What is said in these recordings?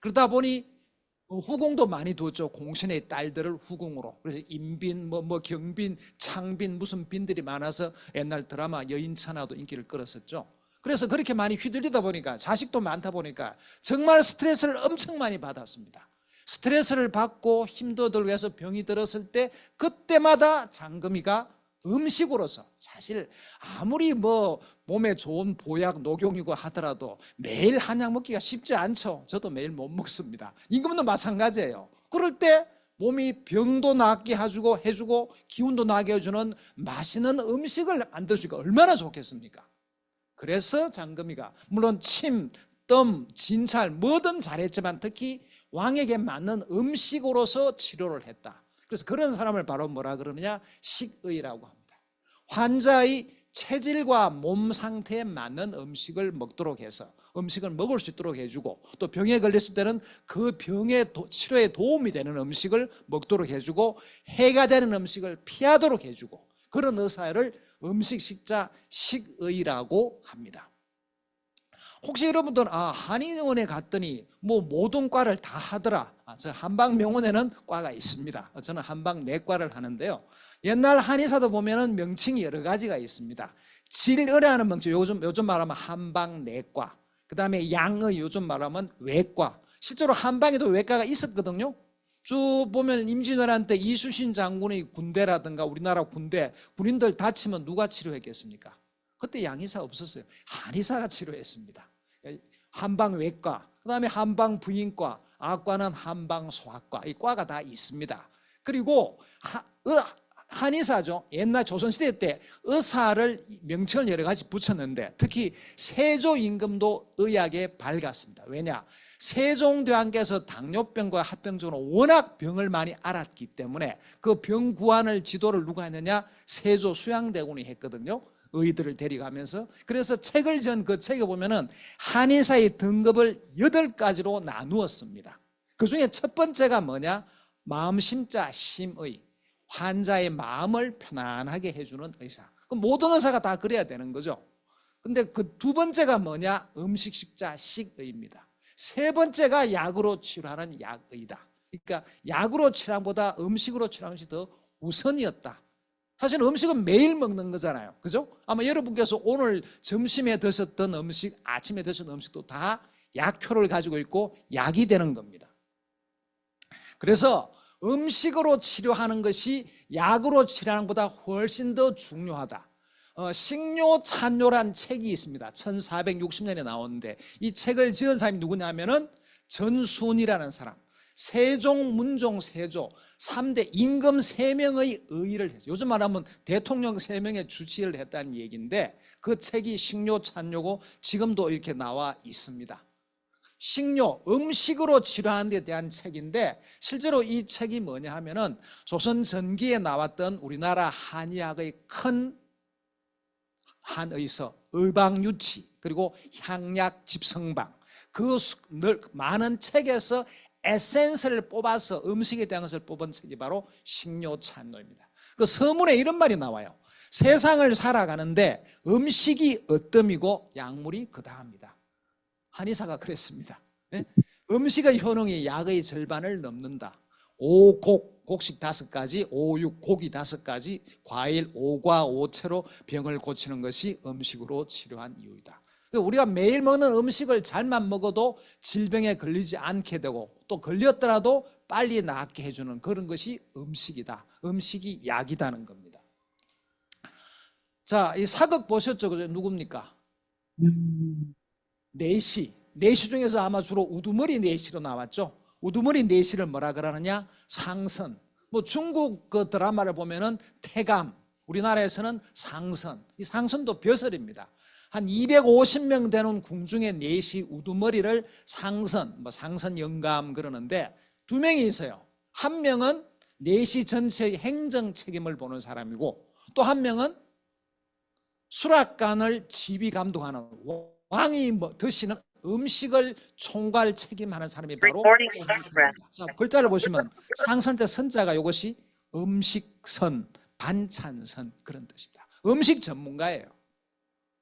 그러다 보니 후궁도 많이 뒀죠. 공신의 딸들을 후궁으로. 그래서 인빈, 경빈, 창빈 무슨 빈들이 많아서 옛날 드라마 여인천하도 인기를 끌었었죠. 그래서 그렇게 많이 휘둘리다 보니까, 자식도 많다 보니까 정말 스트레스를 엄청 많이 받았습니다. 스트레스를 받고 힘도 들고 해서 병이 들었을 때 그때마다 장금이가 음식으로서, 사실 아무리 몸에 좋은 보약 녹용이고 하더라도 매일 한약 먹기가 쉽지 않죠. 저도 매일 못 먹습니다. 임금도 마찬가지예요. 그럴 때 몸이 병도 낫게 해주고 기운도 나게 해주는 맛있는 음식을 만들어주니까 얼마나 좋겠습니까? 그래서 장금이가 물론 침, 뜸, 진찰 뭐든 잘했지만 특히 왕에게 맞는 음식으로서 치료를 했다. 그래서 그런 사람을 바로 뭐라 그러느냐, 식의라고 합니다. 환자의 체질과 몸 상태에 맞는 음식을 먹도록 해서 음식을 먹을 수 있도록 해주고, 또 병에 걸렸을 때는 그 병의 치료에 도움이 되는 음식을 먹도록 해주고, 해가 되는 음식을 피하도록 해주고, 그런 의사를 음식식자 식의라고 합니다. 혹시 여러분들은 한의원에 갔더니 모든 과를 다 하더라. 저 한방병원에는 과가 있습니다. 저는 한방내과를 하는데요. 옛날 한의사도 보면은 명칭이 여러 가지가 있습니다. 질의라는 명칭, 요즘 말하면 한방내과, 그 다음에 양의, 요즘 말하면 외과. 실제로 한방에도 외과가 있었거든요. 쭉 보면 임진왜란 때 이순신 장군의 군대라든가 우리나라 군인들 다치면 누가 치료했겠습니까? 그때 양의사 없었어요. 한의사가 치료했습니다. 한방외과, 그 다음에 한방부인과, 아과는 한방소아과, 이 과가 다 있습니다. 그리고 한의사죠. 옛날 조선시대 때 의사를 명칭을 여러 가지 붙였는데, 특히 세조 임금도 의학에 밝았습니다. 왜냐? 세종대왕께서 당뇨병과 합병증으로 워낙 병을 많이 앓았기 때문에 그 병 구안을 지도를 누가 했느냐? 세조 수양대군이 했거든요. 의들을 데려가면서. 그래서 책을 지은 그 책에 보면은 한의사의 등급을 8가지로 나누었습니다. 그 중에 첫 번째가 뭐냐? 마음심자 심의, 환자의 마음을 편안하게 해주는 의사. 모든 의사가 다 그래야 되는 거죠. 근데 그 두 번째가 뭐냐? 음식식자 식의입니다. 세 번째가 약으로 치료하는 약의다. 그러니까 약으로 치료하는 것보다 음식으로 치료하는 것이 더 우선이었다. 사실 음식은 매일 먹는 거잖아요. 그죠? 아마 여러분께서 오늘 점심에 드셨던 음식, 아침에 드셨던 음식도 다 약효를 가지고 있고 약이 되는 겁니다. 그래서 음식으로 치료하는 것이 약으로 치료하는 것보다 훨씬 더 중요하다. 식료찬요란 책이 있습니다. 1460년에 나오는데, 이 책을 지은 사람이 누구냐면은 전순이라는 사람. 세종, 문종, 세조 3대 임금 3명의 의의를 했어요. 요즘 말하면 대통령 3명의 주치의를 했다는 얘기인데, 그 책이 식료찬요고 지금도 이렇게 나와 있습니다. 식료, 음식으로 치료하는 데 대한 책인데, 실제로 이 책이 뭐냐 하면은 조선 전기에 나왔던 우리나라 한의학의 큰 한의서, 의방유치, 그리고 향약 집성방, 그 많은 책에서 에센스를 뽑아서 음식에 대한 것을 뽑은 책이 바로 식료찬노입니다. 그 서문에 이런 말이 나와요. 세상을 살아가는데 음식이 어뜸이고 약물이 그다음이다. 한의사가 그랬습니다. 네? 음식의 효능이 약의 절반을 넘는다. 오곡, 곡식 5가지, 오육, 고기 5가지, 과일, 오과, 오채로 병을 고치는 것이 음식으로 치료한 이유이다. 우리가 매일 먹는 음식을 잘만 먹어도 질병에 걸리지 않게 되고, 또 걸렸더라도 빨리 낫게 해주는 그런 것이 음식이다. 음식이 약이다는 겁니다. 자, 이 사극 보셨죠? 그죠? 누굽니까? 내시. 내시 중에서 아마 주로 우두머리 내시로 나왔죠. 우두머리 내시를 뭐라 그러느냐? 상선. 중국 그 드라마를 보면은 태감, 우리나라에서는 상선. 이 상선도 벼슬입니다. 한 250명 되는 궁중의 내시 우두머리를 상선, 상선 영감 그러는데, 2명이 있어요. 한 명은 내시 전체의 행정 책임을 보는 사람이고, 또 한 명은 수락관을 지휘 감독하는, 왕이 드시는 음식을 총괄 책임하는 사람이 바로 상선입니다. 자, 글자를 보시면 상선자 선자가 이것이 음식선, 반찬선 그런 뜻입니다. 음식 전문가예요.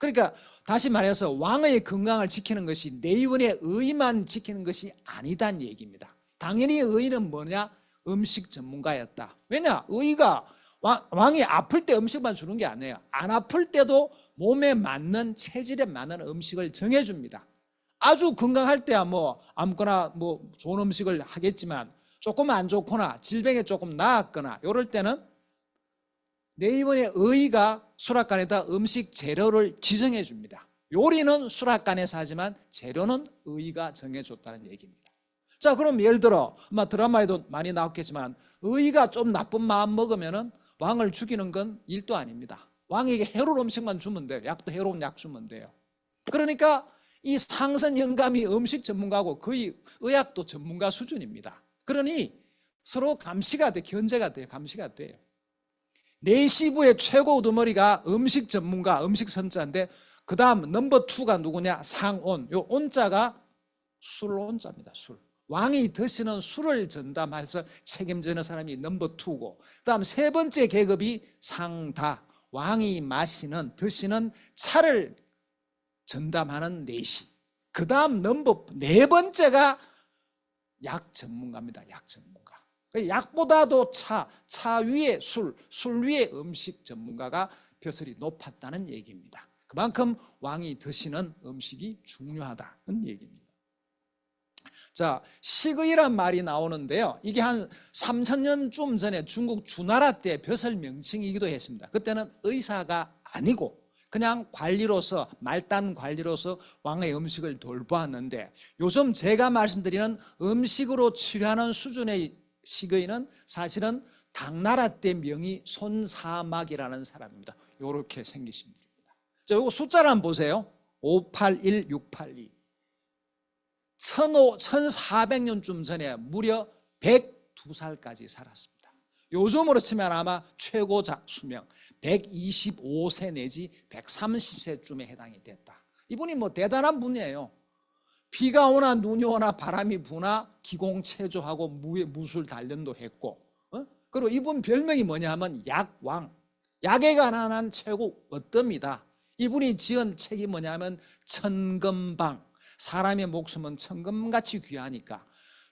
그러니까 다시 말해서 왕의 건강을 지키는 것이 내의원의 의만 지키는 것이 아니다는 얘기입니다. 당연히 의는 뭐냐? 음식 전문가였다. 왜냐? 의가 왕이 아플 때 음식만 주는 게 아니에요. 안 아플 때도 몸에 맞는, 체질에 맞는 음식을 정해줍니다. 아주 건강할 때야 뭐 아무거나 뭐 좋은 음식을 하겠지만 조금 안 좋거나 질병에 조금 나았거나 이럴 때는 내의원의 의가 수락관에다 음식 재료를 지정해 줍니다. 요리는 수락관에서 하지만 재료는 의가 정해줬다는 얘기입니다. 자, 그럼 예를 들어 드라마에도 많이 나왔겠지만 의가 좀 나쁜 마음 먹으면 왕을 죽이는 건 일도 아닙니다. 왕에게 해로운 음식만 주면 돼요. 약도 해로운 약 주면 돼요. 그러니까 이 상선 영감이 음식 전문가고 거의 의학도 전문가 수준입니다. 그러니 서로 감시가 돼, 견제가 돼요. 감시가 돼요. 내시부의 최고 우두머리가 음식 전문가, 음식 선자인데 그 다음 넘버 2가 누구냐? 상온. 요 온자가 술 온자입니다. 술. 왕이 드시는 술을 전담해서 책임지는 사람이 넘버 2고 그 다음 세 번째 계급이 상다. 왕이 마시는, 드시는 차를 전담하는 내시. 그 다음 넘버 네 번째가 약 전문가입니다. 약 전문가. 약보다도 차 위에 술 위에 음식 전문가가 벼슬이 높았다는 얘기입니다. 그만큼 왕이 드시는 음식이 중요하다는 얘기입니다. 자, 식의란 말이 나오는데요. 이게 한 3000년쯤 전에 중국 주나라 때 벼슬 명칭이기도 했습니다. 그때는 의사가 아니고 그냥 관리로서, 말단 관리로서 왕의 음식을 돌보았는데 요즘 제가 말씀드리는 음식으로 치료하는 수준의 식의는 사실은 당나라 때 명의 손사막이라는 사람입니다. 이렇게 생기신 분입니다. 자, 이거 숫자를 한번 보세요. 581682. 1400년쯤 전에 무려 102살까지 살았습니다. 요즘으로 치면 아마 최고 수명 125세 내지 130세쯤에 해당이 됐다. 이분이 뭐 대단한 분이에요. 비가 오나 눈이 오나 바람이 부나 기공체조하고 무술 단련도 했고, 그리고 이분 별명이 뭐냐 하면 약왕, 약에 관한 최고 어뜸이다. 이분이 지은 책이 뭐냐 하면 천금방, 사람의 목숨은 천금같이 귀하니까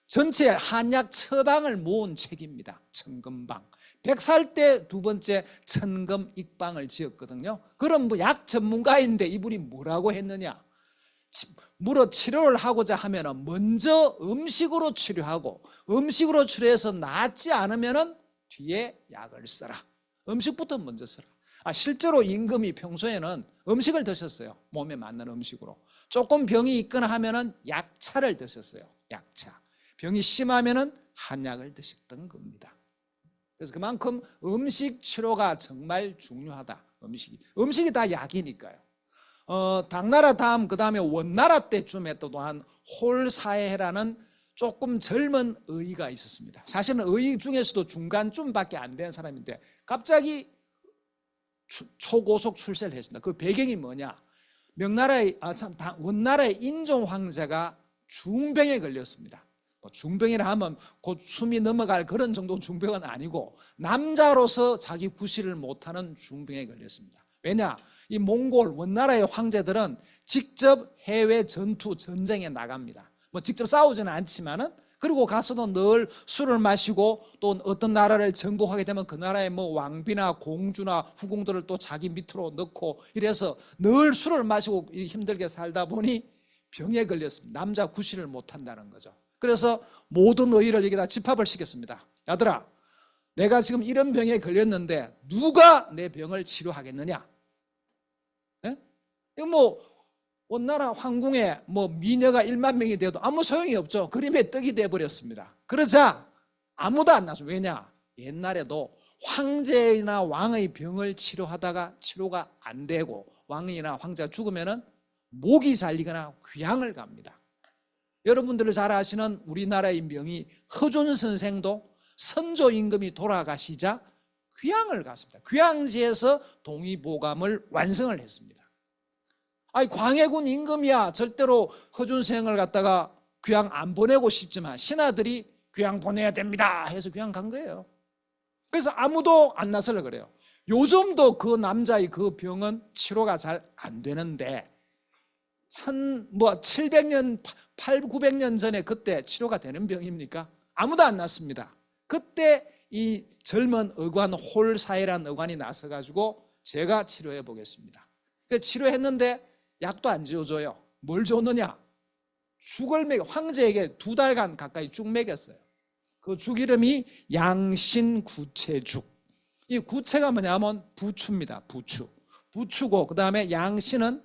전체 한약 처방을 모은 책입니다. 천금방. 100살 때 두 번째 천금익방을 지었거든요. 그럼 뭐 약 전문가인데 이분이 뭐라고 했느냐? 물어 치료를 하고자 하면 먼저 음식으로 치료하고 음식으로 치료해서 낫지 않으면 뒤에 약을 써라. 음식부터 먼저 써라. 실제로 임금이 평소에는 음식을 드셨어요. 몸에 맞는 음식으로. 조금 병이 있거나 하면 약차를 드셨어요. 약차. 병이 심하면 한약을 드셨던 겁니다. 그래서 그만큼 음식 치료가 정말 중요하다. 음식이 다 약이니까요. 당나라 다음 그 다음에 원나라 때쯤에 또한 홀사해라는 조금 젊은 의가 있었습니다. 사실은 의 중에서도 중간쯤밖에 안 된 사람인데 갑자기 초고속 출세를 했습니다. 그 배경이 뭐냐? 원나라의 인종 황제가 중병에 걸렸습니다. 중병이라 하면 곧 숨이 넘어갈 그런 정도 중병은 아니고 남자로서 자기 구실을 못하는 중병에 걸렸습니다. 왜냐? 이 몽골 원나라의 황제들은 직접 해외 전쟁에 나갑니다. 직접 싸우지는 않지만은 그리고 가서도 늘 술을 마시고 또 어떤 나라를 정복하게 되면 그 나라의 왕비나 공주나 후궁들을 또 자기 밑으로 넣고 이래서 늘 술을 마시고 힘들게 살다 보니 병에 걸렸습니다. 남자 구실을 못한다는 거죠. 그래서 모든 의를 여기다 집합을 시켰습니다. 야들아, 내가 지금 이런 병에 걸렸는데 누가 내 병을 치료하겠느냐? 네? 이거 원나라 황궁에 미녀가 1만 명이 돼도 아무 소용이 없죠. 그림의 떡이 돼버렸습니다. 그러자 아무도 안 나서. 왜냐? 옛날에도 황제나 왕의 병을 치료하다가 치료가 안 되고 왕이나 황제가 죽으면 목이 잘리거나 귀향을 갑니다. 여러분들 잘 아시는 우리나라의 명의 허준 선생도 선조 임금이 돌아가시자 귀향을 갔습니다. 귀향지에서 동의보감을 완성을 했습니다. 광해군 임금이야 절대로 허준 선생을 갖다가 귀향 안 보내고 싶지만 신하들이 귀향 보내야 됩니다 해서 귀향 간 거예요. 그래서 아무도 안 나서려 그래요. 요즘도 그 남자의 그 병은 치료가 잘 안 되는데 700년, 900년 전에 그때 치료가 되는 병입니까? 아무도 안 났습니다. 그때 이 젊은 의관 홀사이라는 의관이 나서가지고 제가 치료해 보겠습니다. 치료했는데 약도 안 지어줘요. 뭘 줬느냐? 죽을 황제에게 2달간 가까이 죽 먹였어요. 그 죽 이름이 양신구체죽. 이 구체가 뭐냐면 부추입니다. 부추고 그 다음에 양신은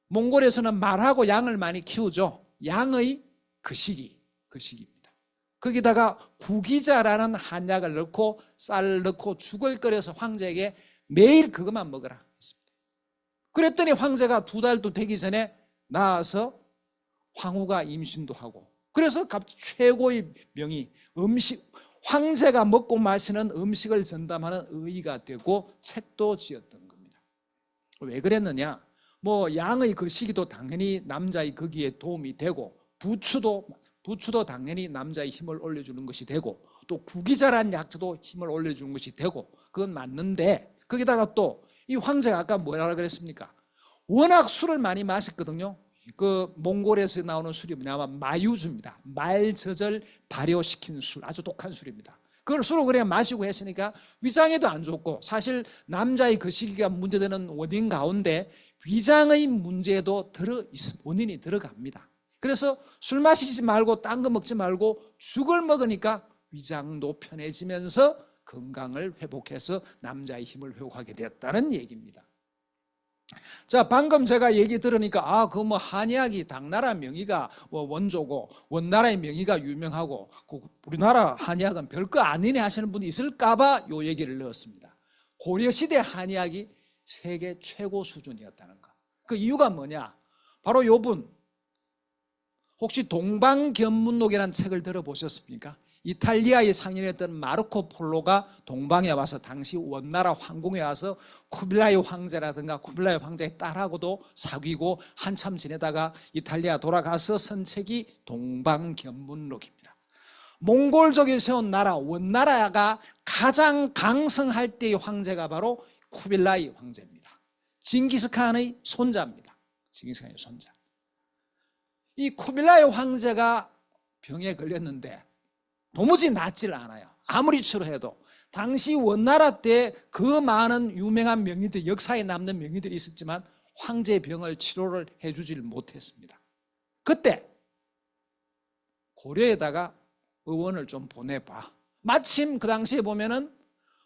몽골에서는 말하고 양을 많이 키우죠. 양의 거시기입니다. 거기다가 구기자라는 한약을 넣고 쌀을 넣고 죽을 끓여서 황제에게 매일 그것만 먹으라 했습니다. 그랬더니 황제가 2달도 되기 전에 나와서 황후가 임신도 하고, 그래서 최고의 명의 황제가 먹고 마시는 음식을 전담하는 의의가 되고 책도 지었던 겁니다. 왜 그랬느냐? 양의 그 시기도 당연히 남자의 거기에 도움이 되고, 부추도 당연히 남자의 힘을 올려주는 것이 되고, 또 구기자란 약초도 힘을 올려주는 것이 되고, 그건 맞는데, 거기다가 또 이 황제가 아까 뭐라고 그랬습니까? 워낙 술을 많이 마셨거든요. 그 몽골에서 나오는 술이 뭐냐면 마유주입니다. 말젖을 발효시킨 술, 아주 독한 술입니다. 그걸 술을 그래 마시고 했으니까 위장에도 안 좋고, 사실 남자의 그 시기가 문제되는 원인 가운데 위장의 문제도 원인이 들어갑니다. 그래서 술 마시지 말고 딴 거 먹지 말고 죽을 먹으니까 위장도 편해지면서 건강을 회복해서 남자의 힘을 회복하게 되었다는 얘기입니다. 자, 방금 제가 얘기 들으니까 한약이 당나라 명의가 원조고 원나라의 명의가 유명하고 우리나라 한약은 별거 아니네 하시는 분이 있을까봐 요 얘기를 넣었습니다. 고려시대 한약이 세계 최고 수준이었다는 거. 그 이유가 뭐냐? 바로 요분, 혹시 동방견문록이라는 책을 들어보셨습니까? 이탈리아에 상인했던 마르코 폴로가 동방에 와서 당시 원나라 황궁에 와서 쿠빌라이 황제라든가 쿠빌라이 황제의 딸하고도 사귀고 한참 지내다가 이탈리아 돌아가서 쓴 책이 동방견문록입니다. 몽골족이 세운 나라 원나라가 가장 강성할 때의 황제가 바로 쿠빌라이 황제입니다. 징기스칸의 손자입니다. 징기스칸의 손자. 이 쿠빌라이 황제가 병에 걸렸는데 도무지 낫질 않아요. 아무리 치료해도. 당시 원나라 때 그 많은 유명한 명의들, 역사에 남는 명의들이 있었지만 황제의 병을 치료를 해주질 못했습니다. 그때 고려에다가 의원을 좀 보내봐. 마침 그 당시에 보면은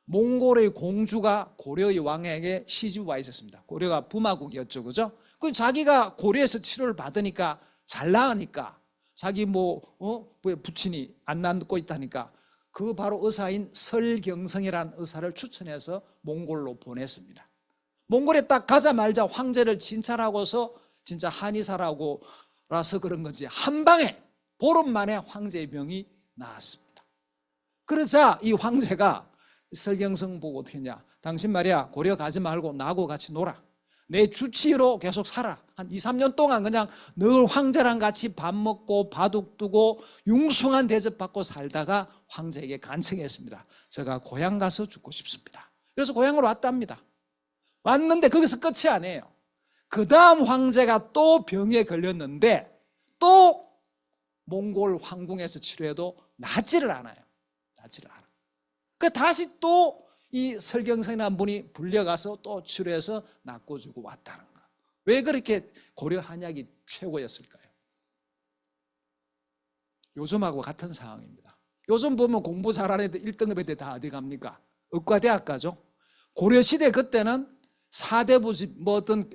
몽골의 공주가 고려의 왕에게 시집 와 있었습니다. 고려가 부마국이었죠, 그죠? 그 자기가 고려에서 치료를 받으니까 잘 나으니까 자기 부친이 안 낫고 있다니까 그 바로 의사인 설경성이라는 의사를 추천해서 몽골로 보냈습니다. 몽골에 딱 가자마자 황제를 진찰하고서 진짜 한의사라서 그런 건지 한 방에 보름 만에 황제의 병이 나았습니다. 그러자 이 황제가 설경성 보고 어떻게 했냐? 당신 말이야, 고려 가지 말고 나하고 같이 놀아. 내 주치의로 계속 살아. 한 2, 3년 동안 그냥 늘 황제랑 같이 밥 먹고 바둑 두고 융숭한 대접받고 살다가 황제에게 간청했습니다. 제가 고향 가서 죽고 싶습니다. 그래서 고향으로 왔답니다. 왔는데 거기서 끝이 아니에요. 그 다음 황제가 또 병에 걸렸는데 또 몽골 황궁에서 치료해도 낫지를 않아요. 낫지를 않아. 다시 또 이 설경성이라는 분이 불려가서 또 치료해서 낚아주고 왔다는 거. 왜 그렇게 고려 한약이 최고였을까요? 요즘하고 같은 상황입니다. 요즘 보면 공부 잘하는 애들 1등급 애들 다 어디 갑니까? 의과대학 가죠. 고려시대 그때는 사대부 어떤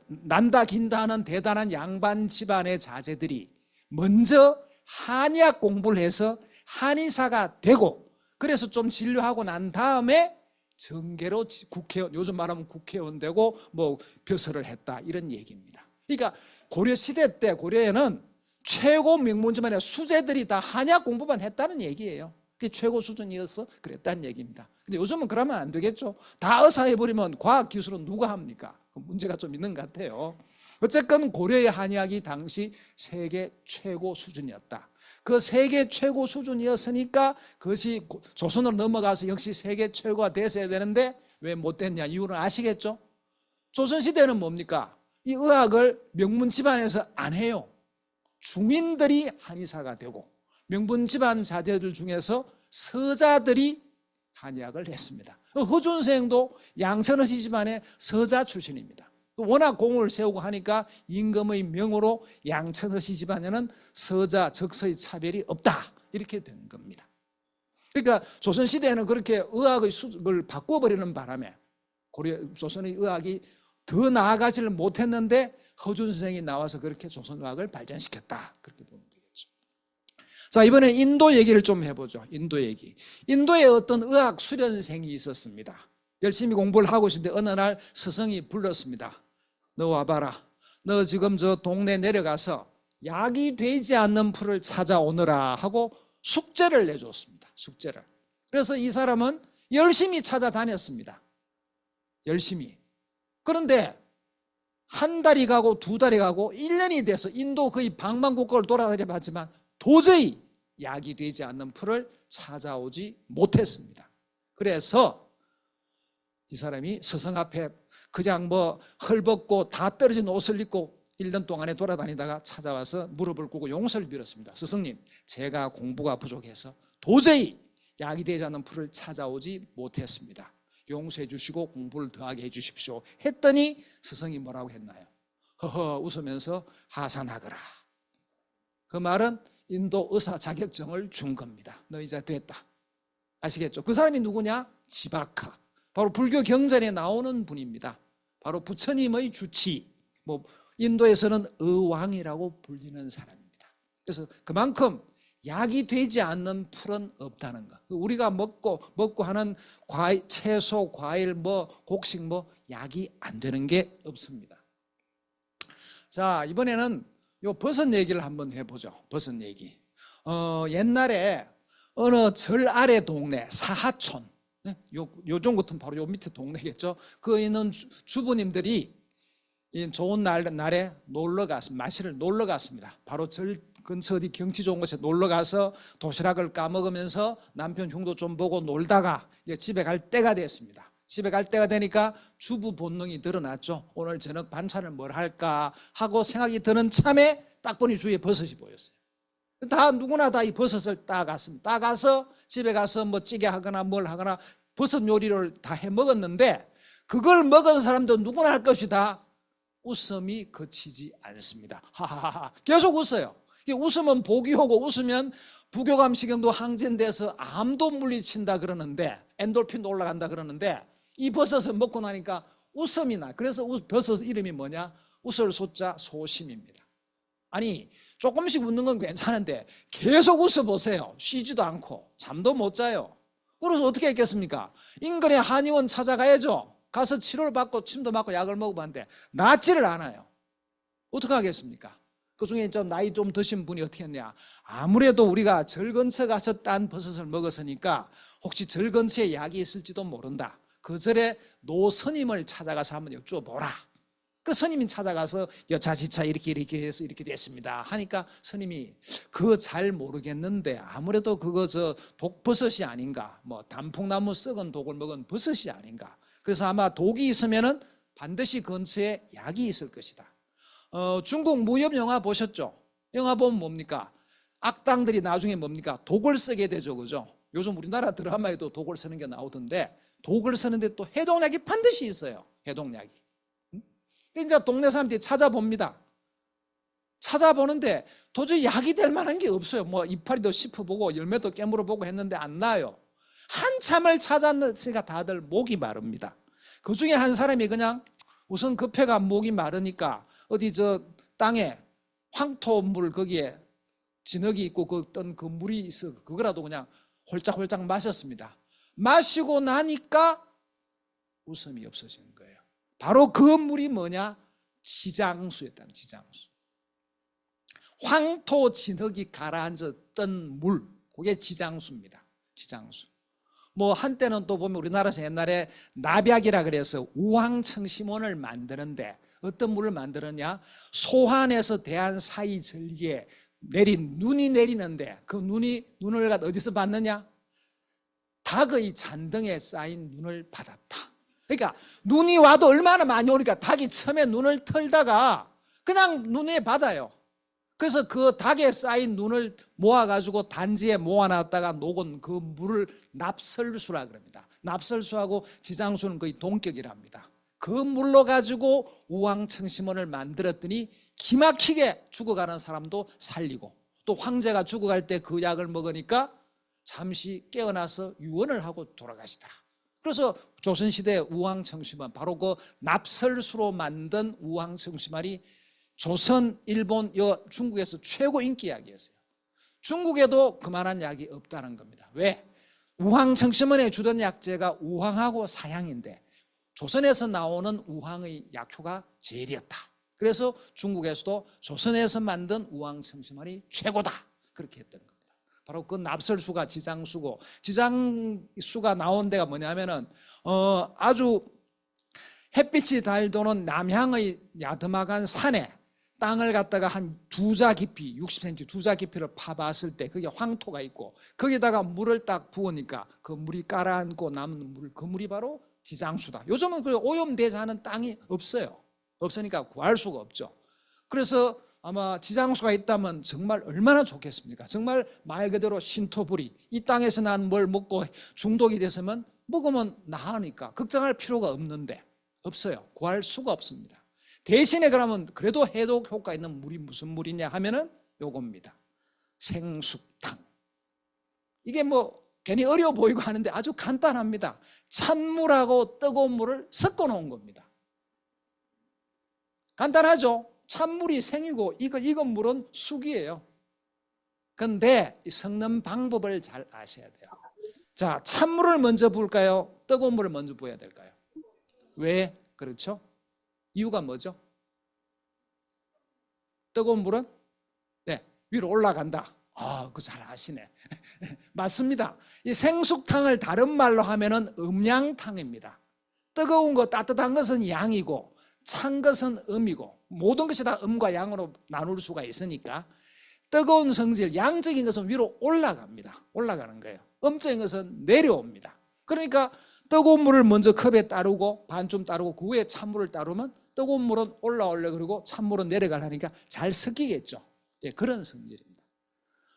난다 긴다 하는 대단한 양반 집안의 자제들이 먼저 한의학 공부를 해서 한의사가 되고, 그래서 좀 진료하고 난 다음에 정계로 국회의원, 요즘 말하면 국회의원 되고 벼슬을 했다, 이런 얘기입니다. 그러니까 고려시대 때 고려에는 최고 명문집안의 수재들이 다 한약 공부만 했다는 얘기예요. 그게 최고 수준이어서 그랬다는 얘기입니다. 근데 요즘은 그러면 안 되겠죠. 다 의사해버리면 과학기술은 누가 합니까? 문제가 좀 있는 것 같아요. 어쨌건 고려의 한의학이 당시 세계 최고 수준이었다. 그 세계 최고 수준이었으니까 그것이 조선으로 넘어가서 역시 세계 최고가 됐어야 되는데 왜 못 됐냐? 이유는 아시겠죠? 조선시대는 뭡니까? 이 의학을 명문 집안에서 안 해요. 중인들이 한의사가 되고 명문 집안 자제들 중에서 서자들이 한의학을 했습니다. 허준생도 양천어시 집안의 서자 출신입니다. 워낙 공을 세우고 하니까 임금의 명으로 양천어시 집안에는 서자, 적서의 차별이 없다 이렇게 된 겁니다. 그러니까 조선시대에는 그렇게 의학의 수를 바꿔버리는 바람에 조선의 의학이 더 나아가지를 못했는데 허준 선생이 나와서 그렇게 조선의학을 발전시켰다 그렇게 보면 되겠죠. 자, 이번에는 인도 얘기를 좀 해보죠. 인도 얘기. 인도에 어떤 의학 수련생이 있었습니다. 열심히 공부를 하고 있는데 어느 날 스승이 불렀습니다. 너 와봐라. 너 지금 저 동네 내려가서 약이 되지 않는 풀을 찾아오너라 하고 숙제를 내줬습니다. 숙제를. 그래서 이 사람은 열심히 찾아다녔습니다. 열심히. 그런데 한 달이 가고 두 달이 가고 1년이 돼서 인도 거의 방방곡곡을 돌아다녀 봤지만 도저히 약이 되지 않는 풀을 찾아오지 못했습니다. 그래서 이 사람이 스승 앞에 그냥 뭐 헐벗고 다 떨어진 옷을 입고 1년 동안에 돌아다니다가 찾아와서 무릎을 꿇고 용서를 빌었습니다. 스승님, 제가 공부가 부족해서 도저히 약이 되지 않는 풀을 찾아오지 못했습니다. 용서해 주시고 공부를 더하게 해 주십시오 했더니 스승이 뭐라고 했나요? 허허 웃으면서 하산하거라. 그 말은 인도 의사 자격증을 준 겁니다. 너 이제 됐다. 아시겠죠? 그 사람이 누구냐? 지바카. 바로 불교 경전에 나오는 분입니다. 바로 부처님의 주치, 인도에서는 의왕이라고 불리는 사람입니다. 그래서 그만큼 약이 되지 않는 풀은 없다는 것. 우리가 먹고 하는 과일, 채소, 과일, 곡식 약이 안 되는 게 없습니다. 자, 이번에는 요 버섯 얘기를 한번 해보죠. 버섯 얘기. 옛날에 어느 절 아래 동네 사하촌, 요즘 같은 바로 요 밑에 동네겠죠. 그 있는 주부님들이 좋은 날에 마실을 놀러 갔습니다. 바로 절 근처 어디 경치 좋은 곳에 놀러 가서 도시락을 까먹으면서 남편 흉도 좀 보고 놀다가 이제 집에 갈 때가 됐습니다. 집에 갈 때가 되니까 주부 본능이 드러났죠. 오늘 저녁 반찬을 뭘 할까 하고 생각이 드는 참에 딱 보니 주위에 버섯이 보였어요. 누구나 다 이 버섯을 따갔습니다. 따가서 집에 가서 찌개 하거나 뭘 하거나 버섯 요리를 다 해 먹었는데 그걸 먹은 사람도 누구나 할 것이다. 웃음이 그치지 않습니다. 하하하 계속 웃어요. 웃으면 복이 오고 웃으면 부교감식경도 항진돼서 암도 물리친다 그러는데 엔돌핀도 올라간다 그러는데 이 버섯을 먹고 나니까 웃음이 나. 그래서 버섯 이름이 뭐냐? 웃을 소자 소심입니다. 아니 조금씩 웃는 건 괜찮은데 계속 웃어보세요. 쉬지도 않고 잠도 못 자요. 그래서 어떻게 했겠습니까? 인근에 한의원 찾아가야죠. 가서 치료를 받고 침도 맞고 약을 먹어봤는데 낫지를 않아요. 어떻게 하겠습니까? 그중에 나이 좀 드신 분이 어떻게 했냐? 아무래도 우리가 절 근처 가서 딴 버섯을 먹었으니까 혹시 절 근처에 약이 있을지도 모른다. 그 절에 노스님을 찾아가서 한번 여쭈어보라. 그 스님이 찾아가서 여차지차 이렇게 해서 이렇게 됐습니다 하니까 스님이 그거 잘 모르겠는데 아무래도 그거 독버섯이 아닌가, 단풍나무 썩은 독을 먹은 버섯이 아닌가. 그래서 아마 독이 있으면은 반드시 근처에 약이 있을 것이다. 중국 무협 영화 보셨죠? 영화 보면 뭡니까? 악당들이 나중에 뭡니까? 독을 쓰게 되죠, 그죠? 요즘 우리나라 드라마에도 독을 쓰는 게 나오던데 독을 쓰는데 또 해독약이 반드시 있어요. 해독약이. 이제 동네 사람들이 찾아봅니다. 찾아보는데 도저히 약이 될 만한 게 없어요. 이파리도 씹어보고 열매도 깨물어보고 했는데 안 나요. 한참을 찾았으니까 다들 목이 마릅니다. 그 중에 한 사람이 그냥 우선 급해가 목이 마르니까 어디 땅에 황토물 거기에 진흙이 있고 그 물이 있어 그거라도 그냥 홀짝홀짝 마셨습니다. 마시고 나니까 웃음이 없어진 거예요. 바로 그 물이 뭐냐? 지장수였다는 지장수. 황토 진흙이 가라앉았던 물, 그게 지장수입니다. 지장수. 한때는 또 보면 우리나라에서 옛날에 나백이라 그래서 우황청심원을 만드는데 어떤 물을 만들었냐? 소환에서 대한 사이 절기에 눈이 내리는데 그 눈을 어디서 받느냐? 닭의 잔등에 쌓인 눈을 받았다. 그러니까 눈이 와도 얼마나 많이 오니까 닭이 처음에 눈을 털다가 그냥 눈 위에 받아요. 그래서 그 닭에 쌓인 눈을 모아가지고 단지에 모아놨다가 녹은 그 물을 납설수라 그럽니다. 납설수하고 지장수는 거의 동격이랍니다. 그 물로 가지고 우황청심원을 만들었더니 기막히게 죽어가는 사람도 살리고, 또 황제가 죽어갈 때 그 약을 먹으니까 잠시 깨어나서 유언을 하고 돌아가시더라. 그래서 조선시대 우황청심원, 바로 그 납설수로 만든 우황청심원이 조선, 일본, 중국에서 최고 인기 약이었어요. 중국에도 그만한 약이 없다는 겁니다. 왜? 우황청심원에 주던 약재가 우황하고 사향인데 조선에서 나오는 우황의 약효가 제일이었다. 그래서 중국에서도 조선에서 만든 우황청심원이 최고다, 그렇게 했던 겁니다. 바로 그 납설수가 지장수고, 지장수가 나온 데가 뭐냐면은 아주 햇빛이 달도는 남향의 야드막한 산에 땅을 갖다가 한 2자 깊이, 60cm 2자 깊이를 파봤을 때 그게 황토가 있고 거기다가 물을 딱 부으니까 그 물이 가라앉고 남은 물, 그 물이 바로 지장수다. 요즘은 그 오염되지 않은 땅이 없어요. 없으니까 구할 수가 없죠. 그래서 아마 지장수가 있다면 정말 얼마나 좋겠습니까? 정말 말 그대로 신토불이, 이 땅에서 난 뭘 먹고 중독이 됐으면 먹으면 나으니까 걱정할 필요가 없는데 없어요. 구할 수가 없습니다. 대신에 그러면 그래도 해독 효과 있는 물이 무슨 물이냐 하면은 요겁니다. 생숙탕. 이게 뭐 괜히 어려워 보이고 하는데 아주 간단합니다. 찬물하고 뜨거운 물을 섞어 놓은 겁니다. 간단하죠? 찬물이 생이고 이건 물은 숙이에요. 그런데 섞는 방법을 잘 아셔야 돼요. 자, 찬물을 먼저 부을까요? 뜨거운 물을 먼저 부어야 될까요? 왜 그렇죠? 이유가 뭐죠? 뜨거운 물은 위로 올라간다. 그거 잘 아시네. 맞습니다. 이 생숙탕을 다른 말로 하면은 음양탕입니다. 뜨거운 거, 따뜻한 것은 양이고 찬 것은 음이고, 모든 것이 다 음과 양으로 나눌 수가 있으니까 뜨거운 성질, 양적인 것은 위로 올라갑니다. 올라가는 거예요. 음적인 것은 내려옵니다. 그러니까 뜨거운 물을 먼저 컵에 따르고 반쯤 따르고 그 위에 찬물을 따르면 뜨거운 물은 올라오려 그러고 찬물은 내려가려니까 잘 섞이겠죠. 그런 성질입니다.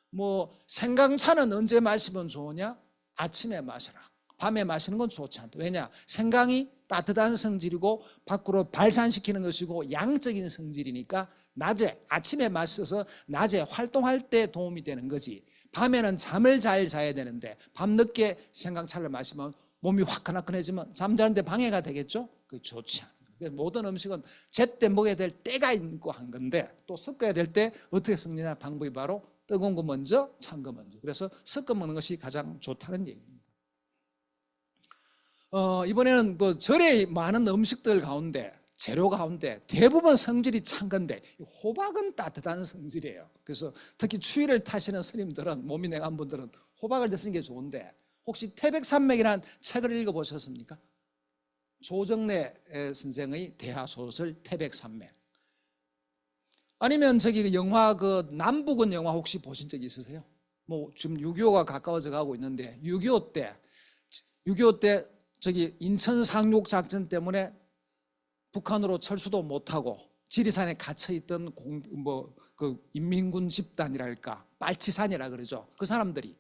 뭐 생강차는 언제 마시면 좋으냐? 아침에 마셔라. 밤에 마시는 건 좋지 않다. 왜냐? 생강이 따뜻한 성질이고 밖으로 발산시키는 것이고 양적인 성질이니까 낮에, 아침에 마셔서 낮에 활동할 때 도움이 되는 거지. 밤에는 잠을 잘 자야 되는데 밤늦게 생강차를 마시면 몸이 화끈화끈해지면 잠자는데 방해가 되겠죠? 그게 좋지 않아요. 모든 음식은 제때 먹어야 될 때가 있고 한 건데 또 섞어야 될 때 어떻게 섞느냐 방법이 바로 뜨거운 거 먼저, 찬 거 먼저. 그래서 섞어 먹는 것이 가장 좋다는 얘기입니다. 이번에는 뭐 절에 많은 음식들 가운데, 재료 가운데 대부분 성질이 찬 건데 호박은 따뜻한 성질이에요. 그래서 특히 추위를 타시는 스님들은, 몸이 냉한 분들은 호박을 드시는 게 좋은데, 혹시 태백산맥이라는 책을 읽어보셨습니까? 조정래 선생의 대하소설 태백산맥. 아니면 저기 영화 그 남북은 영화 혹시 보신 적 있으세요? 뭐 지금 6.25가 가까워져 가고 있는데 6.25 때 저기 인천 상륙 작전 때문에 북한으로 철수도 못하고 지리산에 갇혀있던 그 인민군 집단이랄까, 빨치산이라 그러죠. 그 사람들이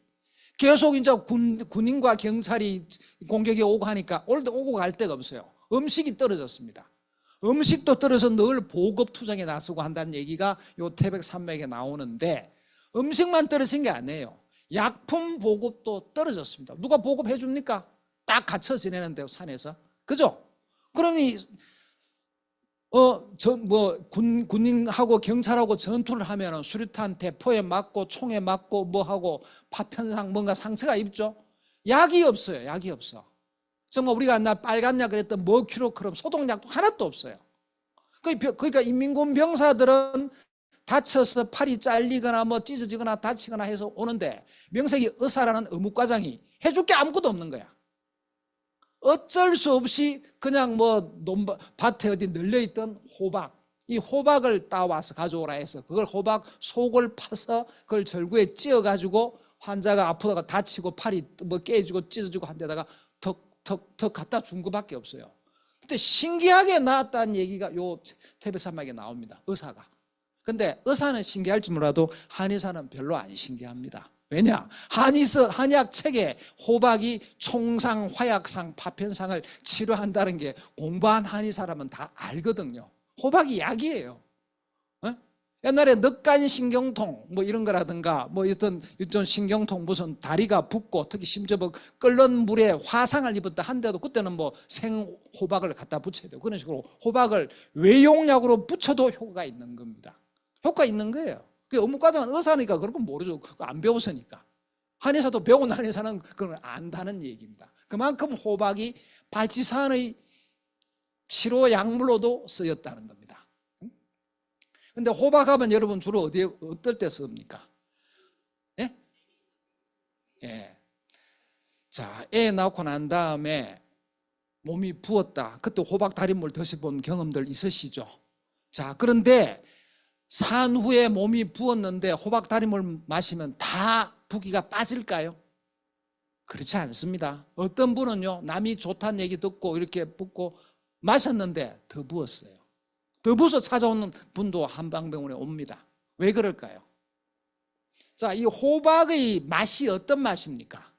계속 이제 군인과 경찰이 공격이 오고 하니까 오고 갈 데가 없어요. 음식이 떨어졌습니다. 음식도 떨어져서 늘 보급 투정에 나서고 한다는 얘기가 요 태백산맥에 나오는데, 음식만 떨어진 게 아니에요. 약품 보급도 떨어졌습니다. 누가 보급해 줍니까? 딱 갇혀 지내는데 산에서, 그죠? 그러니 군인하고 경찰하고 전투를 하면 수류탄 대포에 맞고 총에 맞고 뭐하고 파편상 뭔가 상처가 입죠. 약이 없어요. 약이 없어. 정말 우리가 나 빨간 약 그랬던 머큐로크롬 소독약도 하나도 없어요. 그러니까 인민군 병사들은 다쳐서 팔이 잘리거나 뭐 찢어지거나 다치거나 해서 오는데 명색이 의사라는 의무과장이 해줄 게 아무것도 없는 거야. 어쩔 수 없이 그냥 뭐 밭에 어디 널려있던 호박, 이 호박을 따와서 가져오라 해서 그걸 호박 속을 파서 그걸 절구에 찧어가지고 환자가 아프다가 다치고 팔이 뭐 깨지고 찢어지고 한 데다가 턱 갖다 준 것밖에 없어요. 근데 신기하게 나왔다는 얘기가 요 태백산맥에 나옵니다. 의사가. 근데 의사는 신기할지 몰라도 한의사는 별로 안 신기합니다. 왜냐? 한의학 책에 호박이 총상, 화약상, 파편상을 치료한다는 게 공부한 한의사라면 다 알거든요. 호박이 약이에요. 옛날에 늑간신경통 뭐 이런 거라든가 뭐 어떤 신경통 무슨 다리가 붓고 특히 심지어 뭐 끓는 물에 화상을 입었다 한데도 그때는 뭐 생호박을 갖다 붙여야 돼요. 그런 식으로 호박을 외용약으로 붙여도 효과가 있는 겁니다. 효과 있는 거예요. 그 업무과정은 의사니까 그런 건 모르죠. 안 배웠으니까. 한의사도 배운 한의사는 그걸 안다는 얘기입니다. 그만큼 호박이 발치산의 치료 약물로도 쓰였다는 겁니다. 근데 호박하면 여러분 주로 어떨 때 씁니까? 예? 예. 자, 애 낳고 난 다음에 몸이 부었다. 그때 호박 달인물 드셔본 경험들 있으시죠? 자, 그런데 산 후에 몸이 부었는데 호박 달인물 마시면 다 부기가 빠질까요? 그렇지 않습니다. 어떤 분은요, 남이 좋다는 얘기 듣고 이렇게 붓고 마셨는데 더 부었어요. 더 부어서 찾아오는 분도 한방병원에 옵니다. 왜 그럴까요? 자, 이 호박의 맛이 어떤 맛입니까?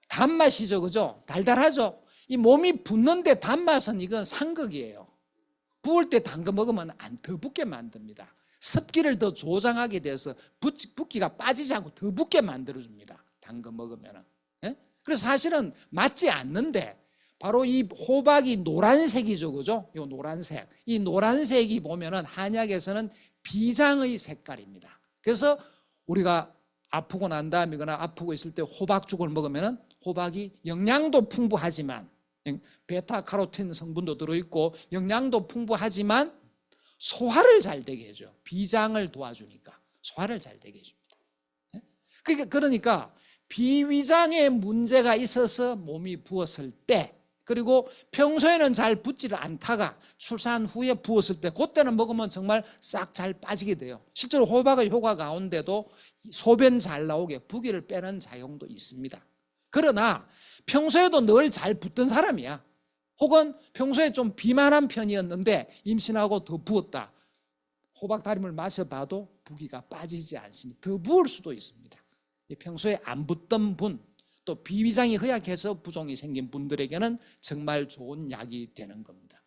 단맛이죠, 그죠? 달달하죠? 이 몸이 붓는데 단맛은 이건 상극이에요. 부을 때 단 거 먹으면 더 붓게 만듭니다. 습기를 더 조장하게 돼서 붓기가 빠지지 않고 더 붓게 만들어줍니다. 단 거 먹으면. 예? 그래서 사실은 맞지 않는데 바로 이 호박이 노란색이죠, 그죠? 이 노란색. 이 노란색이 보면은 한약에서는 비장의 색깔입니다. 그래서 우리가 아프고 난 다음이거나 아프고 있을 때 호박죽을 먹으면은 호박이 영양도 풍부하지만 베타카로틴 성분도 들어있고 영양도 풍부하지만 소화를 잘 되게 해줘요. 비장을 도와주니까 소화를 잘 되게 해줍니다. 그러니까 비위장에 문제가 있어서 몸이 부었을 때 그리고 평소에는 잘 붓지를 않다가 출산 후에 부었을 때 그때는 먹으면 정말 싹 잘 빠지게 돼요. 실제로 호박의 효과 가운데도 소변 잘 나오게 부기를 빼는 작용도 있습니다. 그러나 평소에도 늘 잘 붓던 사람이야. 혹은 평소에 좀 비만한 편이었는데 임신하고 더 부었다. 호박 달인물 마셔봐도 부기가 빠지지 않습니다. 더 부을 수도 있습니다. 평소에 안 붓던 분, 또 비위장이 허약해서 부종이 생긴 분들에게는 정말 좋은 약이 되는 겁니다.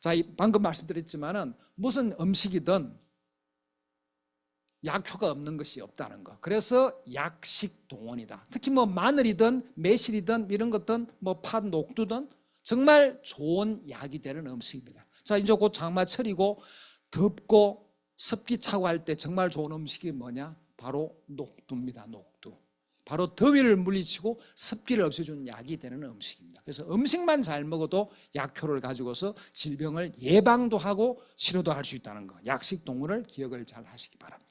자, 방금 말씀드렸지만은 무슨 음식이든 약효가 없는 것이 없다는 거. 그래서 약식동원이다. 특히 뭐 마늘이든 매실이든 이런 것든 뭐 팥, 녹두든 정말 좋은 약이 되는 음식입니다. 자, 이제 곧 장마철이고 덥고 습기 차고 할 때 정말 좋은 음식이 뭐냐? 바로 녹두입니다. 녹두. 바로 더위를 물리치고 습기를 없애주는 약이 되는 음식입니다. 그래서 음식만 잘 먹어도 약효를 가지고서 질병을 예방도 하고 치료도 할 수 있다는 거. 약식동원을 기억을 잘 하시기 바랍니다.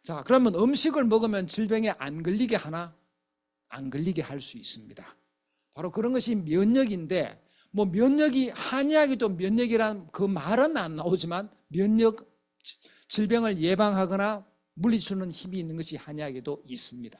자, 그러면 음식을 먹으면 질병에 안 걸리게 하나? 안 걸리게 할 수 있습니다. 바로 그런 것이 면역인데 뭐 면역이 한의학에도 면역이란 그 말은 안 나오지만 질병을 예방하거나 물리치는 힘이 있는 것이 한의학에도 있습니다.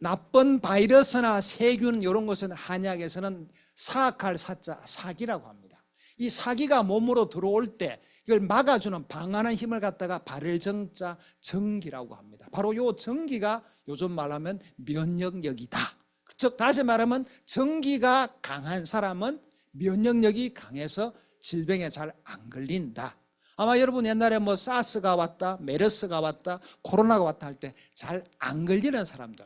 나쁜 바이러스나 세균 이런 것은 한의학에서는 사악할 사자 사기라고 합니다. 이 사기가 몸으로 들어올 때 이걸 막아주는 방하는 힘을 갖다가 발을정자 정기라고 합니다. 바로 이 정기가 요즘 말하면 면역력이다. 즉 다시 말하면 정기가 강한 사람은 면역력이 강해서 질병에 잘 안 걸린다. 아마 여러분 옛날에 뭐 사스가 왔다, 메르스가 왔다, 코로나가 왔다 할 때 잘 안 걸리는 사람들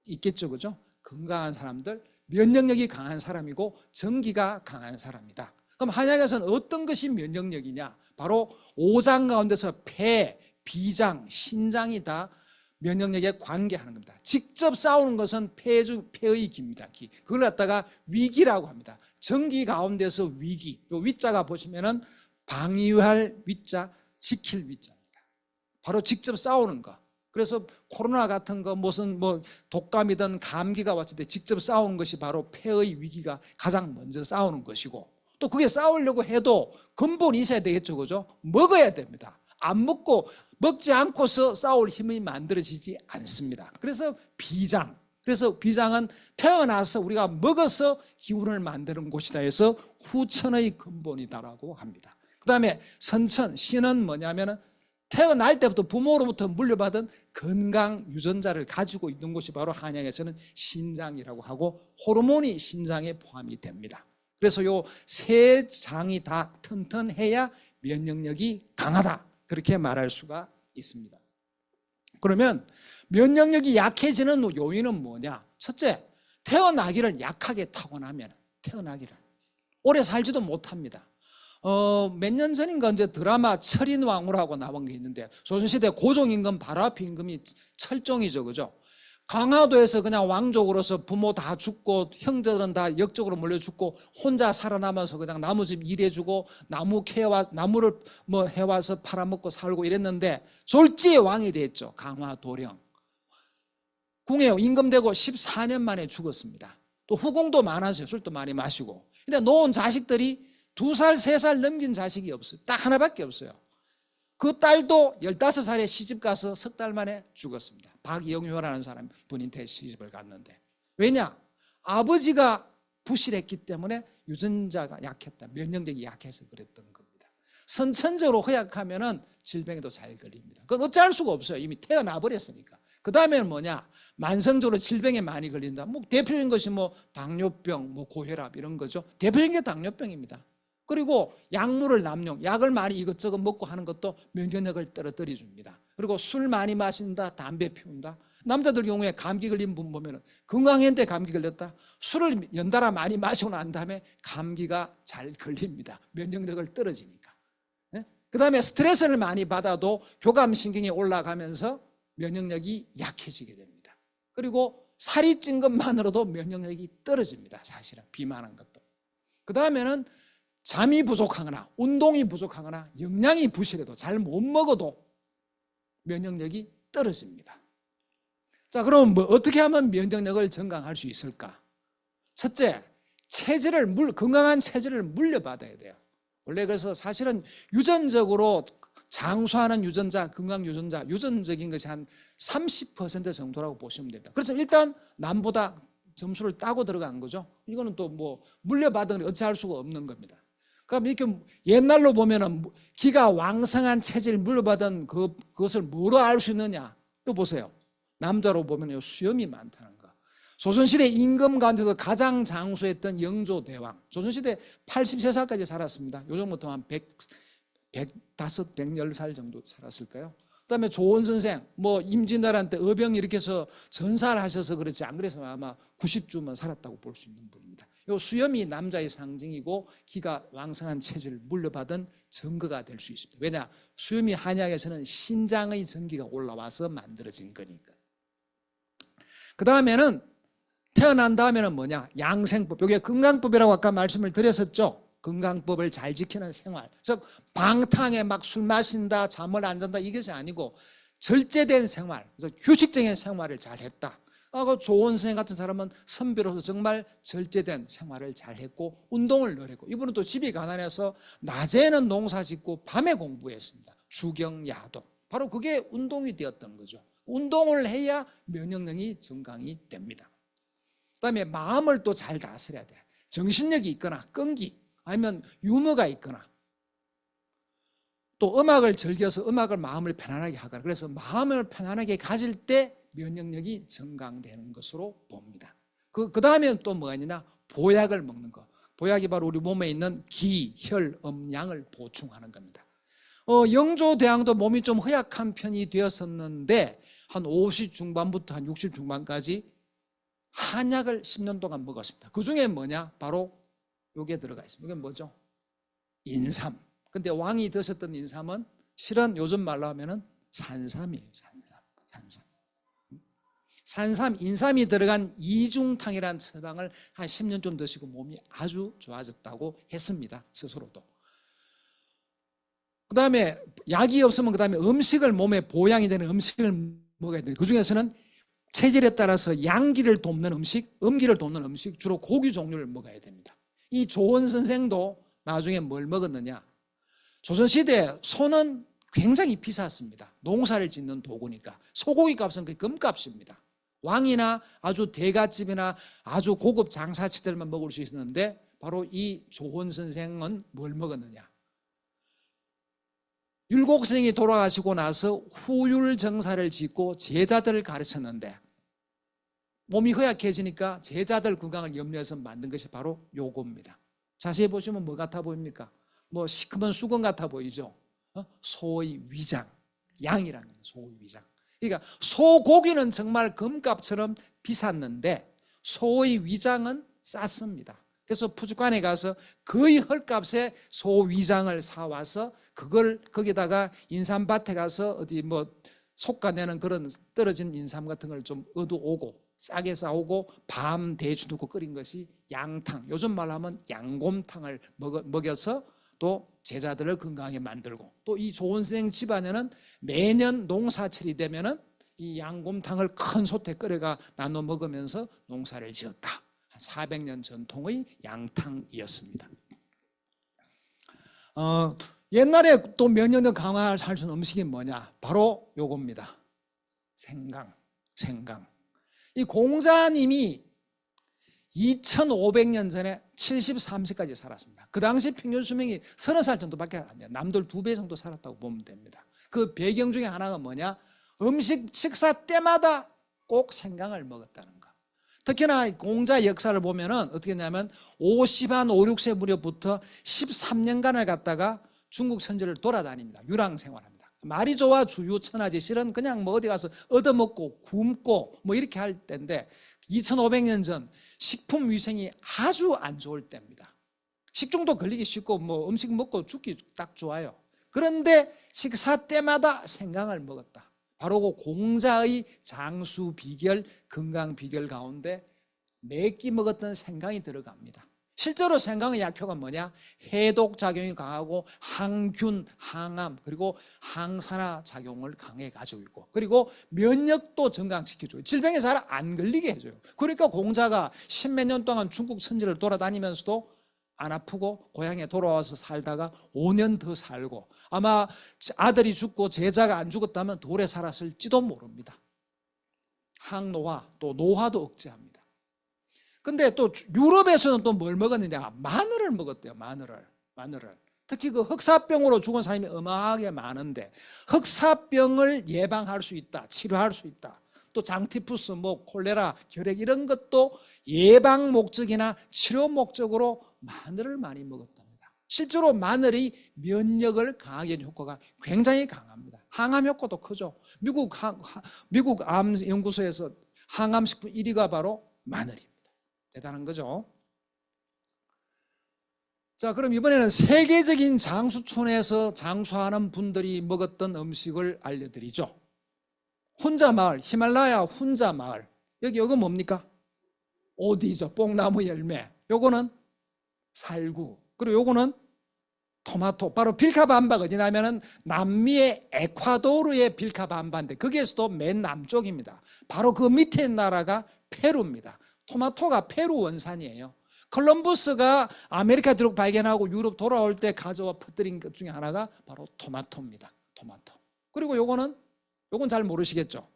있겠죠, 그죠? 건강한 사람들, 면역력이 강한 사람이고 정기가 강한 사람이다. 그럼 한약에서는 어떤 것이 면역력이냐? 바로 오장 가운데서 폐, 비장, 신장이 다 면역력에 관계하는 겁니다. 직접 싸우는 것은 폐의 기입니다. 기. 그걸 갖다가 위기라고 합니다. 정기 가운데서 위기. 요 위자가 보시면은 방위할 위자, 지킬 위자입니다. 바로 직접 싸우는 거. 그래서 코로나 같은 거 무슨 뭐 독감이든 감기가 왔을 때 직접 싸우는 것이 바로 폐의 위기가 가장 먼저 싸우는 것이고 또 그게 싸우려고 해도 근본이 있어야 되겠죠, 그죠? 먹어야 됩니다. 안 먹고 먹지 않고서 싸울 힘이 만들어지지 않습니다. 그래서 비장, 그래서 비장은 태어나서 우리가 먹어서 기운을 만드는 곳이다 해서 후천의 근본이다라고 합니다. 그 다음에 선천, 신은 뭐냐면은 태어날 때부터 부모로부터 물려받은 건강 유전자를 가지고 있는 곳이 바로 한양에서는 신장이라고 하고 호르몬이 신장에 포함이 됩니다. 그래서 요 세 장이 다 튼튼해야 면역력이 강하다, 그렇게 말할 수가 있습니다. 그러면 면역력이 약해지는 요인은 뭐냐? 첫째, 태어나기를 약하게 타고나면 태어나기를 오래 살지도 못합니다. 몇 년 전인가 이제 드라마 철인왕후라고 나온 게 있는데, 조선시대 고종임금 바로 앞에 임금이 철종이죠, 그죠? 강화도에서 그냥 왕족으로서 부모 다 죽고 형제들은 다 역적으로 몰려 죽고 혼자 살아남아서 그냥 나무집 일해주고 나무를 뭐 해와서 팔아먹고 살고 이랬는데 졸지에 왕이 됐죠. 강화도령 궁에 임금되고 14년 만에 죽었습니다. 또 후궁도 많았어요. 술도 많이 마시고. 근데 놓은 자식들이 2살, 3살 넘긴 자식이 없어요. 딱 하나밖에 없어요. 그 딸도 15살에 시집가서 석 달 만에 죽었습니다. 박영효라는 사람 분인테 시집을 갔는데. 왜냐? 아버지가 부실했기 때문에 유전자가 약했다. 면역력이 약해서 그랬던 겁니다. 선천적으로 허약하면은 질병에도 잘 걸립니다. 그건 어찌할 수가 없어요. 이미 태어나 버렸으니까. 그 다음에는 뭐냐? 만성적으로 질병에 많이 걸린다. 뭐 대표적인 것이 뭐 당뇨병, 뭐 고혈압 이런 거죠. 대표적인 게 당뇨병입니다. 그리고 약물을 남용, 약을 많이 이것저것 먹고 하는 것도 면역력을 떨어뜨려 줍니다. 그리고 술 많이 마신다, 담배 피운다. 남자들 경우에 감기 걸린 분 보면 건강했는데 감기 걸렸다. 술을 연달아 많이 마시고 난 다음에 감기가 잘 걸립니다. 면역력을 떨어지니까. 그 다음에 스트레스를 많이 받아도 교감신경이 올라가면서 면역력이 약해지게 됩니다. 그리고 살이 찐 것만으로도 면역력이 떨어집니다. 사실은 비만한 것도. 그 다음에는 잠이 부족하거나 운동이 부족하거나 영양이 부실해도 잘 못 먹어도 면역력이 떨어집니다. 자, 그럼 뭐 어떻게 하면 면역력을 증강할 수 있을까? 첫째, 건강한 체질을 물려받아야 돼요. 원래 그래서 사실은 유전적으로 장수하는 유전자, 건강 유전자, 유전적인 것이 한 30% 정도라고 보시면 됩니다. 그래서 일단 남보다 점수를 따고 들어간 거죠. 이거는 또 뭐 물려받은 건 어찌할 수가 없는 겁니다. 그럼 이렇게 옛날로 보면은 기가 왕성한 체질을 물려받은 그것을 뭐로 알 수 있느냐? 또 보세요. 남자로 보면 수염이 많다는 거. 조선시대 임금 가운데서 가장 장수했던 영조대왕. 조선시대 83살까지 살았습니다. 요즘부터 한 110살 정도 살았을까요? 그 다음에 조원선생, 뭐 임진왜란 때 의병 일으켜서 전사를 하셔서 그렇지, 안 그래서 아마 90주만 살았다고 볼 수 있는 분입니다. 요 수염이 남자의 상징이고 기가 왕성한 체질을 물려받은 증거가 될 수 있습니다. 왜냐? 수염이 한약에서는 신장의 전기가 올라와서 만들어진 거니까. 그 다음에는 태어난 다음에는 뭐냐? 양생법. 이게 건강법이라고 아까 말씀을 드렸었죠. 건강법을 잘 지키는 생활. 즉 방탕에 막 술 마신다, 잠을 안 잔다 이것이 아니고 절제된 생활, 휴식적인 생활을 잘 했다. 조원 선생 같은 사람은 선비로서 정말 절제된 생활을 잘 했고 운동을 늘 했고, 이분은 또 집이 가난해서 낮에는 농사 짓고 밤에 공부했습니다. 주경, 야동. 바로 그게 운동이 되었던 거죠. 운동을 해야 면역력이 증강이 됩니다. 그 다음에 마음을 또 잘 다스려야 돼. 정신력이 있거나 끈기, 아니면 유머가 있거나 또 음악을 즐겨서 음악을 마음을 편안하게 하거나, 그래서 마음을 편안하게 가질 때 면역력이 증강되는 것으로 봅니다. 그 다음에 또 뭐가 있느냐? 보약을 먹는 거. 보약이 바로 우리 몸에 있는 기, 혈, 양을 보충하는 겁니다. 영조대왕도 몸이 좀 허약한 편이 되었었는데 한 50 중반부터 한 60 중반까지 한약을 10년 동안 먹었습니다. 그 중에 뭐냐? 바로 요게 들어가 있습니다. 이게 뭐죠? 인삼. 근데 왕이 드셨던 인삼은 실은 요즘 말로 하면은 산삼이에요. 산삼, 인삼이 들어간 이중탕이라는 처방을 한 10년 좀 드시고 몸이 아주 좋아졌다고 했습니다. 스스로도. 그 다음에 약이 없으면 그 다음에 음식을, 몸에 보양이 되는 음식을 먹어야 돼요. 그 중에서는 체질에 따라서 양기를 돕는 음식, 음기를 돕는 음식, 주로 고기 종류를 먹어야 됩니다. 이 조원 선생도 나중에 뭘 먹었느냐? 조선시대 소는 굉장히 비쌌습니다. 농사를 짓는 도구니까. 소고기 값은 거의 금값입니다. 왕이나 아주 대갓집이나 아주 고급 장사치들만 먹을 수 있었는데 바로 이 조원 선생은 뭘 먹었느냐? 율곡선생이 돌아가시고 나서 후율정사를 짓고 제자들을 가르쳤는데 몸이 허약해지니까 제자들 건강을 염려해서 만든 것이 바로 요겁니다. 자세히 보시면 뭐 같아 보입니까? 뭐 시커먼 수건 같아 보이죠? 소의 위장, 양이라는 겁니다. 소의 위장. 그러니까 소고기는 정말 금값처럼 비쌌는데 소의 위장은 쌌습니다. 그래서 푸주간에 가서 거의 헐값에 소 위장을 사와서 그걸 거기다가 인삼밭에 가서 어디 뭐 솎아내는 그런 떨어진 인삼 같은 걸 좀 얻어오고 싸게 싸오고 밤 대추 넣고 끓인 것이 양탕, 요즘 말로 하면 양곰탕을 먹여서 또 제자들을 건강하게 만들고 또 이 조원생 집안에는 매년 농사철이 되면은 이 양곰탕을 큰 솥에 끓여가 나눠 먹으면서 농사를 지었다. 400년 전통의 양탕이었습니다. 옛날에 또 몇 년 더 강화할 수 있는 음식이 뭐냐? 바로 요겁니다. 생강. 이 공자님이 2500년 전에 73세까지 살았습니다. 그 당시 평균 수명이 30살 정도밖에 안 돼요. 남들 2배 정도 살았다고 보면 됩니다. 그 배경 중에 하나가 뭐냐? 식사 때마다 꼭 생강을 먹었다는 거. 특히나 공자 역사를 보면은 어떻게 했냐면 50한 5, 6세 무렵부터 13년간을 갖다가 중국 선지를 돌아다닙니다. 유랑 생활합니다. 말이 좋아 주유천하지 실은 그냥 뭐 어디 가서 얻어먹고 굶고 뭐 이렇게 할 때인데 2500년 전 식품 위생이 아주 안 좋을 때입니다. 식중독 걸리기 쉽고 뭐 음식 먹고 죽기 딱 좋아요. 그런데 식사 때마다 생강을 먹었다. 바로 그 공자의 장수 비결, 건강 비결 가운데 매끼 먹었던 생강이 들어갑니다. 실제로 생강의 약효가 뭐냐? 해독 작용이 강하고 항균, 항암 그리고 항산화 작용을 강하게 가지고 있고 그리고 면역도 증강시켜줘요. 질병에 잘 안 걸리게 해줘요. 그러니까 공자가 십몇 년 동안 중국 천지를 돌아다니면서도 안 아프고 고향에 돌아와서 살다가 5년 더 살고 아마 아들이 죽고 제자가 안 죽었다면 더 오래 살았을지도 모릅니다. 항노화 또 노화도 억제합니다. 근데 또 유럽에서는 또 뭘 먹었느냐? 마늘을 먹었대요. 마늘을. 특히 그 흑사병으로 죽은 사람이 어마하게 많은데 흑사병을 예방할 수 있다. 치료할 수 있다. 또 장티푸스, 뭐 콜레라, 결핵 이런 것도 예방 목적이나 치료 목적으로 마늘을 많이 먹었답니다. 실제로 마늘이 면역을 강하게 하는 효과가 굉장히 강합니다. 항암 효과도 크죠. 미국 암 연구소에서 항암 식품 1위가 바로 마늘입니다. 대단한 거죠. 자, 그럼 이번에는 세계적인 장수촌에서 장수하는 분들이 먹었던 음식을 알려드리죠. 훈자마을, 히말라야 훈자마을. 여기 뭡니까? 오디죠. 뽕나무 열매. 요거는 살구. 그리고 요거는 토마토. 바로 빌카밤바가 어디냐면은 남미의 에콰도르의 빌카밤바인데 거기에서도 맨 남쪽입니다. 바로 그 밑에 나라가 페루입니다. 토마토가 페루 원산이에요. 콜럼버스가 아메리카 대륙 발견하고 유럽 돌아올 때 가져와 퍼뜨린 것 중에 하나가 바로 토마토입니다. 토마토. 그리고 요건 잘 모르시겠죠?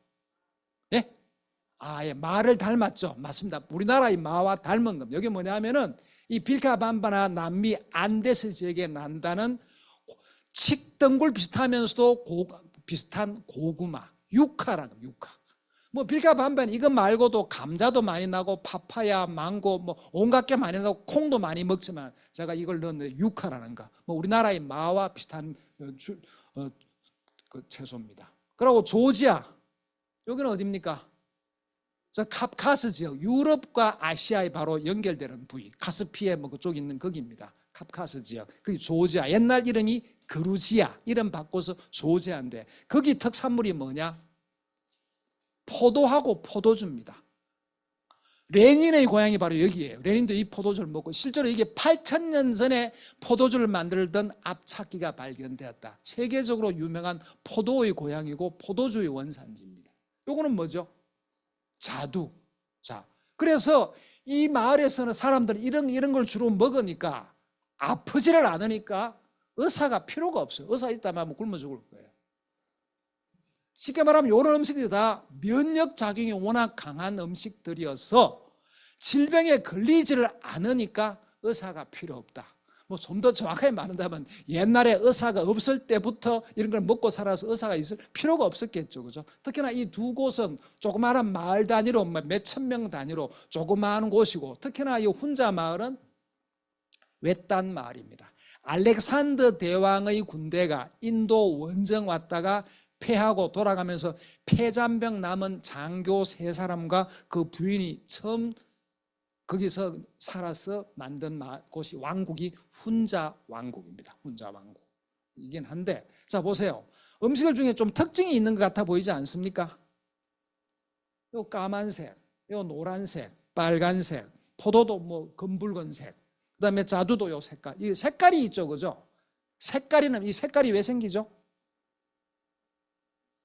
예? 예, 마를 닮았죠? 맞습니다. 우리나라의 마와 닮은 겁니다. 이게 뭐냐면은 이 빌카밤바나 남미 안데스 지역에 난다는 칡덩굴 비슷하면서도 비슷한 고구마, 유카라는 겁니다. 유카. 뭐 빌카밤바는 이것 말고도 감자도 많이 나고 파파야, 망고 뭐 온갖 게 많이 나고 콩도 많이 먹지만 제가 이걸 넣었는데 유카라는 거. 뭐 우리나라의 마와 비슷한 그 채소입니다. 그리고 조지아. 여기는 어디입니까? 저 카프카스 지역, 유럽과 아시아에 바로 연결되는 부위, 카스피해 뭐 그쪽 있는 거기입니다. 카프카스 지역. 그게 조지아. 옛날 이름이 그루지아. 이름 바꿔서 조지아인데 거기 특산물이 뭐냐? 포도하고 포도주입니다. 레닌의 고향이 바로 여기예요. 레닌도 이 포도주를 먹고 실제로 이게 8,000년 전에 포도주를 만들던 압착기가 발견되었다. 세계적으로 유명한 포도의 고향이고 포도주의 원산지입니다. 요거는 뭐죠? 자두. 자, 그래서 이 마을에서는 사람들이 이런 걸 주로 먹으니까 아프지를 않으니까 의사가 필요가 없어요. 의사 있다면 굶어 죽을 거예요. 쉽게 말하면 이런 음식들이 다 면역 작용이 워낙 강한 음식들이어서 질병에 걸리지를 않으니까 의사가 필요 없다. 뭐 좀 더 정확하게 말한다면 옛날에 의사가 없을 때부터 이런 걸 먹고 살아서 의사가 있을 필요가 없었겠죠. 그죠? 특히나 이 두 곳은 조그마한 마을 단위로 몇천 명 단위로 조그마한 곳이고, 특히나 이 훈자 마을은 외딴 마을입니다. 알렉산더 대왕의 군대가 인도 원정 왔다가 패하고 돌아가면서 폐잔병 남은 장교 3사람과 그 부인이 처음 거기서 살아서 만든 곳이 왕국이 훈자 왕국입니다. 훈자 왕국이긴 한데, 자 보세요. 음식들 중에 좀 특징이 있는 것 같아 보이지 않습니까? 요 까만색, 요 노란색, 빨간색, 포도도 뭐 검붉은색, 그다음에 자두도 요 색깔. 이 색깔이 있죠, 그죠? 색깔이는, 이 색깔이 왜 생기죠?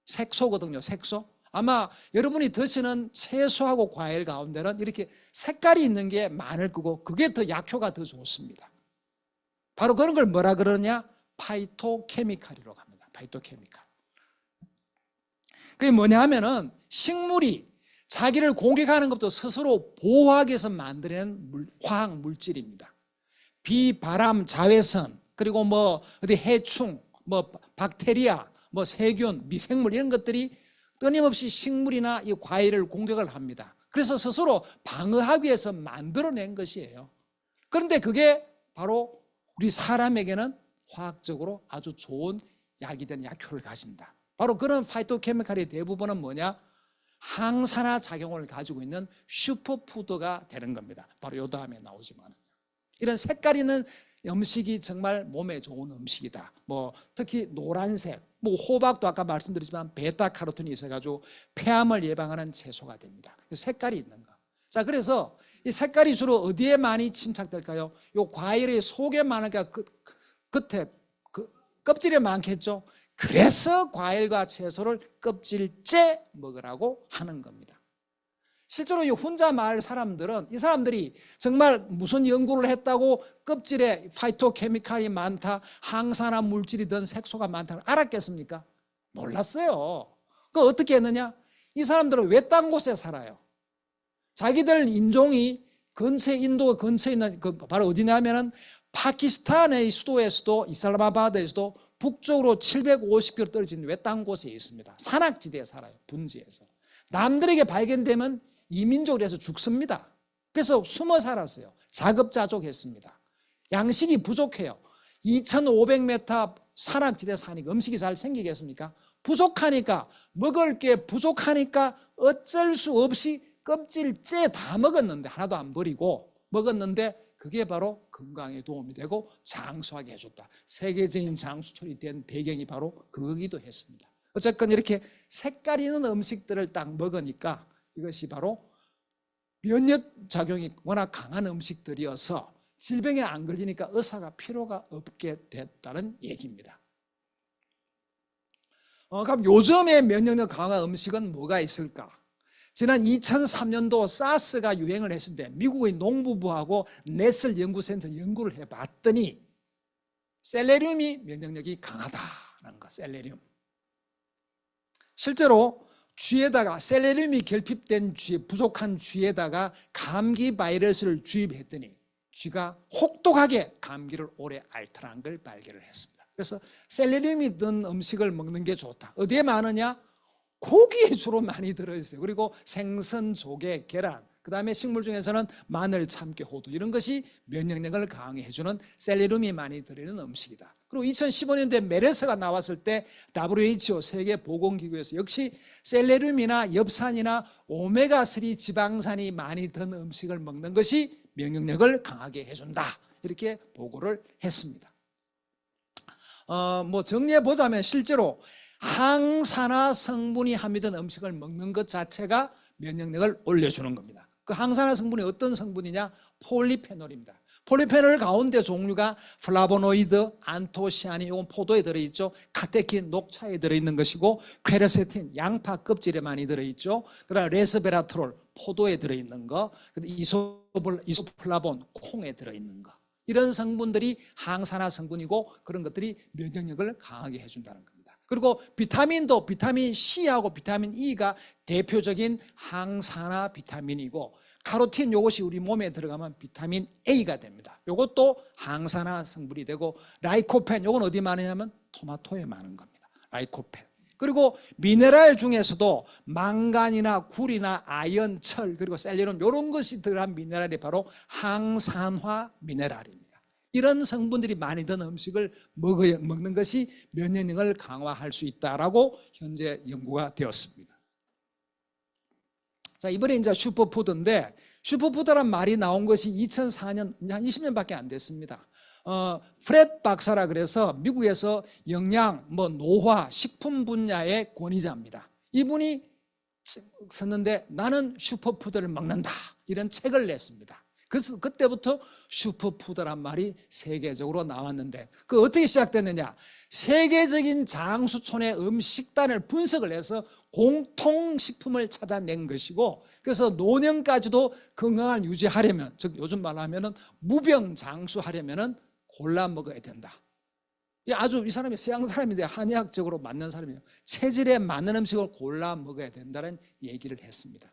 색소거든요, 색소. 아마 여러분이 드시는 채소하고 과일 가운데는 이렇게 색깔이 있는 게 많을 거고, 그게 더 약효가 더 좋습니다. 바로 그런 걸 뭐라 그러냐? 파이토케미칼이라고 합니다. 파이토케미칼. 그게 뭐냐 하면은 식물이 자기를 공격하는 것도 스스로 보호하기 위해서 만드는 화학 물질입니다. 비, 바람, 자외선, 그리고 뭐 어디 해충, 뭐 박테리아, 뭐 세균, 미생물 이런 것들이 끊임없이 식물이나 이 과일을 공격을 합니다. 그래서 스스로 방어하기 위해서 만들어낸 것이에요. 그런데 그게 바로 우리 사람에게는 화학적으로 아주 좋은 약이 되는 약효를 가진다. 바로 그런 파이토케미칼의 대부분은 뭐냐? 항산화 작용을 가지고 있는 슈퍼푸드가 되는 겁니다. 바로 이 다음에 나오지만, 이런 색깔 있는 음식이 정말 몸에 좋은 음식이다. 뭐 특히 노란색, 뭐 호박도 아까 말씀드렸지만 베타카로틴이 있어가지고 폐암을 예방하는 채소가 됩니다. 색깔이 있는 거. 자, 그래서 이 색깔이 주로 어디에 많이 침착될까요? 요 과일의 속에 많으니까 끝에 껍질에 많겠죠. 그래서 과일과 채소를 껍질째 먹으라고 하는 겁니다. 실제로 이 훈자 마을 사람들은, 이 사람들이 정말 무슨 연구를 했다고 껍질에 파이토케미칼이 많다, 항산화 물질이 든 색소가 많다는 알았겠습니까? 몰랐어요. 그 어떻게 했느냐? 이 사람들은 외딴 곳에 살아요. 자기들 인종이 인도 근처에 있는, 바로 어디냐면은 파키스탄의 수도에서도, 이슬라마바드에서도 북쪽으로 750km 떨어진 외딴 곳에 있습니다. 산악지대에 살아요. 분지에서. 남들에게 발견되면 이민족으로 해서 죽습니다. 그래서 숨어 살았어요. 자급자족했습니다. 양식이 부족해요. 2500m 산악지대 사니까 음식이 잘 생기겠습니까? 부족하니까, 먹을 게 부족하니까 어쩔 수 없이 껍질째 다 먹었는데, 하나도 안 버리고 먹었는데, 그게 바로 건강에 도움이 되고 장수하게 해줬다. 세계적인 장수철이 된 배경이 바로 그거기도 했습니다. 어쨌건 이렇게 색깔 있는 음식들을 딱 먹으니까 이것이 바로 면역작용이 워낙 강한 음식들이어서 질병에 안 걸리니까 의사가 필요가 없게 됐다는 얘기입니다. 그럼 요즘의 면역력 강한 음식은 뭐가 있을까? 지난 2003년도 사스가 유행을 했을 때 미국의 농부부하고 넷슬 연구센터 연구를 해봤더니 셀레리움이 면역력이 강하다는 거. 셀레리움. 실제로 쥐에다가 셀레리움이 결핍된 쥐, 부족한 쥐에다가 감기 바이러스를 주입했더니 쥐가 혹독하게 감기를 오래 앓더라는 걸 발견을 했습니다. 그래서 셀레리움이 든 음식을 먹는 게 좋다. 어디에 많으냐? 고기에 주로 많이 들어있어요. 그리고 생선, 조개, 계란, 그 다음에 식물 중에서는 마늘, 참깨, 호두, 이런 것이 면역력을 강하게 해주는 셀레리움이 많이 들어있는 음식이다. 그리고 2015년도에 메르스가 나왔을 때 WHO 세계보건기구에서 역시 셀레리움이나 엽산이나 오메가3 지방산이 많이 든 음식을 먹는 것이 면역력을 강하게 해준다, 이렇게 보고를 했습니다. 뭐 정리해 보자면 실제로 항산화 성분이 함유된 음식을 먹는 것 자체가 면역력을 올려주는 겁니다. 그 항산화 성분이 어떤 성분이냐? 폴리페놀입니다. 폴리페놀 가운데 종류가 플라보노이드, 안토시아닌, 이건 포도에 들어있죠. 카테킨, 녹차에 들어있는 것이고, 퀘르세틴, 양파 껍질에 많이 들어있죠. 그다음 레스베라트롤, 포도에 들어있는 거, 이소플라본, 콩에 들어있는 거. 이런 성분들이 항산화 성분이고, 그런 것들이 면역력을 강하게 해준다는 겁니다. 그리고 비타민도 비타민 C하고 비타민 E가 대표적인 항산화 비타민이고, 카로틴 이것이 우리 몸에 들어가면 비타민 A가 됩니다. 이것도 항산화 성분이 되고, 라이코펜 이건 어디 많으냐면 토마토에 많은 겁니다. 라이코펜. 그리고 미네랄 중에서도 망간이나 굴이나 아연, 철, 그리고 셀레늄 이런 것이 들어간 미네랄이 바로 항산화 미네랄입니다. 이런 성분들이 많이 든 음식을 먹는 것이 면역력을 강화할 수 있다라고 현재 연구가 되었습니다. 자, 이번에 이제 슈퍼푸드인데, 슈퍼푸드란 말이 나온 것이 2004년, 한 20년밖에 안 됐습니다. 프렛 박사라 그래서 미국에서 영양, 노화, 식품 분야의 권위자입니다. 이분이 썼는데 나는 슈퍼푸드를 먹는다, 이런 책을 냈습니다. 그래서 그때부터 슈퍼푸드란 말이 세계적으로 나왔는데, 그 어떻게 시작됐느냐? 세계적인 장수촌의 식단을 분석을 해서 공통식품을 찾아낸 것이고, 그래서 노년까지도 건강을 유지하려면, 즉 요즘 말로 하면은 무병장수하려면은 골라 먹어야 된다. 아주 이 사람이 서양 사람인데 한의학적으로 맞는 사람이에요. 체질에 맞는 음식을 골라 먹어야 된다는 얘기를 했습니다.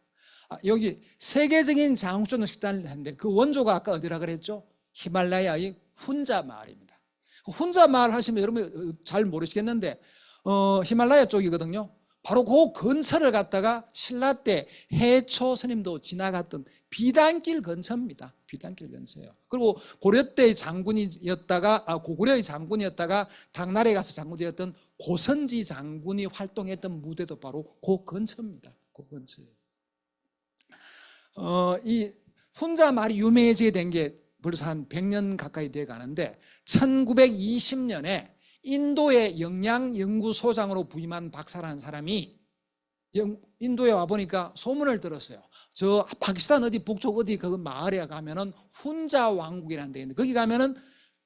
여기 세계적인 장수촌 식단을 했는데 그 원조가 아까 어디라 그랬죠? 히말라야의 훈자 마을입니다. 훈자 마을 하시면 여러분 잘 모르시겠는데 히말라야 쪽이거든요. 바로 그 근처를 갔다가 신라 때 해초 스님도 지나갔던 비단길 근처입니다. 비단길 근처예요. 그리고 고려 때의 장군이었다가 고구려의 장군이었다가 당나라에 가서 장군이었던 고선지 장군이 활동했던 무대도 바로 그 근처입니다. 그 근처예요. 이 훈자 말이 유명해지게 된 게 벌써 한 100년 가까이 돼 가는데, 1920년에 인도의 영양연구소장으로 부임한 박사라는 사람이 인도에 와보니까 소문을 들었어요. 저 파키스탄 어디 북쪽 어디 그 마을에 가면은 훈자 왕국이라는 데 있는데 거기 가면은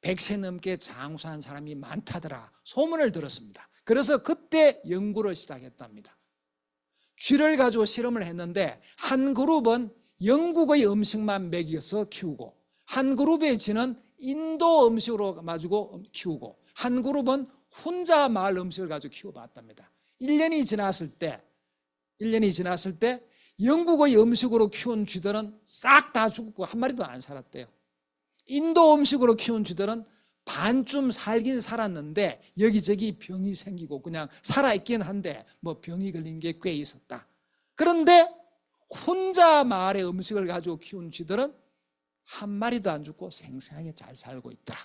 100세 넘게 장수한 사람이 많다더라, 소문을 들었습니다. 그래서 그때 연구를 시작했답니다. 쥐를 가지고 실험을 했는데 한 그룹은 영국의 음식만 먹여서 키우고, 한 그룹의 쥐는 인도 음식으로 가지고 키우고, 한 그룹은 혼자 마을 음식을 가지고 키워봤답니다. 1년이 지났을 때 영국의 음식으로 키운 쥐들은 싹 다 죽고 한 마리도 안 살았대요. 인도 음식으로 키운 쥐들은 반쯤 살긴 살았는데 여기저기 병이 생기고 그냥 살아있긴 한데 병이 걸린 게 꽤 있었다. 그런데 혼자 마을의 음식을 가지고 키운 쥐들은 한 마리도 안 죽고 생생하게 잘 살고 있더라.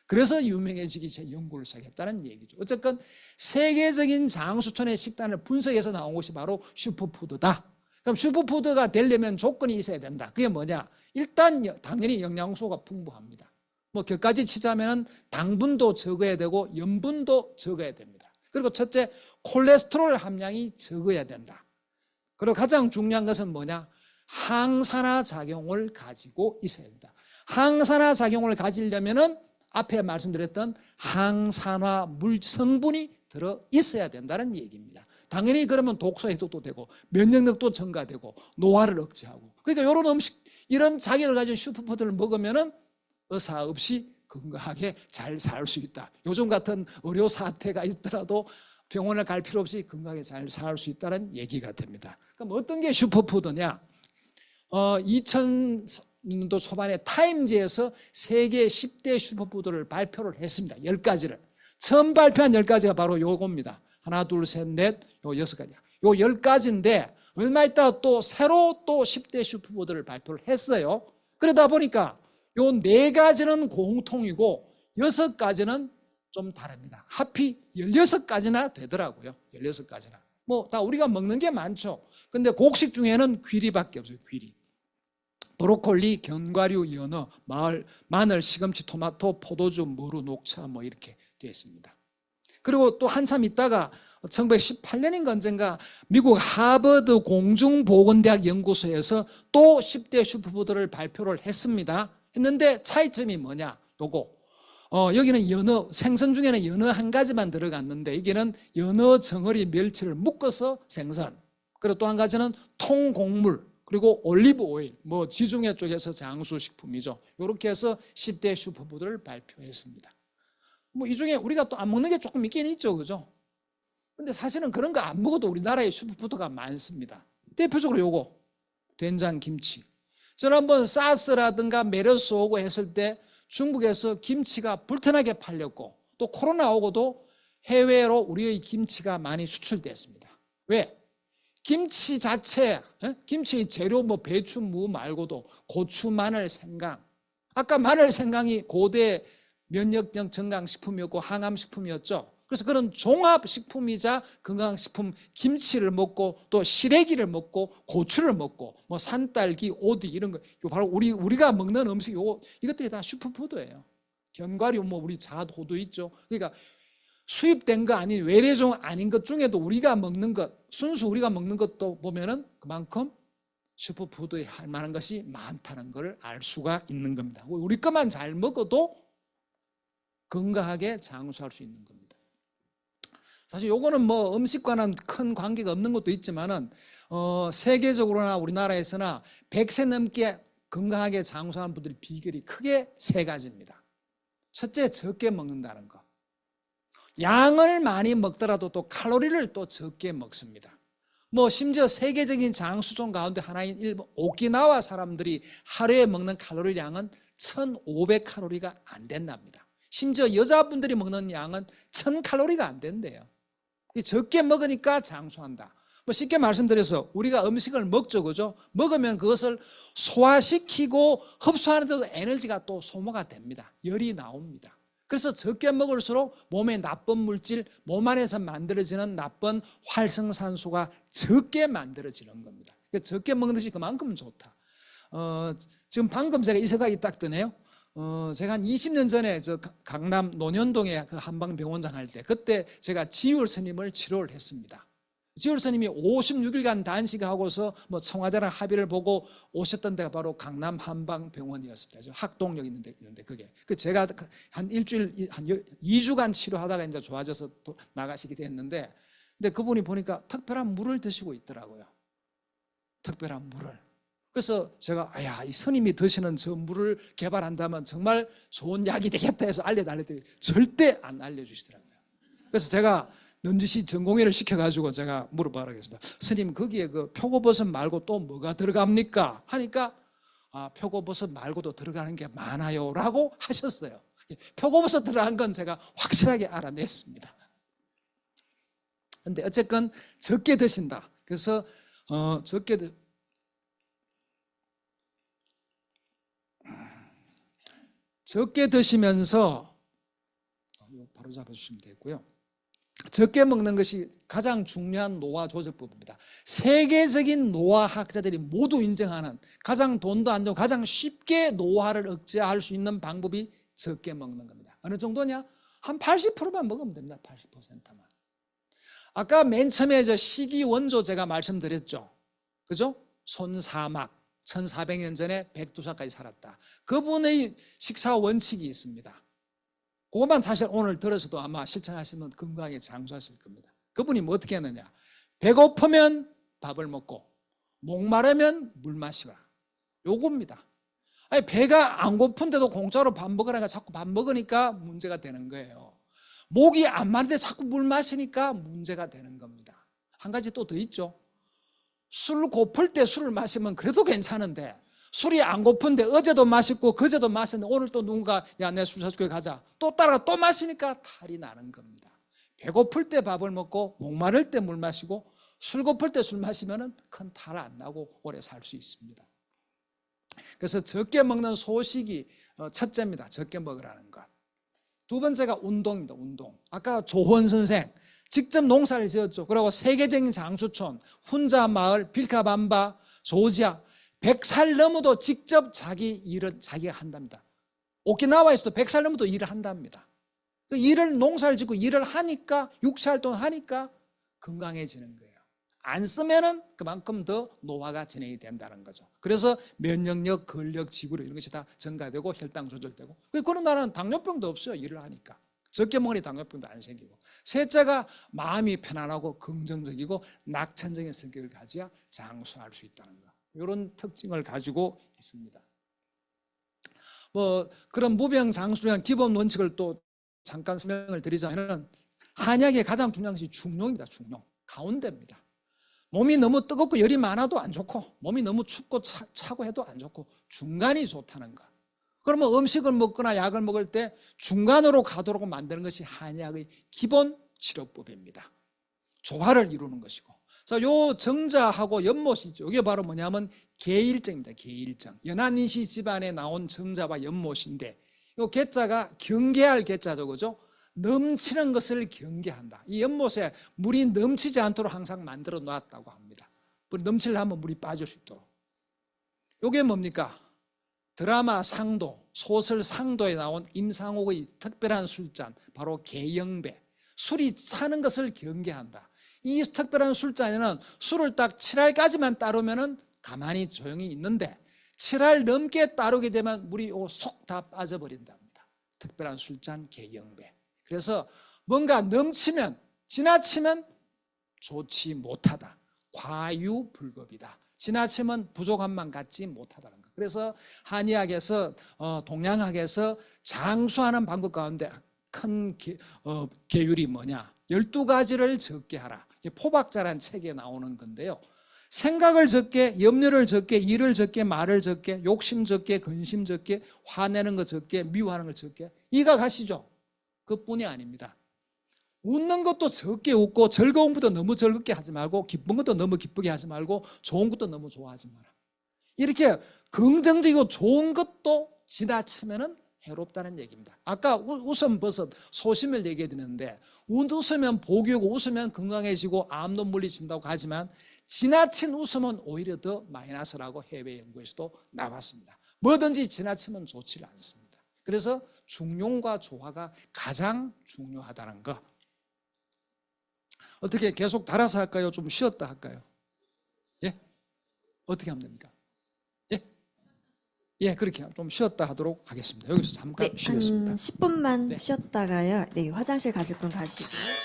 그래서 유명해지기 위해 연구를 시작했다는 얘기죠. 어쨌건 세계적인 장수촌의 식단을 분석해서 나온 것이 바로 슈퍼푸드다. 그럼 슈퍼푸드가 되려면 조건이 있어야 된다. 그게 뭐냐? 일단 당연히 영양소가 풍부합니다. 격까지 치자면 당분도 적어야 되고 염분도 적어야 됩니다. 그리고 첫째, 콜레스테롤 함량이 적어야 된다. 그리고 가장 중요한 것은 뭐냐? 항산화 작용을 가지고 있어야 된다. 항산화 작용을 가지려면은 앞에 말씀드렸던 항산화 물 성분이 들어 있어야 된다는 얘기입니다. 당연히 그러면 독소 해소도 되고 면역력도 증가되고 노화를 억제하고, 그러니까 이런 음식, 이런 자격을 가진 슈퍼푸드를 먹으면은 의사 없이 건강하게 잘 살 수 있다. 요즘 같은 의료 사태가 있더라도 병원에 갈 필요 없이 건강하게 잘 살 수 있다는 얘기가 됩니다. 그럼 어떤 게 슈퍼푸드냐? 2000년도 초반에 타임지에서 세계 10대 슈퍼푸드를 발표를 했습니다. 10가지를. 처음 발표한 10가지가 바로 요겁니다. 하나, 둘, 셋, 넷, 요 6가지야. 요 10가지인데 얼마 있다가 또 새로 또 10대 슈퍼푸드를 발표를 했어요. 그러다 보니까 요 4가지는 공통이고 6가지는 좀 다릅니다. 하필 16가지나 되더라고요. 16가지나. 다 우리가 먹는 게 많죠. 근데 곡식 중에는 귀리밖에 없어요. 귀리. 브로콜리, 견과류, 연어, 마늘, 시금치, 토마토, 포도주, 무루, 녹차 이렇게 되어 있습니다. 그리고 또 한참 있다가 1918년인가 언젠가 미국 하버드 공중보건대학 연구소에서 또 10대 슈퍼푸드를 발표를 했는데 차이점이 뭐냐? 여기는 연어, 생선 중에는 연어 한 가지만 들어갔는데 여기는 연어, 정어리, 멸치를 묶어서 생선, 그리고 또 한 가지는 통곡물, 그리고 올리브 오일, 지중해 쪽에서 장수식품이죠. 이렇게 해서 10대 슈퍼푸드를 발표했습니다. 이 중에 우리가 또 안 먹는 게 조금 있긴 있죠, 그죠? 근데 사실은 그런 거 안 먹어도 우리나라에 슈퍼푸드가 많습니다. 대표적으로 요거 된장 김치. 지난번 사스라든가 메르스 오고 했을 때 중국에서 김치가 불편하게 팔렸고 또 코로나 오고도 해외로 우리의 김치가 많이 수출됐습니다. 왜? 김치 자체, 김치 재료 뭐 배추, 무 말고도 고추, 마늘, 생강. 아까 마늘, 생강이 고대 면역력 증강식품이었고 항암식품이었죠. 그래서 그런 종합식품이자 건강식품 김치를 먹고 또 시래기를 먹고 고추를 먹고 뭐 산딸기, 오디 이런 거 바로 우리가 먹는 음식 이것들이 다 슈퍼푸드예요. 견과류 뭐 우리 잣호두 있죠. 그러니까 수입된 거 아닌 외래종 아닌 것 중에도 우리가 먹는 것 순수 우리가 먹는 것도 보면은 그만큼 슈퍼푸드에 할 만한 것이 많다는 걸 알 수가 있는 겁니다. 우리 것만 잘 먹어도 건강하게 장수할 수 있는 겁니다. 사실 요거는 뭐 음식과는 큰 관계가 없는 것도 있지만은 세계적으로나 우리나라에서나 100세 넘게 건강하게 장수하는 분들의 비결이 크게 세 가지입니다. 첫째, 적게 먹는다는 거. 양을 많이 먹더라도 또 칼로리를 또 적게 먹습니다. 뭐 심지어 세계적인 장수종 가운데 하나인 일본 오키나와 사람들이 하루에 먹는 칼로리량은 1,500칼로리가 안 된답니다. 심지어 여자분들이 먹는 양은 1,000칼로리가 안 된대요. 적게 먹으니까 장수한다. 뭐 쉽게 말씀드려서 우리가 음식을 먹죠, 그죠? 먹으면 그것을 소화시키고 흡수하는데도 에너지가 또 소모가 됩니다. 열이 나옵니다. 그래서 적게 먹을수록 몸에 나쁜 물질, 몸 안에서 만들어지는 나쁜 활성산소가 적게 만들어지는 겁니다. 그러니까 적게 먹는 것이 그만큼 좋다. 지금 방금 제가 이 생각이 딱 드네요. 제가 한 20년 전에 저 강남 논현동에 그 한방병원장 할 때 그때 제가 지율 스님을 치료를 했습니다. 지율 스님이 56일간 단식하고서 뭐 청와대랑 합의를 보고 오셨던 데가 바로 강남 한방병원이었습니다. 학동역 있는데 그게 제가 한 일주일 한 2주간 치료하다가 이제 좋아져서 또 나가시게 됐는데 근데 그분이 보니까 특별한 물을 드시고 있더라고요. 특별한 물을. 그래서 제가 이 스님이 드시는 저 물을 개발한다면 정말 좋은 약이 되겠다 해서 알려달랬더니 절대 안 알려주시더라고요. 그래서 제가 넌지시 전공의를 시켜가지고 제가 물어봐야겠습니다. 스님 거기에 그 표고버섯 말고 또 뭐가 들어갑니까? 하니까 표고버섯 말고도 들어가는 게 많아요 라고 하셨어요. 표고버섯 들어간 건 제가 확실하게 알아냈습니다. 근데 어쨌건 적게 드신다. 그래서 적게 드시면서 바로 잡아주시면 되고요. 적게 먹는 것이 가장 중요한 노화 조절법입니다. 세계적인 노화학자들이 모두 인정하는 가장 돈도 안 들고 가장 쉽게 노화를 억제할 수 있는 방법이 적게 먹는 겁니다. 어느 정도냐? 한 80%만 먹으면 됩니다. 80%만. 아까 맨 처음에 저 식이원조 제가 말씀드렸죠. 그죠? 손사막 1400년 전에 백두산까지 살았다. 그분의 식사 원칙이 있습니다. 그것만 사실 오늘 들어서도 아마 실천하시면 건강하게 장수하실 겁니다. 그분이 뭐 어떻게 했느냐? 배고프면 밥을 먹고 목마르면 물 마시라. 요겁니다. 아니, 배가 안 고픈데도 공짜로 밥 먹으라니까 자꾸 밥 먹으니까 문제가 되는 거예요. 목이 안 마른데 자꾸 물 마시니까 문제가 되는 겁니다. 한 가지 또 더 있죠. 술 고플 때 술을 마시면 그래도 괜찮은데 술이 안 고픈데 어제도 마셨고 그제도 마셨는데 오늘 또 누군가 내 술 사줄게 가자 또 따라가 또 마시니까 탈이 나는 겁니다. 배고플 때 밥을 먹고 목마를 때 물 마시고 술 고플 때 술 마시면 큰 탈 안 나고 오래 살 수 있습니다. 그래서 적게 먹는 소식이 첫째입니다. 적게 먹으라는 것. 두 번째가 운동입니다. 운동. 아까 조헌 선생 직접 농사를 지었죠. 그리고 세계적인 장수촌 훈자 마을 빌카밤바 조지아 100살 넘어도 직접 자기 일을 자기가 한답니다. 오키나와에서도 100살 넘어도 일을 한답니다. 그 일을 농사를 짓고 일을 하니까 육체활동을 하니까 건강해지는 거예요. 안 쓰면은 그만큼 더 노화가 진행이 된다는 거죠. 그래서 면역력, 근력, 지구력 이런 것이 다 증가되고 혈당 조절되고 그런 나라는 당뇨병도 없어요. 일을 하니까. 적게 먹으니 당뇨병도 안 생기고. 셋째가 마음이 편안하고 긍정적이고 낙천적인 성격을 가져야 장수할 수 있다는 거. 이런 특징을 가지고 있습니다. 뭐 그런 무병장수에 대한 기본 원칙을 또 잠깐 설명을 드리자면 한약의 가장 중요한 것이 중용입니다. 중용. 가운데입니다. 몸이 너무 뜨겁고 열이 많아도 안 좋고 몸이 너무 춥고 차고 해도 안 좋고 중간이 좋다는 거. 그러면 음식을 먹거나 약을 먹을 때 중간으로 가도록 만드는 것이 한약의 기본 치료법입니다. 조화를 이루는 것이고. 자, 요 정자하고 연못이죠. 이게 바로 뭐냐면 계일정입니다. 계일정. 연안인시 집안에 나온 정자와 연못인데 요 개자가 경계할 개자죠. 그죠? 넘치는 것을 경계한다. 이 연못에 물이 넘치지 않도록 항상 만들어 놨다고 합니다. 물이 넘치려면 물이 빠질 수 있도록. 이게 뭡니까? 드라마 상도, 소설 상도에 나온 임상옥의 특별한 술잔, 바로 계영배. 술이 차는 것을 경계한다. 이 특별한 술잔에는 술을 딱 7알까지만 따르면 가만히 조용히 있는데 7알 넘게 따르게 되면 물이 속 다 빠져버린답니다. 특별한 술잔 계영배. 그래서 뭔가 넘치면, 지나치면 좋지 못하다. 과유불급이다. 지나치면 부족함만 갖지 못하다는 것. 그래서 한의학에서 동양학에서 장수하는 방법 가운데 큰 계율이 뭐냐? 12가지를 적게 하라. 포박자란 책에 나오는 건데요. 생각을 적게, 염려를 적게, 일을 적게, 말을 적게, 욕심 적게, 근심 적게, 화내는 거 적게, 미워하는 거 적게. 이가 가시죠? 그뿐이 아닙니다. 웃는 것도 적게 웃고 즐거운 것도 너무 즐겁게 하지 말고 기쁜 것도 너무 기쁘게 하지 말고 좋은 것도 너무 좋아하지 마라. 이렇게 긍정적이고 좋은 것도 지나치면 해롭다는 얘기입니다. 아까 웃음 버섯 소심을 얘기해 드렸는데 웃으면 복이 오고 웃으면 건강해지고 암도 물리친다고 하지만 지나친 웃음은 오히려 더 마이너스라고 해외 연구에서도 나왔습니다. 뭐든지 지나치면 좋지 않습니다. 그래서 중용과 조화가 가장 중요하다는 거. 어떻게 계속 달아서 할까요? 좀 쉬었다 할까요? 예? 어떻게 하면 됩니까? 예? 예, 그렇게 좀 쉬었다 하도록 하겠습니다. 여기서 잠깐 네, 쉬겠습니다. 한 10분만 네. 쉬었다가요. 네, 화장실 가실 분 가시고.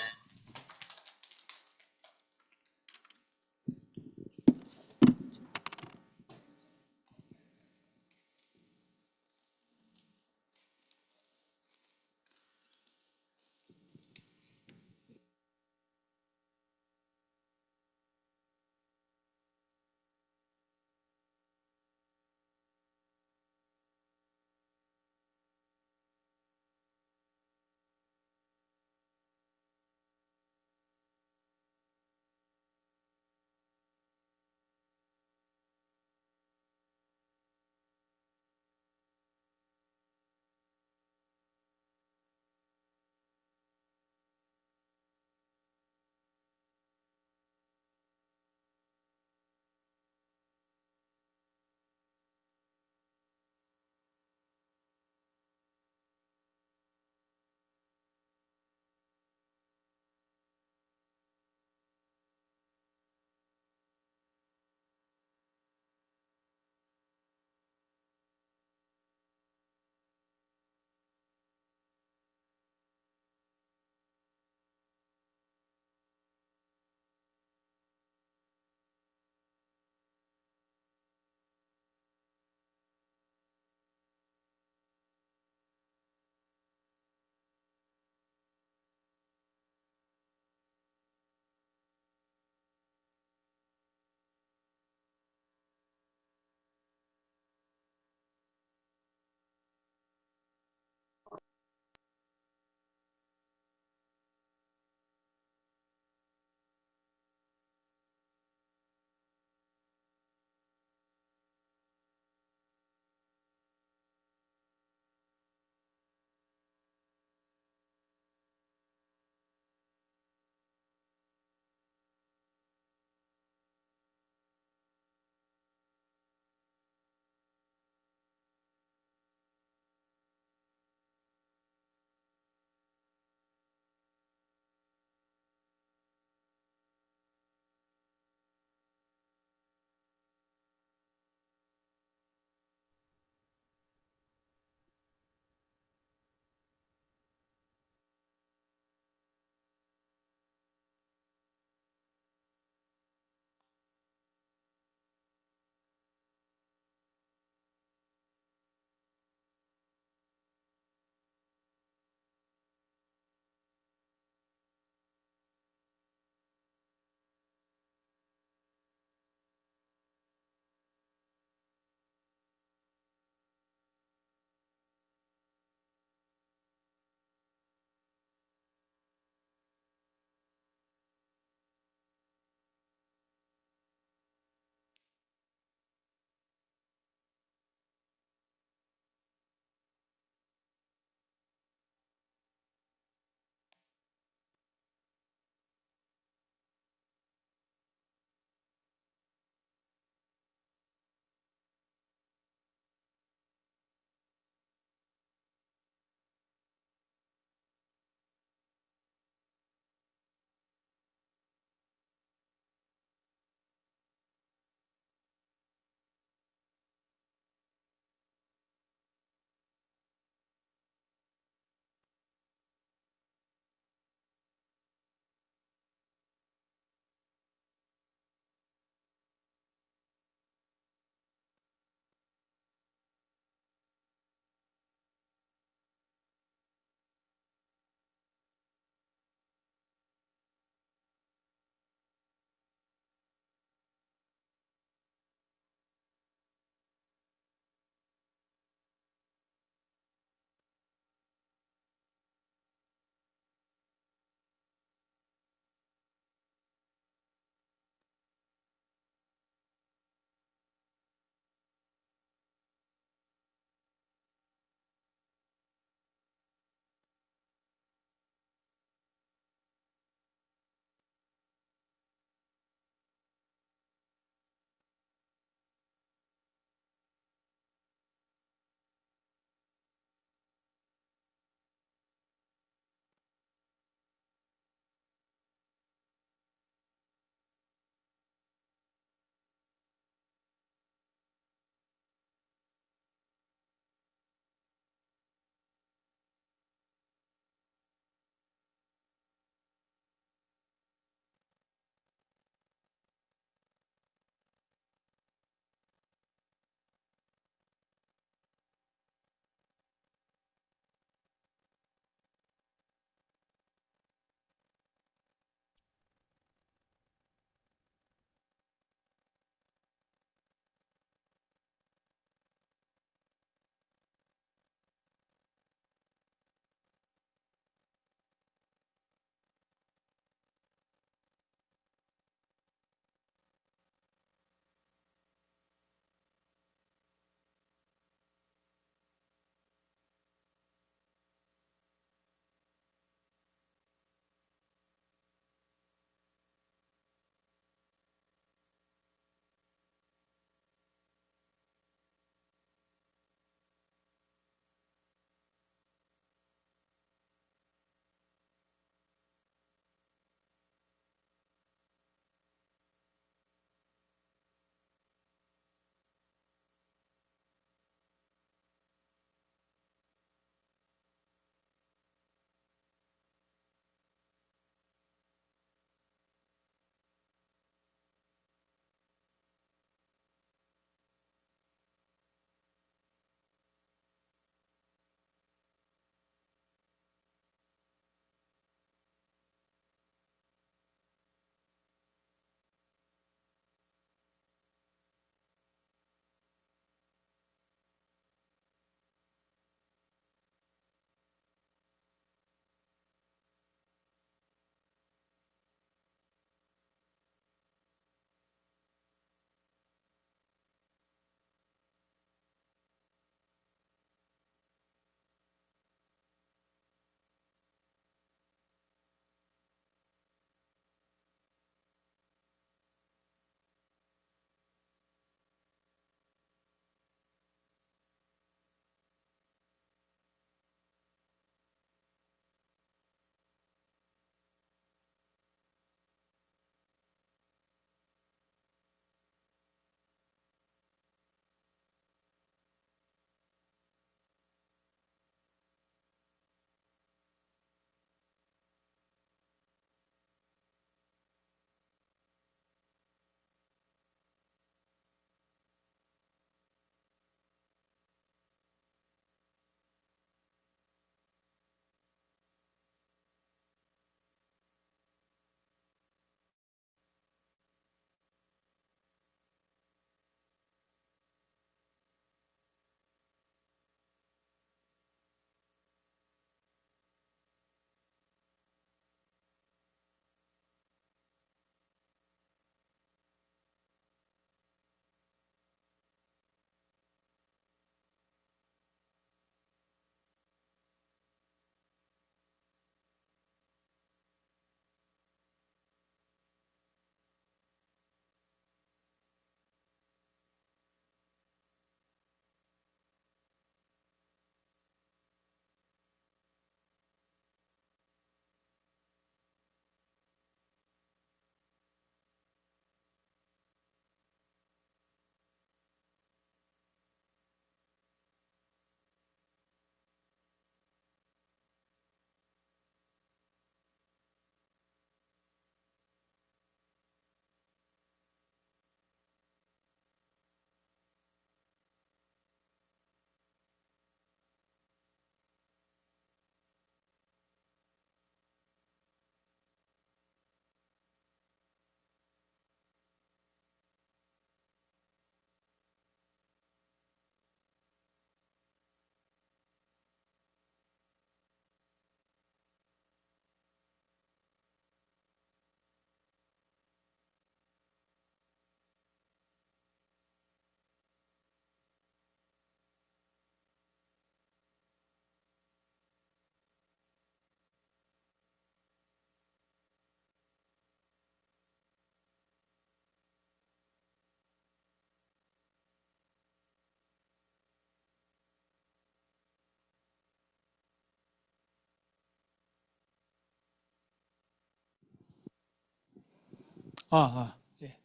예.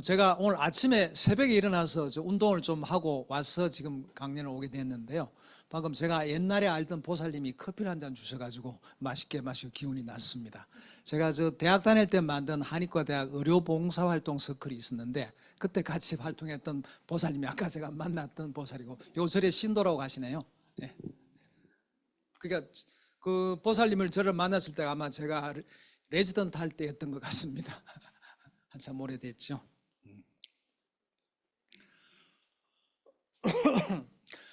제가 오늘 아침에 새벽에 일어나서 운동을 좀 하고 와서 지금 강연을 오게 됐는데요. 방금 제가 옛날에 알던 보살님이 커피를 한 잔 주셔가지고 맛있게 마시고 기운이 났습니다. 제가 대학 다닐 때 만든 한의과대학 의료봉사활동 서클이 있었는데 그때 같이 활동했던 보살님이 아까 제가 만났던 보살이고 요 절에 신도라고 하시네요. 네. 그러니까 그 보살님을 저를 만났을 때 아마 제가 레지던트 할 때였던 것 같습니다. 한참 오래됐죠.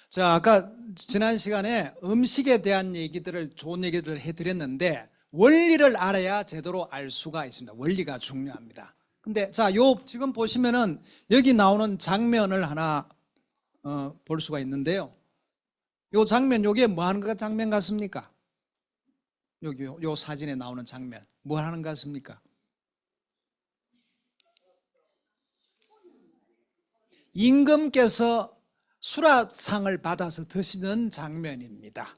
자, 아까 지난 시간에 음식에 대한 좋은 얘기들을 해드렸는데 원리를 알아야 제대로 알 수가 있습니다. 원리가 중요합니다. 근데 자, 지금 보시면은 여기 나오는 장면을 하나 볼 수가 있는데요. 요 장면, 요게 뭐 하는 장면 같습니까? 요 사진에 나오는 장면, 뭐 하는 것 같습니까? 임금께서 수라상을 받아서 드시는 장면입니다.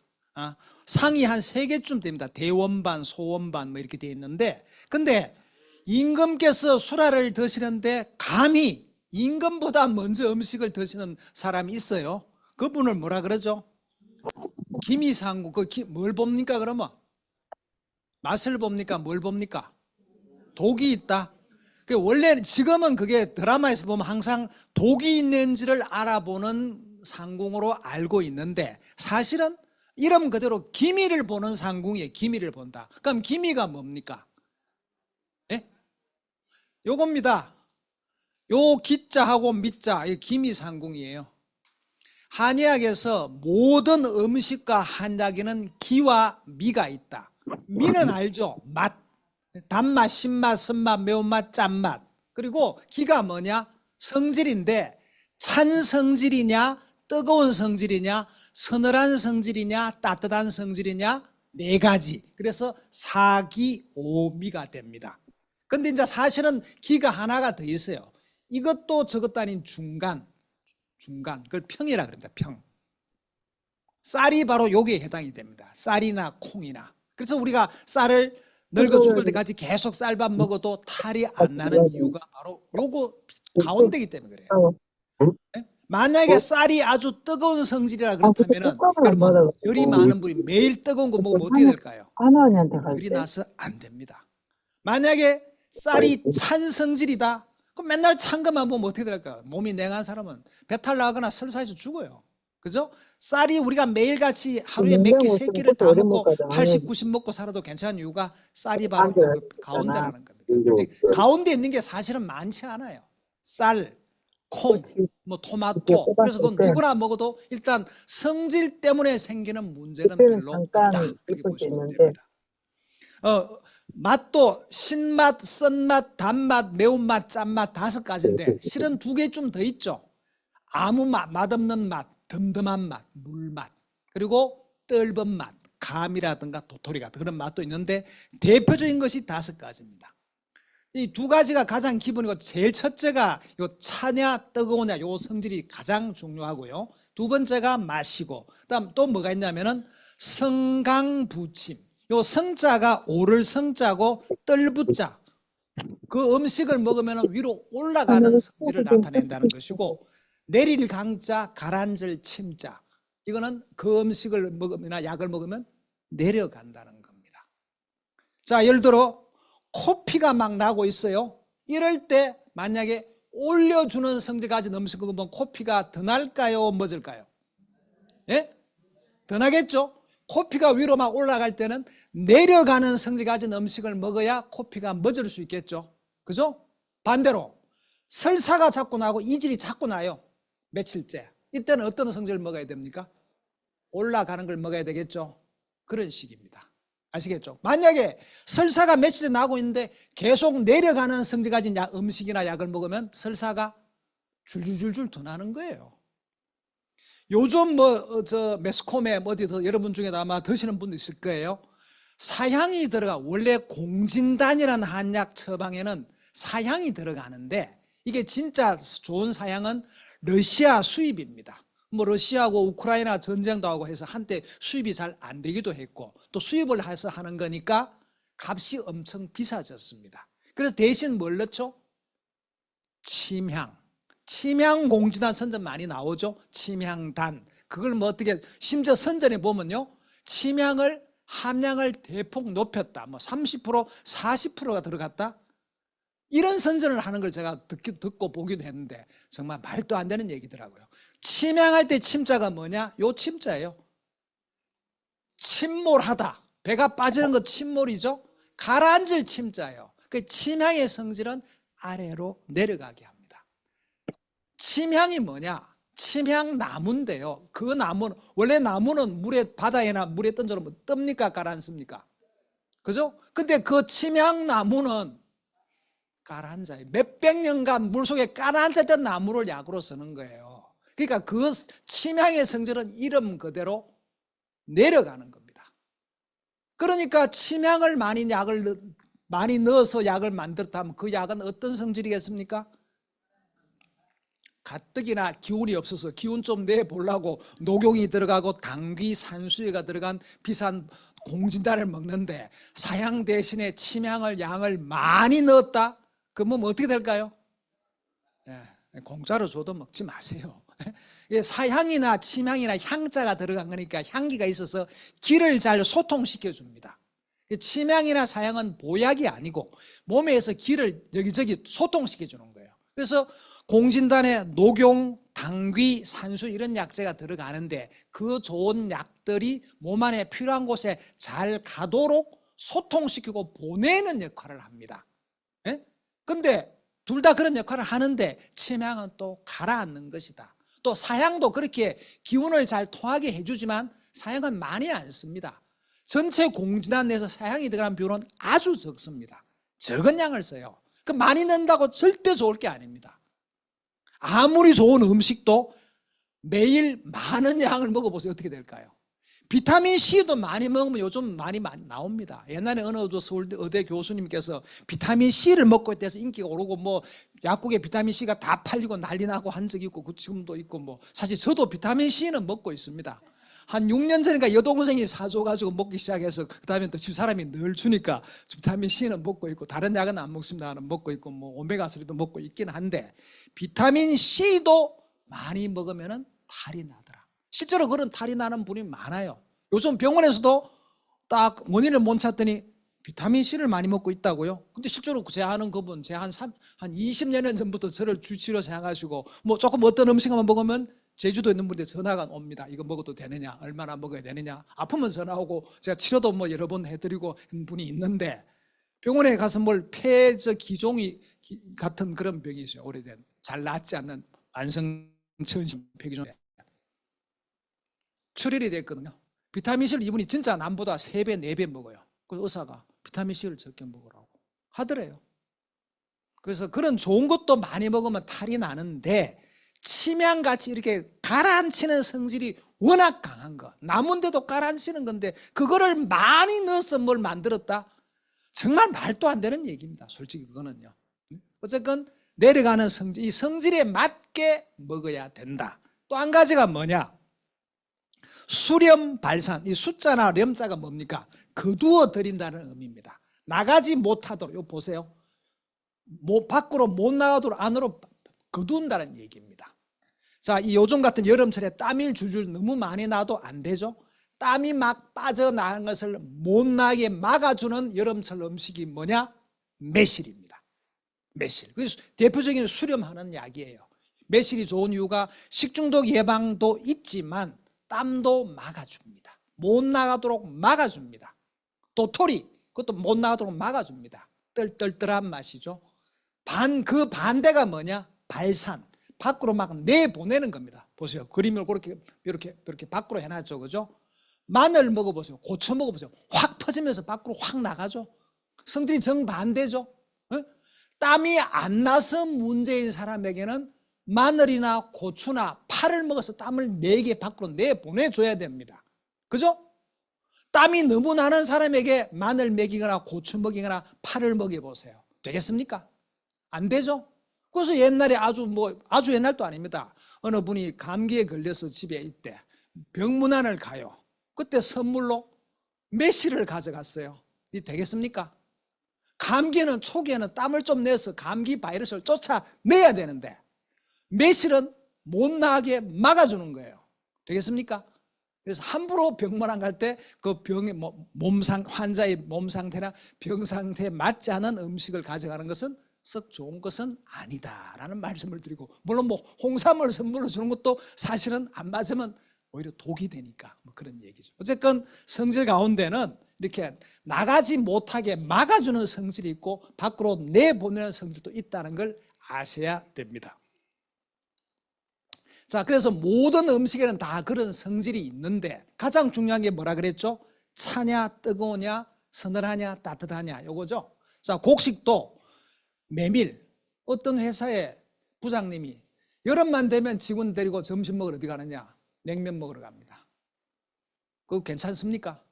상이 한 3개쯤 됩니다. 대원반, 소원반 뭐 이렇게 되어 있는데, 근데 임금께서 수라를 드시는데 감히 임금보다 먼저 음식을 드시는 사람이 있어요. 그분을 뭐라 그러죠? 기미상궁. 뭘 봅니까 그러면? 맛을 봅니까? 뭘 봅니까? 독이 있다. 원래 지금은 그게 드라마에서 보면 항상 독이 있는지를 알아보는 상궁으로 알고 있는데 사실은 이름 그대로 기미를 보는 상궁이에요. 기미를 본다. 그럼 기미가 뭡니까? 예? 요겁니다. 요 기자하고 미자, 이 기미상궁이에요. 한의학에서 모든 음식과 한약에는 기와 미가 있다. 미는 알죠? 맛. 단맛, 신맛, 쓴맛, 매운맛, 짠맛. 그리고 기가 뭐냐? 성질인데 찬 성질이냐, 뜨거운 성질이냐, 서늘한 성질이냐, 따뜻한 성질이냐, 4가지. 그래서 사기오미가 됩니다. 근데 이제 사실은 기가 하나가 더 있어요. 이것도 저것도 아닌 중간. 그걸 평이라 그럽니다. 평. 쌀이 바로 여기에 해당이 됩니다. 쌀이나 콩이나. 그래서 우리가 쌀을 늙어 죽을 때까지 계속 쌀밥 먹어도 탈이 안 나는 이유가 바로 요거 가운데이기 때문에 그래요. 네? 만약에 쌀이 아주 뜨거운 성질이라 그렇다면은 여러분 열이 많은 분이 매일 뜨거운 거 먹으면 어떻게 될까요? 열이 나서 안 됩니다. 만약에 쌀이 찬 성질이다. 그럼 맨날 찬 것만 먹으면 어떻게 될까요? 몸이 냉한 사람은 배탈 나거나 설사해서 죽어요. 그죠? 쌀이 우리가 매일같이 하루에 몇 끼, 3끼를 다 먹고 80, 90 먹고 살아도 괜찮은 이유가 쌀이 바로 가운데라는 겁니다. 가운데 있는 게 사실은 많지 않아요. 쌀, 콩, 뭐 토마토. 그래서 그건 누구나 먹어도 일단 성질 때문에 생기는 문제는 별로 없다. 그렇게 보시면 됩니다. 맛도 신맛, 쓴맛, 단맛, 매운맛, 짠맛 5가지인데 실은 2개 좀 더 있죠. 아무 맛, 맛없는 맛, 덤덤한 맛, 물맛, 그리고 떫은 맛, 감이라든가 도토리 같은 그런 맛도 있는데 대표적인 것이 5가지입니다. 이 2가지가 가장 기본이고 제일 첫째가 요 차냐 뜨거우냐 요 성질이 가장 중요하고요. 2번째가 맛이고 그다음 또 뭐가 있냐면은 성강부침. 요 성자가 오를 성자고 뜰부자. 그 음식을 먹으면 위로 올라가는 성질을 나타낸다는 것이고 내릴 강자 가라앉을 침자. 이거는 그 음식을 먹으면 약을 먹으면 내려간다는 겁니다. 자, 예를 들어 코피가 막 나고 있어요. 이럴 때 만약에 올려주는 성질 가진 음식을 먹으면 코피가 더 날까요? 멎을까요? 예? 더 나겠죠? 코피가 위로 막 올라갈 때는 내려가는 성질 가진 음식을 먹어야 코피가 멎을 수 있겠죠. 그죠? 반대로 설사가 자꾸 나고 이질이 자꾸 나요. 며칠째. 이때는 어떤 성질을 먹어야 됩니까? 올라가는 걸 먹어야 되겠죠. 그런 식입니다. 아시겠죠? 만약에 설사가 며칠째 나고 있는데 계속 내려가는 성질 가진 음식이나 약을 먹으면 설사가 줄줄줄줄 더 나는 거예요. 요즘 매스컴에 어디서 여러분 중에 아마 드시는 분도 있을 거예요. 사향이 들어가. 원래 공진단이라는 한약 처방에는 사향이 들어가는데 이게 진짜 좋은 사향은 러시아 수입입니다. 뭐 러시아하고 우크라이나 전쟁도 하고 해서 한때 수입이 잘 안 되기도 했고 또 수입을 해서 하는 거니까 값이 엄청 비싸졌습니다. 그래서 대신 뭘 넣죠? 침향. 침향 공진단 선전 많이 나오죠. 침향단. 그걸 뭐 어떻게 심지어 선전에 보면요, 침향을 함량을 대폭 높였다. 뭐 30%, 40%가 들어갔다. 이런 선전을 하는 걸 제가 듣고 보기도 했는데 정말 말도 안 되는 얘기더라고요. 침향할 때 침자가 뭐냐? 요 침자예요. 침몰하다. 배가 빠지는 거 침몰이죠. 가라앉을 침자예요. 그 침향의 성질은 아래로 내려가게 합니다. 침향이 뭐냐? 침향 나무인데요. 그 나무는 원래 나무는 물에 바다에나 물에 던져놓으면 뜹니까 가라앉습니까? 그죠? 근데 그 침향 나무는 가라앉아요. 몇백 년간 물속에 가라앉았던 나무를 약으로 쓰는 거예요. 그러니까 그 침향의 성질은 이름 그대로 내려가는 겁니다. 그러니까 침향을 많이 넣어서 약을 만들었다면 그 약은 어떤 성질이겠습니까? 가뜩이나 기운이 없어서 기운 좀 내보려고 녹용이 들어가고 당귀, 산수유가 들어간 비싼 공진단을 먹는데 사향 대신에 침향을 양을 많이 넣었다? 그러면 어떻게 될까요? 공짜로 줘도 먹지 마세요. 사향이나 침향이나 향자가 들어간 거니까 향기가 있어서 기를 잘 소통시켜 줍니다. 침향이나 사향은 보약이 아니고 몸에서 기를 여기저기 소통시켜 주는 거예요. 그래서 공진단에 녹용, 당귀, 산수 이런 약재가 들어가는데 그 좋은 약들이 몸 안에 필요한 곳에 잘 가도록 소통시키고 보내는 역할을 합니다. 그런데 둘 다 그런 역할을 하는데 침향은 또 가라앉는 것이다. 또 사향도 그렇게 기운을 잘 통하게 해주지만 사향은 많이 안 씁니다. 전체 공진단 내에서 사향이 들어가는 비율은 아주 적습니다. 적은 양을 써요. 그 많이 넣는다고 절대 좋을 게 아닙니다. 아무리 좋은 음식도 매일 많은 양을 먹어보세요. 어떻게 될까요? 비타민C도 많이 먹으면 요즘 많이 나옵니다. 옛날에 어느 서울대 의대 교수님께서 비타민C를 먹고 있대서 인기가 오르고 뭐 약국에 비타민C가 다 팔리고 난리 나고 한 적이 있고 지금도 있고 뭐 사실 저도 비타민C는 먹고 있습니다. 한 6년 전인가 여동생이 사줘가지고 먹기 시작해서 그 다음에 또 집사람이 늘 주니까 비타민C는 먹고 있고 다른 약은 안 먹습니다. 먹고 있고 뭐 오메가3도 먹고 있긴 한데 비타민C도 많이 먹으면 탈이 나더라. 실제로 그런 탈이 나는 분이 많아요. 요즘 병원에서도 딱 원인을 못 찾더니 비타민C를 많이 먹고 있다고요. 근데 실제로 제가 아는 그분, 제가 한 20년 전부터 저를 주치로 생각하시고 뭐 조금 어떤 음식만 먹으면 제주도에 있는 분들 전화가 옵니다. 이거 먹어도 되느냐, 얼마나 먹어야 되느냐. 아프면 전화 오고 제가 치료도 뭐 여러 번 해드리고 한 분이 있는데 병원에 가서 뭘 폐저 기종이 같은 그런 병이 있어요. 오래된 잘 낫지 않는 만성천식 폐기종 출혈이 됐거든요. 비타민C를 이분이 진짜 남보다 3배, 4배 먹어요. 그래서 의사가 비타민C를 적게 먹으라고 하더래요. 그래서 그런 좋은 것도 많이 먹으면 탈이 나는데 침향같이 이렇게 가라앉히는 성질이 워낙 강한 거, 나무인데도 가라앉히는 건데 그거를 많이 넣어서 뭘 만들었다? 정말 말도 안 되는 얘기입니다. 솔직히 그거는요. 어쨌건 내려가는 성질, 이 성질에 맞게 먹어야 된다. 또 한 가지가 뭐냐? 수렴 발산, 이 숫자나 렴자가 뭡니까? 거두어 드린다는 의미입니다. 나가지 못하도록, 이거 보세요. 밖으로 못 나가도록 안으로 거둔다는 얘기입니다. 자, 이 요즘 같은 여름철에 땀이 줄줄 너무 많이 나도 안 되죠. 땀이 막 빠져나가는 것을 못 나게 막아주는 여름철 음식이 뭐냐? 매실입니다. 매실. 그래서 대표적인 수렴하는 약이에요. 매실이 좋은 이유가 식중독 예방도 있지만 땀도 막아줍니다. 못 나가도록 막아줍니다. 도토리, 그것도 못 나가도록 막아줍니다. 떨떨떨한 맛이죠. 그 반대가 뭐냐? 발산. 밖으로 막 내보내는 겁니다. 보세요. 그림을 그렇게 이렇게 밖으로 해놨죠. 그죠? 마늘 먹어보세요. 고추 먹어보세요. 확 퍼지면서 밖으로 확 나가죠. 성질이 정반대죠. 땀이 안 나서 문제인 사람에게는 마늘이나 고추나 파를 먹어서 땀을 내게 밖으로 내보내줘야 됩니다. 그죠? 땀이 너무 나는 사람에게 마늘 먹이거나 고추 먹이거나 파를 먹여보세요. 되겠습니까? 안 되죠? 그래서 옛날에 아주 옛날도 아닙니다. 어느 분이 감기에 걸려서 집에 있대. 병문안을 가요. 그때 선물로 매실을 가져갔어요. 이 되겠습니까? 감기는 초기에는 땀을 좀 내서 감기 바이러스를 쫓아내야 되는데 매실은 못 나게 막아주는 거예요. 되겠습니까? 그래서 함부로 병원 안 갈 때 그 병의 환자의 몸 상태나 병 상태에 맞지 않은 음식을 가져가는 것은 썩 좋은 것은 아니다라는 말씀을 드리고, 물론 홍삼을 선물로 주는 것도 사실은 안 맞으면 오히려 독이 되니까 그런 얘기죠. 어쨌건 성질 가운데는 이렇게 나가지 못하게 막아주는 성질이 있고 밖으로 내보내는 성질도 있다는 걸 아셔야 됩니다. 자, 그래서 모든 음식에는 다 그런 성질이 있는데 가장 중요한 게 뭐라 그랬죠? 차냐 뜨거우냐 서늘하냐 따뜻하냐 요거죠. 자, 곡식도 메밀, 어떤 회사의 부장님이 여름만 되면 직원 데리고 점심 먹으러 어디 가느냐? 냉면 먹으러 갑니다. 그거 괜찮습니까?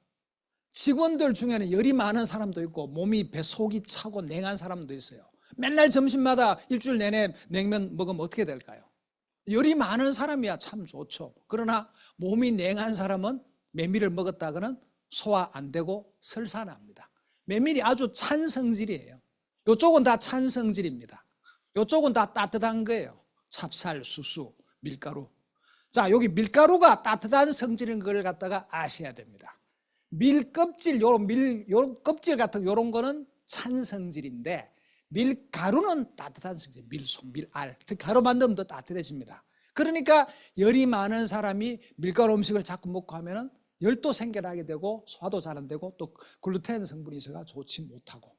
직원들 중에는 열이 많은 사람도 있고 몸이 속이 차고 냉한 사람도 있어요. 맨날 점심마다 일주일 내내 냉면 먹으면 어떻게 될까요? 열이 많은 사람이야 참 좋죠. 그러나 몸이 냉한 사람은 메밀을 먹었다가는 소화 안 되고 설사납니다. 메밀이 아주 찬 성질이에요. 이쪽은 다 찬 성질입니다. 이쪽은 다 따뜻한 거예요. 찹쌀, 수수, 밀가루. 자, 여기 밀가루가 따뜻한 성질인 걸 갖다가 아셔야 됩니다. 밀 껍질, 요 껍질 같은 요런 거는 찬 성질인데 밀가루는 따뜻한 성질, 밀속, 밀알. 특히 가루 만들면 더 따뜻해집니다. 그러니까 열이 많은 사람이 밀가루 음식을 자꾸 먹고 하면은 열도 생겨나게 되고 소화도 잘 안 되고 또 글루텐 성분이 있어가 좋지 못하고.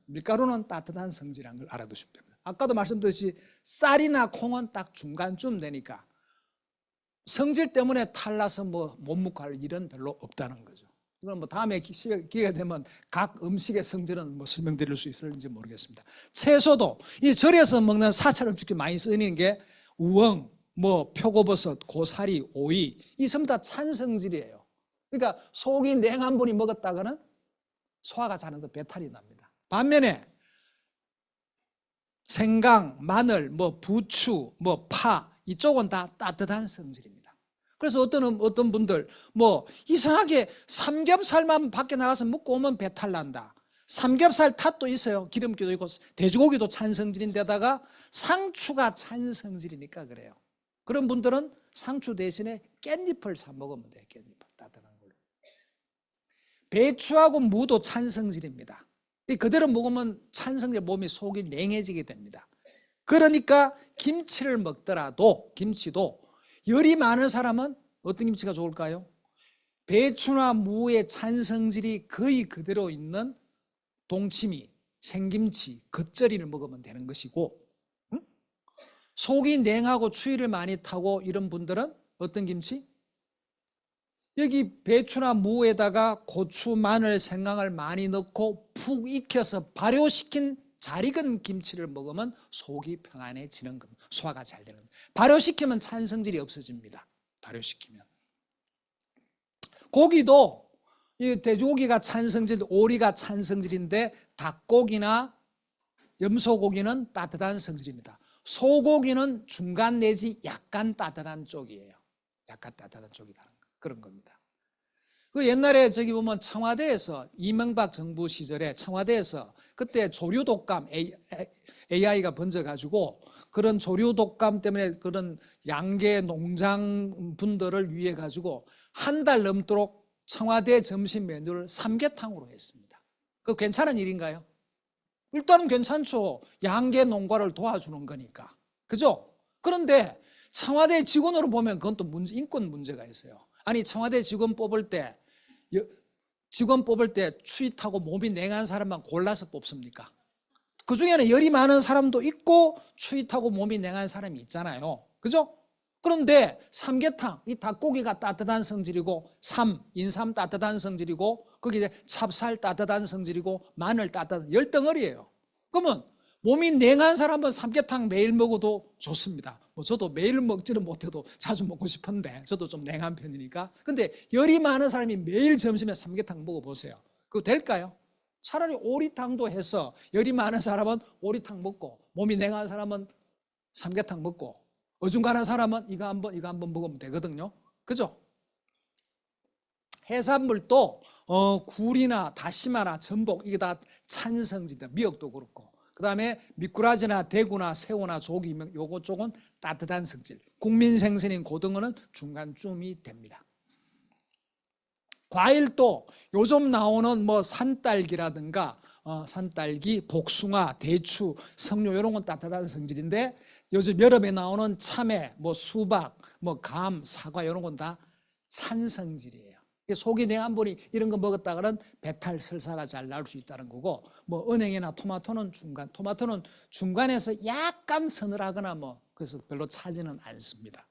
밀가루는 따뜻한 성질이라는 걸 알아두시면 됩니다. 아까도 말씀드렸듯이 쌀이나 콩은 딱 중간쯤 되니까 성질 때문에 탈나서 못 먹고 할 일은 별로 없다는 거죠. 이건 다음에 기회가 되면 각 음식의 성질은 설명드릴 수 있을지 모르겠습니다. 채소도 이 절에서 먹는 사찰 음식이 많이 쓰이는 게 우엉, 표고버섯, 고사리, 오이, 이 전부 다 찬 성질이에요. 그러니까 속이 냉한 분이 먹었다가는 소화가 잘 안 돼서 배탈이 납니다. 반면에 생강, 마늘, 부추, 파 이쪽은 다 따뜻한 성질입니다. 그래서 어떤 분들 이상하게 삼겹살만 밖에 나가서 먹고 오면 배탈 난다. 삼겹살 탓도 있어요. 기름기도 있고 돼지고기도 찬 성질인데다가 상추가 찬 성질이니까 그래요. 그런 분들은 상추 대신에 깻잎을 사 먹으면 돼요. 깻잎 따뜻한 걸로. 배추하고 무도 찬 성질입니다. 그대로 먹으면 찬 성질, 몸이 속이 냉해지게 됩니다. 그러니까 김치를 먹더라도 김치도 열이 많은 사람은 어떤 김치가 좋을까요? 배추나 무의 찬 성질이 거의 그대로 있는 동치미, 생김치, 겉절이를 먹으면 되는 것이고, 속이 냉하고 추위를 많이 타고 이런 분들은 어떤 김치? 여기 배추나 무에다가 고추, 마늘, 생강을 많이 넣고 푹 익혀서 발효시킨 잘 익은 김치를 먹으면 속이 평안해지는 겁니다. 소화가 잘 되는 겁니다. 발효시키면 찬 성질이 없어집니다. 발효시키면. 고기도 돼지고기가 찬 성질, 오리가 찬 성질인데 닭고기나 염소고기는 따뜻한 성질입니다. 소고기는 중간 내지 약간 따뜻한 쪽이에요. 약간 따뜻한 쪽이라는 거. 그런 겁니다. 그 옛날에 저기 보면 청와대에서 이명박 정부 시절에 청와대에서 그때 조류 독감 AI가 번져가지고 그런 조류 독감 때문에 그런 양계 농장 분들을 위해 가지고 한 달 넘도록 청와대 점심 메뉴를 삼계탕으로 했습니다. 그거 괜찮은 일인가요? 일단은 괜찮죠. 양계 농가를 도와주는 거니까. 그죠? 그런데 청와대 직원으로 보면 그건 또 인권 문제가 있어요. 아니 청와대 직원 뽑을 때 추위 타고 몸이 냉한 사람만 골라서 뽑습니까? 그중에는 열이 많은 사람도 있고 추위 타고 몸이 냉한 사람이 있잖아요. 그죠? 그런데 삼계탕, 이 닭고기가 따뜻한 성질이고 인삼 따뜻한 성질이고 거기에 찹쌀 따뜻한 성질이고 마늘 따뜻한 열덩어리예요. 그러면 몸이 냉한 사람은 삼계탕 매일 먹어도 좋습니다. 저도 매일 먹지는 못해도 자주 먹고 싶은데 저도 좀 냉한 편이니까. 근데 열이 많은 사람이 매일 점심에 삼계탕 먹어보세요. 그거 될까요? 차라리 오리탕도 해서 열이 많은 사람은 오리탕 먹고 몸이 냉한 사람은 삼계탕 먹고 어중간한 사람은 이거 한번 먹으면 되거든요. 그죠? 해산물도 굴이나 다시마나 전복 이게 다 찬성질이다. 미역도 그렇고. 그다음에 미꾸라지나 대구나 새우나 조기 요거 쪽은 따뜻한 성질. 국민생선인 고등어는 중간쯤이 됩니다. 과일도 요즘 나오는 뭐 산딸기라든가 산딸기, 복숭아, 대추, 석류 이런 건 따뜻한 성질인데 요즘 여름에 나오는 참외, 뭐 수박, 뭐 감, 사과 이런 건 다 찬 성질이에요. 속이 냉한 분이 이런 거 먹었다가는 배탈 설사가 잘 나올 수 있다는 거고, 뭐 은행이나 토마토는 중간에서 약간 서늘하거나 뭐 그래서 별로 차지는 않습니다.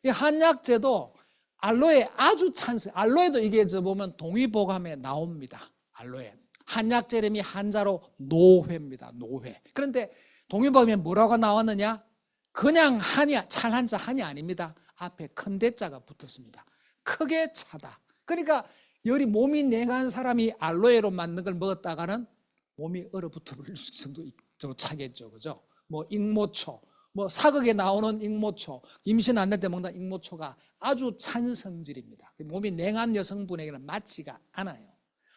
이 한약재도 알로에 아주 찬성. 알로에도 이게 저 보면 동의보감에 나옵니다. 알로에. 한약재 이름이 한자로 노회입니다. 노회. 그런데 동의보감에 뭐라고 나왔느냐? 그냥 한이야. 찰한자 한이 아닙니다. 앞에 큰 대자가 붙었습니다. 크게 차다. 그러니까 열이 몸이 냉한 사람이 알로에로 만든 걸 먹었다가는 몸이 얼어붙어 버릴 정도 차겠죠. 그죠? 뭐 익모초, 뭐 사극에 나오는 익모초, 임신 안 될 때 먹는 익모초가 아주 찬 성질입니다. 몸이 냉한 여성분에게는 맞지가 않아요.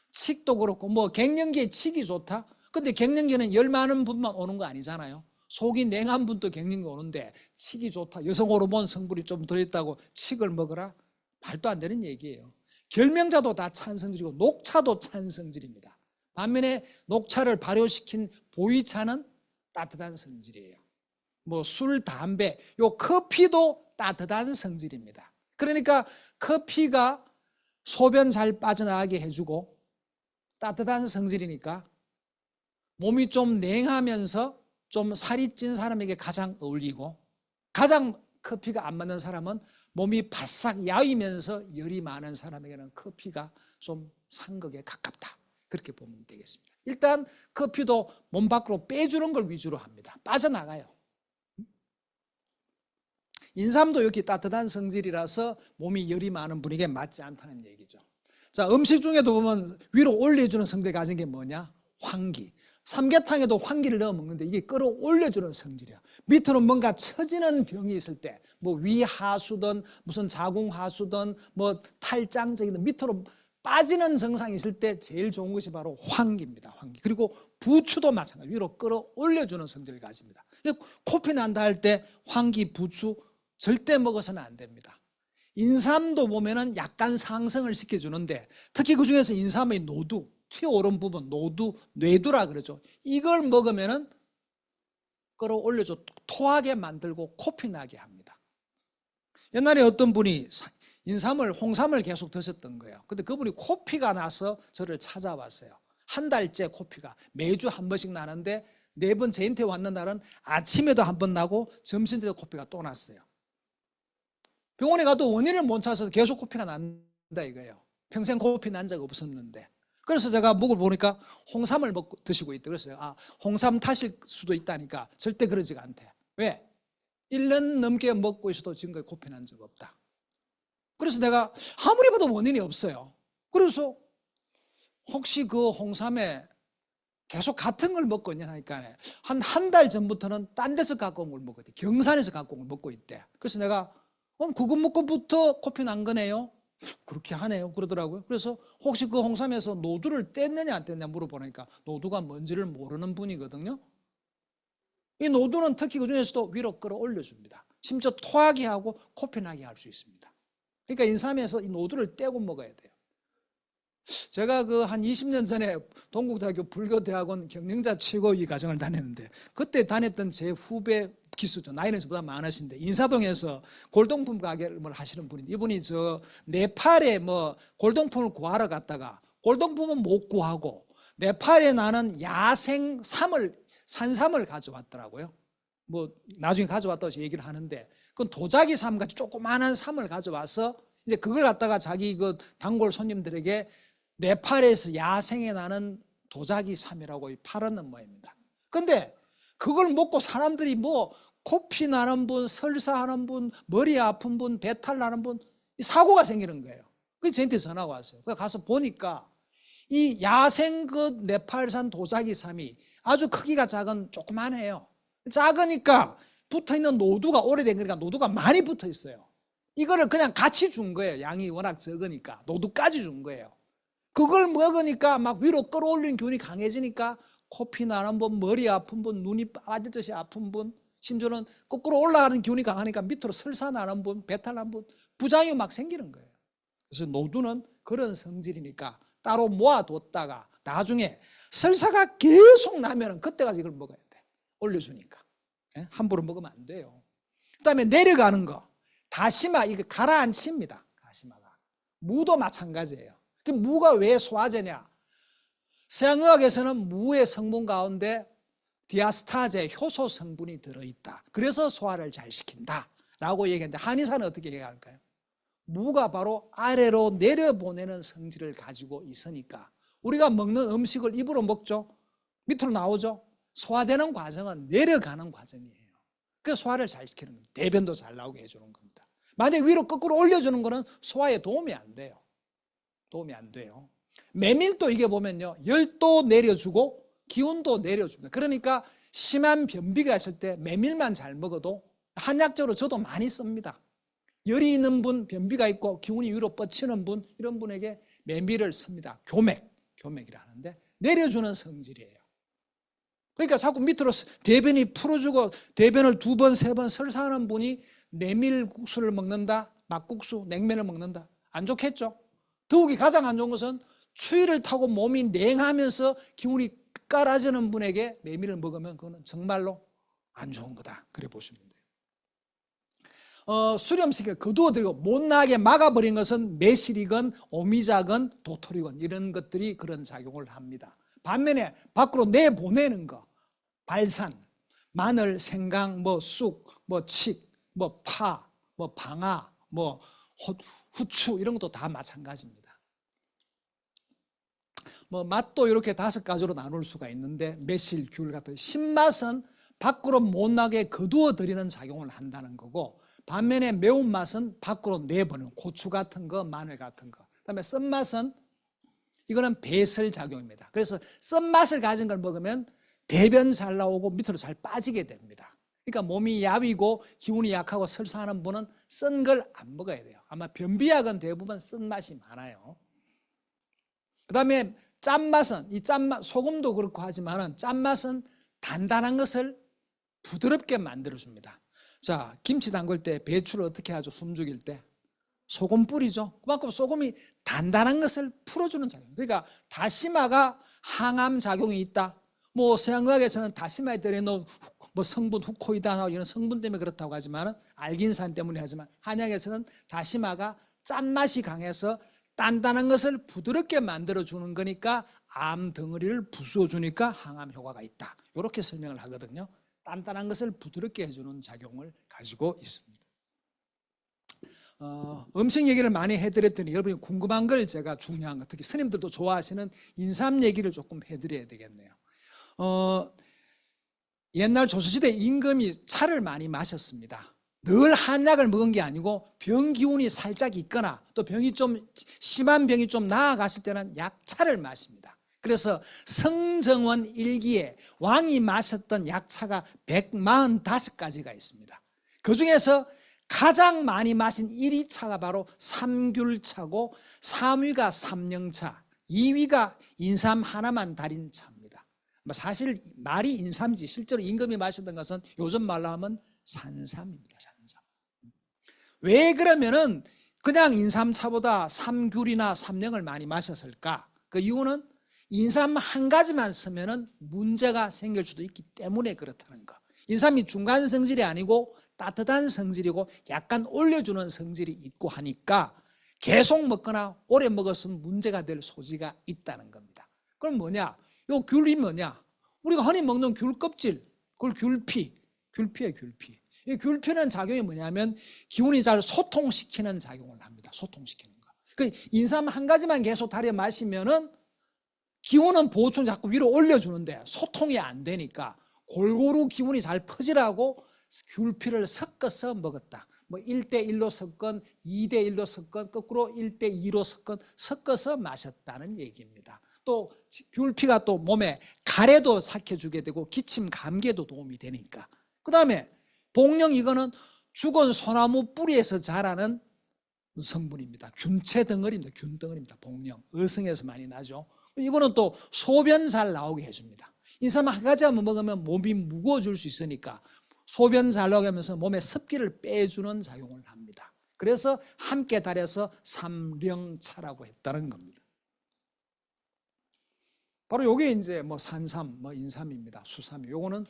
칡도 그렇고 뭐 갱년기에 칡이 좋다? 근데 갱년기는 열 많은 분만 오는 거 아니잖아요. 속이 냉한 분도 갱년기 오는데 칡이 좋다. 여성 호르몬 성분이 좀 들어있다고 칡을 먹어라? 말도 안 되는 얘기예요. 결명자도 다 찬성질이고 녹차도 찬성질입니다. 반면에 녹차를 발효시킨 보이차는 따뜻한 성질이에요. 뭐 술, 담배, 요 커피도 따뜻한 성질입니다. 그러니까 커피가 소변 잘 빠져나가게 해주고 따뜻한 성질이니까 몸이 좀 냉하면서 좀 살이 찐 사람에게 가장 어울리고, 가장 커피가 안 맞는 사람은 몸이 바싹 야위면서 열이 많은 사람에게는 커피가 좀 상극에 가깝다. 그렇게 보면 되겠습니다. 일단 커피도 몸 밖으로 빼주는 걸 위주로 합니다. 빠져나가요. 인삼도 이렇게 따뜻한 성질이라서 몸이 열이 많은 분에게 맞지 않다는 얘기죠. 자, 음식 중에도 보면 위로 올려주는 성질 가진 게 뭐냐? 황기. 삼계탕에도 황기를 넣어 먹는데 이게 끌어올려주는 성질이야. 밑으로 뭔가 처지는 병이 있을 때, 뭐 위하수든 무슨 자궁하수든 뭐 탈장적이든 밑으로 빠지는 증상이 있을 때 제일 좋은 것이 바로 황기입니다. 황기. 그리고 부추도 마찬가지. 위로 끌어올려주는 성질을 가집니다. 코피 난다 할 때 황기, 부추 절대 먹어서는 안 됩니다. 인삼도 보면은 약간 상승을 시켜주는데 특히 그 중에서 인삼의 노두, 튀어오른 부분, 노두, 뇌두라 그러죠. 이걸 먹으면은 끌어올려줘 토하게 만들고 코피 나게 합니다. 옛날에 어떤 분이 홍삼을 계속 드셨던 거예요. 근데 그분이 코피가 나서 저를 찾아왔어요. 한 달째 코피가 매주 한 번씩 나는데 4번 저한테 왔는 날은 아침에도 한 번 나고 점심 때도 코피가 또 났어요. 병원에 가도 원인을 못 찾아서 계속 코피가 난다 이거예요. 평생 코피 난 적 없었는데. 그래서 제가 목을 보니까 홍삼을 먹고 드시고 있다. 그래서 제가 홍삼 타실 수도 있다니까 절대 그러지가 않대. 왜? 1년 넘게 먹고 있어도 지금까지 코피 난 적 없다. 그래서 내가 아무리 봐도 원인이 없어요. 그래서 혹시 그 홍삼에 계속 같은 걸 먹고 있냐 하니까 한 달 전부터는 딴 데서 갖고 온 걸 먹고 있대. 경산에서 갖고 온 걸 먹고 있대. 그래서 내가 그거 먹고부터 코피 난 거네요. 그렇게 하네요. 그러더라고요. 그래서 혹시 그 홍삼에서 노두를 뗐느냐 안 뗐느냐 물어보니까 노두가 뭔지를 모르는 분이거든요. 이 노두는 특히 그 중에서도 위로 끌어올려줍니다. 심지어 토하게 하고 코피 나게 할 수 있습니다. 그러니까 인삼에서 이 노두를 떼고 먹어야 돼요. 제가 그 한 20년 전에 동국대학교 불교대학원 경영자 최고위 과정을 다녔는데 그때 다녔던 제 후배 기수죠. 나이는 저보다 많으신데 인사동에서 골동품 가게를 하시는 분인데 이분이 저 네팔에 뭐 골동품을 구하러 갔다가 골동품은 못 구하고 네팔에 나는 야생 산삼을 가져왔더라고요. 뭐 나중에 가져왔다고 얘기를 하는데 그건 도자기 삼 같이 조그마한 삼을 가져와서 이제 그걸 갖다가 자기 그 단골 손님들에게 네팔에서 야생에 나는 도자기 삼이라고 팔았는 모양입니다. 근데 그걸 먹고 사람들이 뭐 코피 나는 분, 설사하는 분, 머리 아픈 분, 배탈 나는 분 사고가 생기는 거예요. 그래서 저한테 전화가 왔어요. 그래서 가서 보니까 이 야생 그 네팔산 도자기 삼이 아주 크기가 작은 조그만해요. 작으니까 붙어있는 노두가 오래된 거니까 노두가 많이 붙어 있어요. 이거를 그냥 같이 준 거예요. 양이 워낙 적으니까. 노두까지 준 거예요. 그걸 먹으니까 막 위로 끌어올리는 기운이 강해지니까 코피 나는 분, 머리 아픈 분, 눈이 빠지듯이 아픈 분, 심지어는 거꾸로 올라가는 기운이 강하니까 밑으로 설사 나는 분, 배탈 나는 분, 부작용이 막 생기는 거예요. 그래서 노두는 그런 성질이니까 따로 모아뒀다가 나중에 설사가 계속 나면 그때 가서 이걸 먹어야 돼. 올려주니까. 함부로 먹으면 안 돼요. 그 다음에 내려가는 거. 다시마, 이게 가라앉힙니다. 다시마가. 무도 마찬가지예요. 무가 왜 소화제냐? 서양의학에서는 무의 성분 가운데 디아스타제, 효소 성분이 들어있다. 그래서 소화를 잘 시킨다 라고 얘기하는데 한의사는 어떻게 얘기할까요? 무가 바로 아래로 내려보내는 성질을 가지고 있으니까 우리가 먹는 음식을 입으로 먹죠. 밑으로 나오죠. 소화되는 과정은 내려가는 과정이에요. 그래서 소화를 잘 시키는 겁니다. 대변도 잘 나오게 해주는 겁니다. 만약에 위로 거꾸로 올려주는 거는 소화에 도움이 안 돼요. 도움이 안 돼요. 메밀도 이게 보면요, 열도 내려주고 기운도 내려줍니다. 그러니까 심한 변비가 있을 때 메밀만 잘 먹어도, 한약적으로 저도 많이 씁니다. 열이 있는 분, 변비가 있고 기운이 위로 뻗치는 분, 이런 분에게 메밀을 씁니다. 교맥이라 하는데 내려주는 성질이에요. 그러니까 자꾸 밑으로 대변이 풀어주고 대변을 2번, 3번 설사하는 분이 메밀국수를 먹는다, 막국수, 냉면을 먹는다. 안 좋겠죠? 더욱이 가장 안 좋은 것은 추위를 타고 몸이 냉하면서 기운이 깔아지는 분에게 메밀을 먹으면 그거는 정말로 안 좋은 거다. 그래 보시면 돼요. 수렴시켜 거두어들이고 못 나게 막아버린 것은 매실이건 오미자건 도토리건 이런 것들이 그런 작용을 합니다. 반면에 밖으로 내보내는 거, 발산, 마늘, 생강, 쑥, 칡, 파, 방아, 후추 이런 것도 다 마찬가지입니다. 맛도 이렇게 5가지로 나눌 수가 있는데 매실, 귤 같은 신맛은 밖으로 못 나게 거두어들이는 작용을 한다는 거고, 반면에 매운맛은 밖으로 내보내는 고추 같은 거, 마늘 같은 거. 그다음에 쓴맛은 이거는 배설 작용입니다. 그래서 쓴맛을 가진 걸 먹으면 대변 잘 나오고 밑으로 잘 빠지게 됩니다. 그러니까 몸이 야위고 기운이 약하고 설사하는 분은 쓴 걸 안 먹어야 돼요. 아마 변비약은 대부분 쓴맛이 많아요. 그 다음에 짠맛은, 이 짠맛, 소금도 그렇고 하지만 짠맛은 단단한 것을 부드럽게 만들어줍니다. 자, 김치 담글 때 배추를 어떻게 하죠? 숨죽일 때 소금 뿌리죠. 그만큼 소금이 단단한 것을 풀어주는 작용. 그러니까 다시마가 항암 작용이 있다. 서양의학에서는 다시마에 들어있는 성분 후코이단하고 이런 성분 때문에 그렇다고 하지만, 알긴산 때문에 하지만, 한약에서는 다시마가 짠맛이 강해서 단단한 것을 부드럽게 만들어주는 거니까 암 덩어리를 부숴주니까 항암 효과가 있다. 이렇게 설명을 하거든요. 단단한 것을 부드럽게 해주는 작용을 가지고 있습니다. 음식 얘기를 많이 해드렸더니 여러분이 궁금한 걸 제가 중요한 거, 특히 스님들도 좋아하시는 인삼 얘기를 조금 해드려야 되겠네요. 옛날 조선시대 임금이 차를 많이 마셨습니다. 늘 한약을 먹은 게 아니고 병 기운이 살짝 있거나 또 병이 좀 심한 병이 좀 나아갔을 때는 약차를 마십니다. 그래서 성정원 일기에 왕이 마셨던 약차가 145가지가 있습니다. 그중에서 가장 많이 마신 1위차가 바로 삼귤차고 3위가 삼령차, 2위가 인삼 하나만 달인 차입니다. 사실 말이 인삼이지 실제로 임금이 마셨던 것은 요즘 말로 하면 산삼입니다. 산삼. 왜 그러면은 그냥 인삼차보다 삼귤이나 삼령을 많이 마셨을까? 그 이유는 인삼 한 가지만 쓰면은 문제가 생길 수도 있기 때문에 그렇다는 거. 인삼이 중간 성질이 아니고 따뜻한 성질이고 약간 올려주는 성질이 있고 하니까 계속 먹거나 오래 먹었으면 문제가 될 소지가 있다는 겁니다. 그럼 뭐냐? 요 귤이 뭐냐? 우리가 흔히 먹는 귤 껍질, 그걸 귤피예요, 귤피. 이 귤피는 작용이 뭐냐면 기운이 잘 소통시키는 작용을 합니다. 소통시키는 거. 그 인삼 한 가지만 계속 달여 마시면은 기운은 보충 자꾸 위로 올려주는데 소통이 안 되니까 골고루 기운이 잘 퍼지라고 귤피를 섞어서 먹었다. 1대1로 섞건 2대1로 섞건 거꾸로 1대2로 섞어서 마셨다는 얘기입니다. 또 귤피가 또 몸에 가래도 삭혀주게 되고 기침 감기에도 도움이 되니까. 그 다음에 복령, 이거는 죽은 소나무 뿌리에서 자라는 성분입니다. 균체 덩어리입니다. 균 덩어리입니다. 복령. 어성에서 많이 나죠. 이거는 또 소변 잘 나오게 해줍니다. 인삼 한 가지만 먹으면 몸이 무거워질 수 있으니까 소변 잘 나오게 하면서 몸에 습기를 빼주는 작용을 합니다. 그래서 함께 달여서 삼령차라고 했다는 겁니다. 바로 요게 이제 뭐 산삼, 뭐 인삼입니다. 수삼. 요거는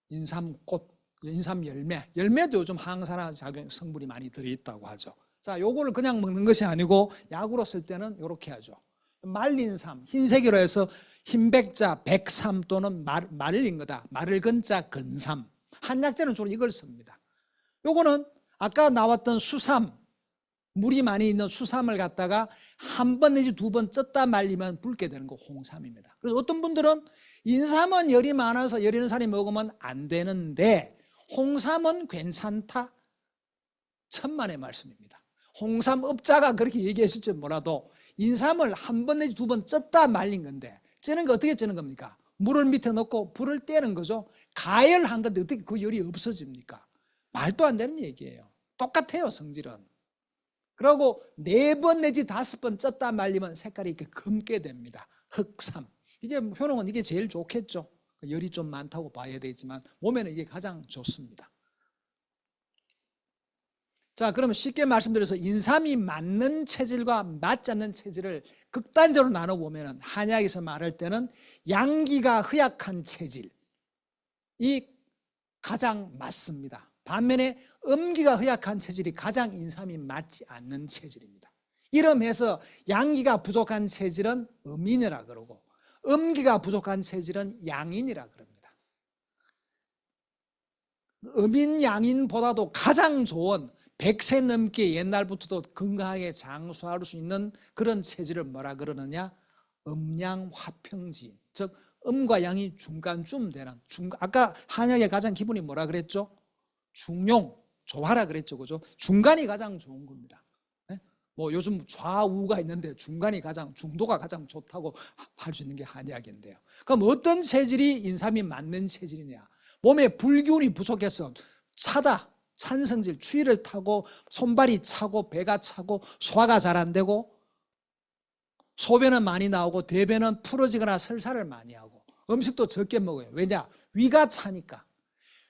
인삼꽃, 인삼 열매. 열매도 요즘 항산화 작용 성분이 많이 들어있다고 하죠. 자, 요거를 그냥 먹는 것이 아니고 약으로 쓸 때는 요렇게 하죠. 말린 삼, 흰색으로 해서 흰백자, 백삼 또는 말린 거다. 말근자, 근삼. 한약재는 주로 이걸 씁니다. 요거는 아까 나왔던 수삼, 물이 많이 있는 수삼을 갖다가 한 번 내지 두 번 쪘다 말리면 붉게 되는 거 홍삼입니다. 그래서 어떤 분들은 인삼은 열이 많아서 열 있는 사람이 먹으면 안 되는데 홍삼은 괜찮다. 천만의 말씀입니다. 홍삼업자가 그렇게 얘기했을지 몰라도 인삼을 한 번 내지 두 번 쪘다 말린 건데 찌는 거 어떻게 찌는 겁니까? 물을 밑에 넣고 불을 떼는 거죠. 가열한 건데 어떻게 그 열이 없어집니까? 말도 안 되는 얘기예요. 똑같아요, 성질은. 그리고 4번 내지 5번 쪘다 말리면 색깔이 이렇게 검게 됩니다. 흑삼. 이게 효능은 이게 제일 좋겠죠. 열이 좀 많다고 봐야 되겠지만 몸에는 이게 가장 좋습니다. 자, 그러면 쉽게 말씀드려서 인삼이 맞는 체질과 맞지 않는 체질을 극단적으로 나눠보면 한약에서 말할 때는 양기가 허약한 체질이 가장 맞습니다. 반면에 음기가 허약한 체질이 가장 인삼이 맞지 않는 체질입니다. 이러면서 양기가 부족한 체질은 음인이라 그러고 음기가 부족한 체질은 양인이라 그럽니다. 음인 양인보다도 가장 좋은 100세 넘게 옛날부터도 건강하게 장수할 수 있는 그런 체질을 뭐라 그러느냐? 음양화평지인, 즉 음과 양이 중간쯤 되는, 아까 한약의 가장 기본이 뭐라 그랬죠? 중용, 조화라 그랬죠, 그죠? 중간이 가장 좋은 겁니다. 네? 뭐 요즘 좌우가 있는데 중간이 중도가 가장 좋다고 할 수 있는 게 한약인데요. 그럼 어떤 체질이 인삼이 맞는 체질이냐? 몸에 불균이 부족해서 차다, 찬성질, 추위를 타고 손발이 차고 배가 차고 소화가 잘 안 되고 소변은 많이 나오고 대변은 풀어지거나 설사를 많이 하고 음식도 적게 먹어요. 왜냐? 위가 차니까.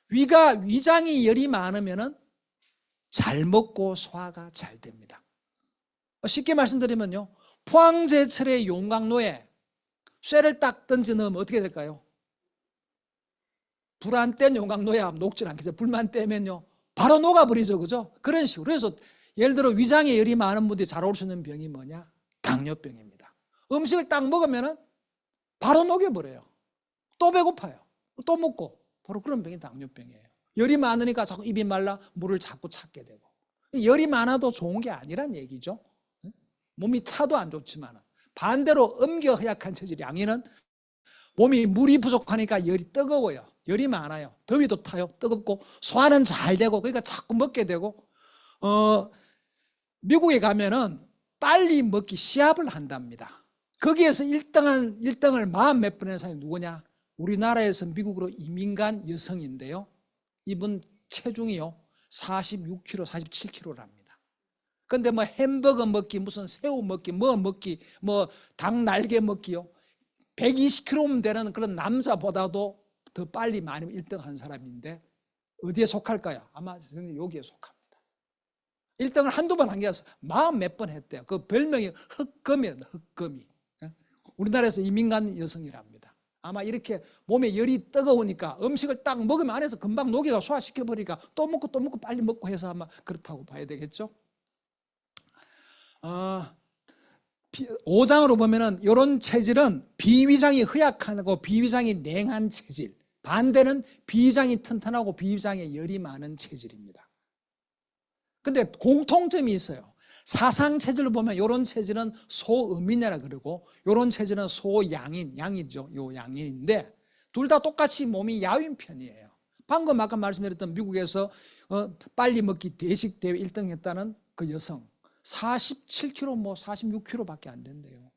위장이 열이 많으면 잘 먹고 소화가 잘 됩니다. 쉽게 말씀드리면요, 포항제철의 용광로에 쇠를 딱 던져 넣으면 어떻게 될까요? 불 안 뗀 용광로에 녹질 않겠죠. 불만 떼면요 바로 녹아버리죠, 그죠? 그런 식으로. 그래서 예를 들어 위장에 열이 많은 분들이 잘 올 수 있는 병이 뭐냐? 당뇨병입니다. 음식을 딱 먹으면 바로 녹여버려요. 또 배고파요. 또 먹고. 바로 그런 병이 당뇨병이에요. 열이 많으니까 자꾸 입이 말라 물을 자꾸 찾게 되고. 열이 많아도 좋은 게 아니란 얘기죠. 몸이 차도 안 좋지만 반대로 음기가 허약한 체질 양인은 몸이 물이 부족하니까 열이 뜨거워요. 열이 많아요. 더위도 타요. 뜨겁고 소화는 잘 되고 그러니까 자꾸 먹게 되고 미국에 가면은 빨리 먹기 시합을 한답니다. 거기에서 1등을 40몇 번 한 사람이 누구냐? 우리나라에서 미국으로 이민 간 여성인데요. 이분 체중이요 46kg, 47kg랍니다. 근데 뭐 햄버거 먹기, 무슨 새우 먹기, 뭐 먹기, 뭐 닭 날개 먹기요. 120kg면 되는 그런 남자보다도 더 빨리 많이 1등 한 사람인데 어디에 속할까요? 아마 여기에 속합니다. 1등을 한두 번 한 게 아니라 40몇 번 했대요. 그 별명이 흑검이랍니다. 흑검이. 우리나라에서 이민 간 여성이랍니다. 아마 이렇게 몸에 열이 뜨거우니까 음식을 딱 먹으면 안에서 금방 녹여가 소화시켜버리니까 또 먹고 또 먹고 빨리 먹고 해서 아마 그렇다고 봐야 되겠죠. 5장으로 보면은 이런 체질은 비위장이 허약하고 비위장이 냉한 체질, 반대는 비위장이 튼튼하고 비위장에 열이 많은 체질입니다. 근데 공통점이 있어요. 사상 체질로 보면 이런 체질은 소음인이라 그러고 이런 체질은 소양인, 양이죠. 요 양인인데 둘 다 똑같이 몸이 야윈 편이에요. 방금 아까 말씀드렸던 미국에서 빨리 먹기 대식 대회 1등 했다는 그 여성 47kg, 뭐 46kg밖에 안 된대요.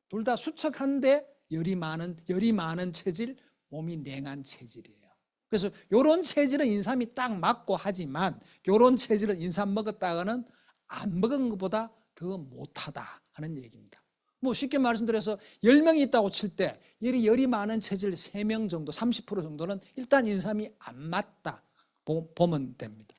둘 다 수척한데 열이 많은 체질, 몸이 냉한 체질이에요. 그래서 이런 체질은 인삼이 딱 맞고 하지만 이런 체질은 인삼 먹었다가는 안 먹은 것보다 더 못하다 하는 얘기입니다. 뭐 쉽게 말씀드려서 10명이 있다고 칠 때 열이 많은 체질 3명 정도, 30% 정도는 일단 인삼이 안 맞다 보면 됩니다.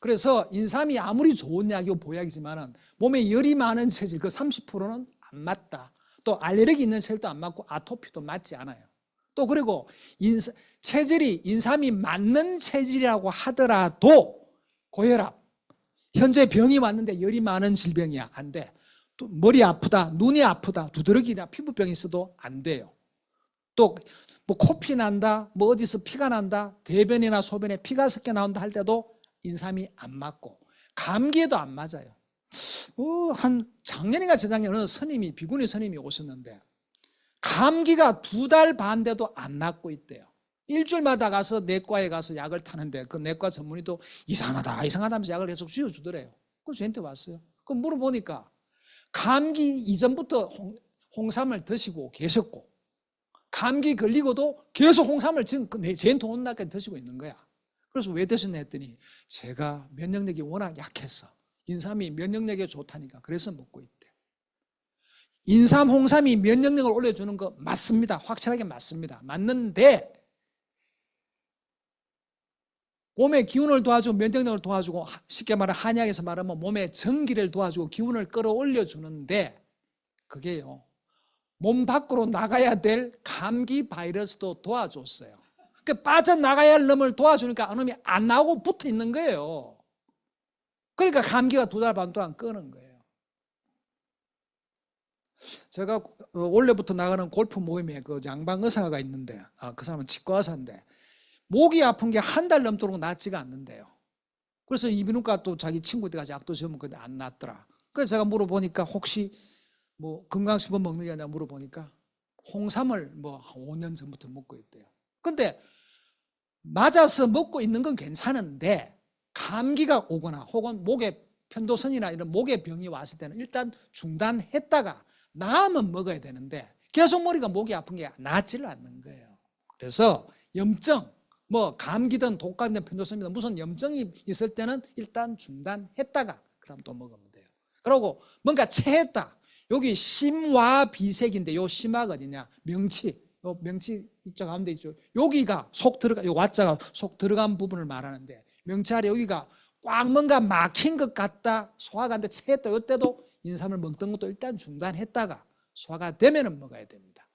그래서 인삼이 아무리 좋은 약이고 보약이지만 몸에 열이 많은 체질 그 30%는 안 맞다. 또 알레르기 있는 체질도 안 맞고 아토피도 맞지 않아요. 또 그리고 체질이 인삼이 맞는 체질이라고 하더라도 고혈압, 현재 병이 왔는데 열이 많은 질병이야. 안 돼. 또 머리 아프다, 눈이 아프다, 두드러기나 피부병이 있어도 안 돼요. 또 뭐 코피 난다, 뭐 어디서 피가 난다, 대변이나 소변에 피가 섞여 나온다 할 때도 인삼이 안 맞고, 감기에도 안 맞아요. 한 작년인가 재작년에 어느 스님이, 비구니 스님이 오셨는데 감기가 2달 반 돼도 안 낫고 있대요. 일주일마다 가서 내과에 가서 약을 타는데 그 내과 전문의도 이상하다 하면서 약을 계속 쥐어주더래요. 그래서 저한테 왔어요. 그럼 물어보니까 감기 이전부터 홍삼을 드시고 계셨고, 감기 걸리고도 계속 홍삼을 지금 저한테 온 날까지 드시고 있는 거야. 그래서 왜 드셨나 했더니 제가 면역력이 워낙 약해서 인삼이 면역력에 좋다니까 그래서 먹고 있대. 인삼, 홍삼이 면역력을 올려주는 거 맞습니다. 확실하게 맞습니다. 맞는데 몸의 기운을 도와주고 면역력을 도와주고, 쉽게 말하면 한약에서 말하면 몸의 전기를 도와주고 기운을 끌어올려 주는데, 그게요 몸 밖으로 나가야 될 감기 바이러스도 도와줬어요. 그러니까 빠져나가야 할 놈을 도와주니까 놈이 안 나오고 붙어 있는 거예요. 그러니까 감기가 2달 반 동안 끄는 거예요. 제가 원래부터 나가는 골프 모임에 그 양방 의사가 있는데, 그 사람은 치과 의사인데 목이 아픈 게 한 달 넘도록 낫지가 않는데요. 그래서 이비인후과 또 자기 친구들까지 약도 지어먹는데 안 낫더라. 그래서 제가 물어보니까 혹시 뭐 건강식품 먹는 게 아니라 물어보니까 홍삼을 뭐 한 5년 전부터 먹고 있대요. 근데 맞아서 먹고 있는 건 괜찮은데 감기가 오거나 혹은 목에 편도선이나 이런 목에 병이 왔을 때는 일단 중단했다가 나으면 먹어야 되는데 계속 머리가 목이 아픈 게 낫지를 않는 거예요. 그래서 염증, 뭐 감기든 독감이든 편도선이든 무슨 염증이 있을 때는 일단 중단했다가 그다음 또 먹으면 돼요. 그리고 뭔가 체했다. 여기 심화 비색인데 요 심화가 어디냐? 명치. 요 명치 이쪽 가운데 있죠. 여기가 속 들어가, 요 와자가 속 들어간 부분을 말하는데, 명치 아래 여기가 꽉 뭔가 막힌 것 같다, 소화가 안 돼, 체했다. 이때도 인삼을 먹던 것도 일단 중단했다가 소화가 되면은 먹어야 됩니다.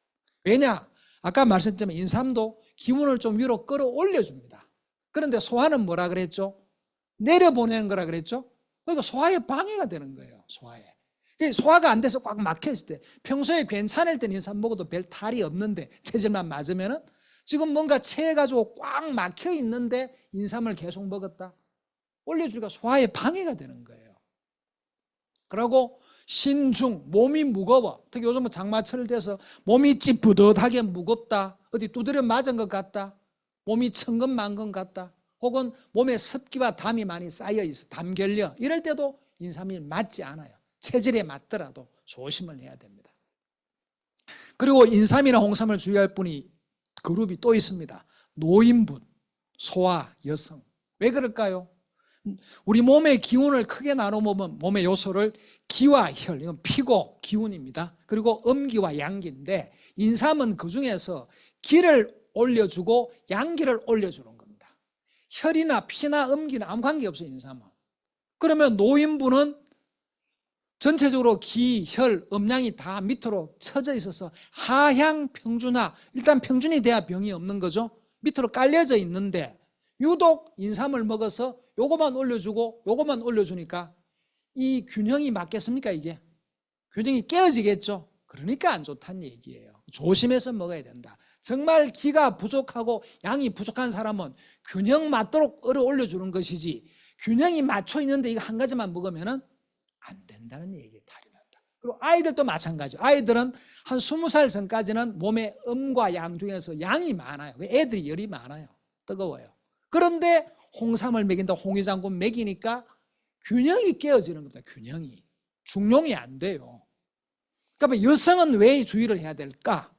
왜냐? 아까 말씀드렸지만 인삼도 기운을 좀 위로 끌어올려 줍니다. 그런데 소화는 뭐라 그랬죠? 내려보내는 거라 그랬죠? 그러니까 소화에 방해가 되는 거예요. 소화가 안 돼서 꽉 막혀 있을 때, 평소에 괜찮을 때는 인삼 먹어도 별 탈이 없는데 체질만 맞으면은 지금 뭔가 체해가지고 꽉 막혀 있는데 인삼을 계속 먹었다, 올려주니까 소화에 방해가 되는 거예요. 그리고 신중, 몸이 무거워. 특히 요즘은 장마철 돼서 몸이 찌뿌듯하게 무겁다, 어디 두드려 맞은 것 같다, 몸이 천근만근 같다, 혹은 몸에 습기와 담이 많이 쌓여 있어, 담결려, 이럴 때도 인삼이 맞지 않아요. 체질에 맞더라도 조심을 해야 됩니다. 그리고 인삼이나 홍삼을 주의할 분이 그룹이 또 있습니다. 노인분, 소아, 여성. 왜 그럴까요? 우리 몸의 기운을 크게 나눠보면 몸의 요소를 기와 혈, 이건 피고 기운입니다. 그리고 음기와 양기인데 인삼은 그 중에서 기를 올려주고 양기를 올려주는 겁니다. 혈이나 피나 음기는 아무 관계없어요, 인삼은. 그러면 노인분은 전체적으로 기, 혈, 음양이 다 밑으로 쳐져 있어서 하향 평준화, 일단 평준이 돼야 병이 없는 거죠. 밑으로 깔려져 있는데 유독 인삼을 먹어서 요거만 올려주고 요거만 올려주니까 이 균형이 맞겠습니까? 이게 균형이 깨어지겠죠. 그러니까 안 좋다는 얘기예요. 조심해서 먹어야 된다. 정말 기가 부족하고 양이 부족한 사람은 균형 맞도록 올려주는 것이지, 균형이 맞춰 있는데 이거 한 가지만 먹으면은 안 된다는 얘기에 탈이 난다. 그리고 아이들도 마찬가지예요. 아이들은 한 20살 전까지는 몸에 음과 양 중에서 양이 많아요. 애들이 열이 많아요. 뜨거워요. 그런데 홍삼을 먹인다, 홍위장군 먹이니까 균형이 깨어지는 겁니다. 균형이. 중용이 안 돼요. 그러니까 여성은 왜 주의를 해야 될까?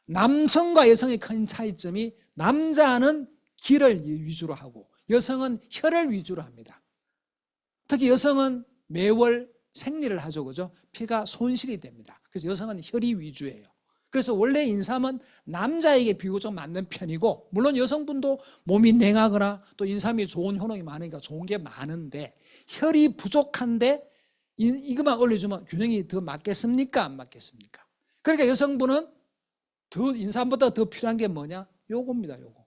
남성과 여성의 큰 차이점이, 남자는 기를 위주로 하고 여성은 혈을 위주로 합니다. 특히 여성은 매월 생리를 하죠. 그죠? 피가 손실이 됩니다. 그래서 여성은 혈이 위주예요. 그래서 원래 인삼은 남자에게 비교적 맞는 편이고, 물론 여성분도 몸이 냉하거나 또 인삼이 좋은 효능이 많으니까 좋은 게 많은데, 혈이 부족한데 이것만 올려주면 균형이 더 맞겠습니까? 안 맞겠습니까? 그러니까 여성분은 더 인삼보다 더 필요한 게 뭐냐? 요겁니다. 요거.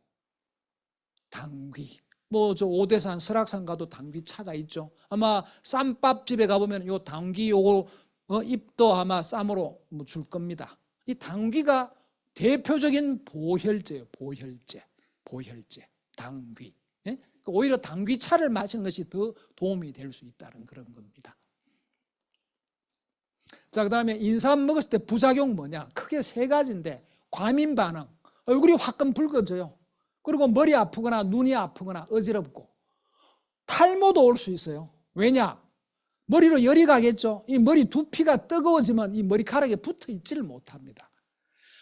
당귀. 뭐 저 오대산 설악산 가도 당귀 차가 있죠. 아마 쌈밥집에 가보면 요 당귀 요거 잎도 아마 쌈으로 뭐 줄 겁니다. 이 당귀가 대표적인 보혈제예요. 보혈제. 당귀. 예? 오히려 당귀차를 마시는 것이 더 도움이 될 수 있다는 그런 겁니다. 자, 그 다음에 인삼 먹었을 때 부작용 뭐냐? 크게 세 가지인데, 과민 반응, 얼굴이 화끈 붉어져요. 그리고 머리 아프거나 눈이 아프거나 어지럽고, 탈모도 올 수 있어요. 왜냐? 머리로 열이 가겠죠. 이 머리 두피가 뜨거워지면 이 머리카락에 붙어 있지를 못합니다.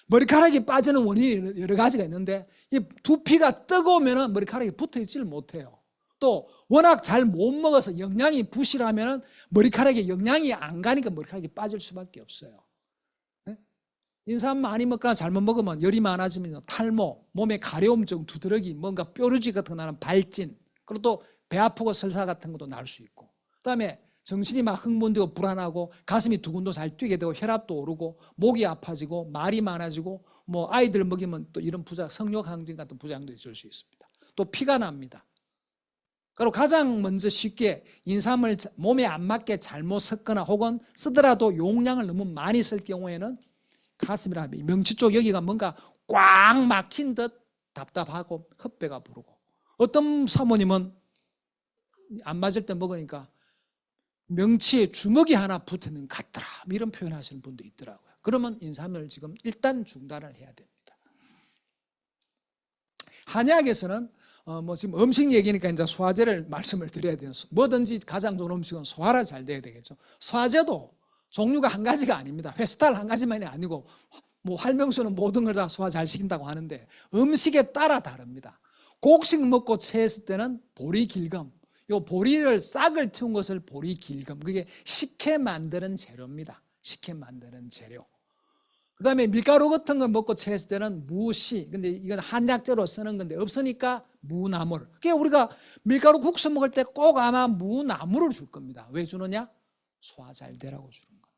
머리카락이 빠지는 원인이 여러 가지가 있는데, 이 두피가 뜨거우면 머리카락이 붙어 있지를 못해요. 또 워낙 잘 못 먹어서 영양이 부실하면 머리카락에 영양이 안 가니까 머리카락이 빠질 수밖에 없어요. 네? 인삼 많이 먹거나 잘못 먹으면 열이 많아지면 탈모, 몸에 가려움증, 두드러기, 뭔가 뾰루지 같은 거 나는 발진, 그리고 또 배 아프고 설사 같은 것도 날 수 있고, 그다음에 정신이 막 흥분되고 불안하고 가슴이 두근도 잘 뛰게 되고 혈압도 오르고 목이 아파지고 말이 많아지고, 뭐 아이들 먹이면 또 이런 성욕항진 같은 부작용도 있을 수 있습니다. 또 피가 납니다. 그리고 가장 먼저 쉽게 인삼을 몸에 안 맞게 잘못 섞거나 혹은 쓰더라도 용량을 너무 많이 쓸 경우에는 가슴이나 명치 쪽 여기가 뭔가 꽉 막힌 듯 답답하고 헛배가 부르고, 어떤 사모님은 안 맞을 때 먹으니까 명치에 주먹이 하나 붙는 것 같더라, 이런 표현하시는 분도 있더라고요. 그러면 인삼을 지금 일단 중단을 해야 됩니다. 한약에서는 뭐 지금 음식 얘기니까 이제 소화제를 말씀을 드려야 돼요. 뭐든지 가장 좋은 음식은 소화가 잘 돼야 되겠죠. 소화제도 종류가 한 가지가 아닙니다. 회스탈 한 가지만이 아니고, 뭐 활명수는 모든 걸 다 소화 잘 시킨다고 하는데 음식에 따라 다릅니다. 곡식 먹고 체했을 때는 보리길금, 요 보리를 싹을 틔운 것을 보리길금, 그게 식혜 만드는 재료입니다. 식혜 만드는 재료. 그 다음에 밀가루 같은 거 먹고 체했을 때는 무씨, 근데 이건 한약재로 쓰는 건데 없으니까 무나물. 그게 우리가 밀가루 국수 먹을 때 꼭 아마 무나물을 줄 겁니다. 왜 주느냐? 소화 잘 되라고 주는 겁니다.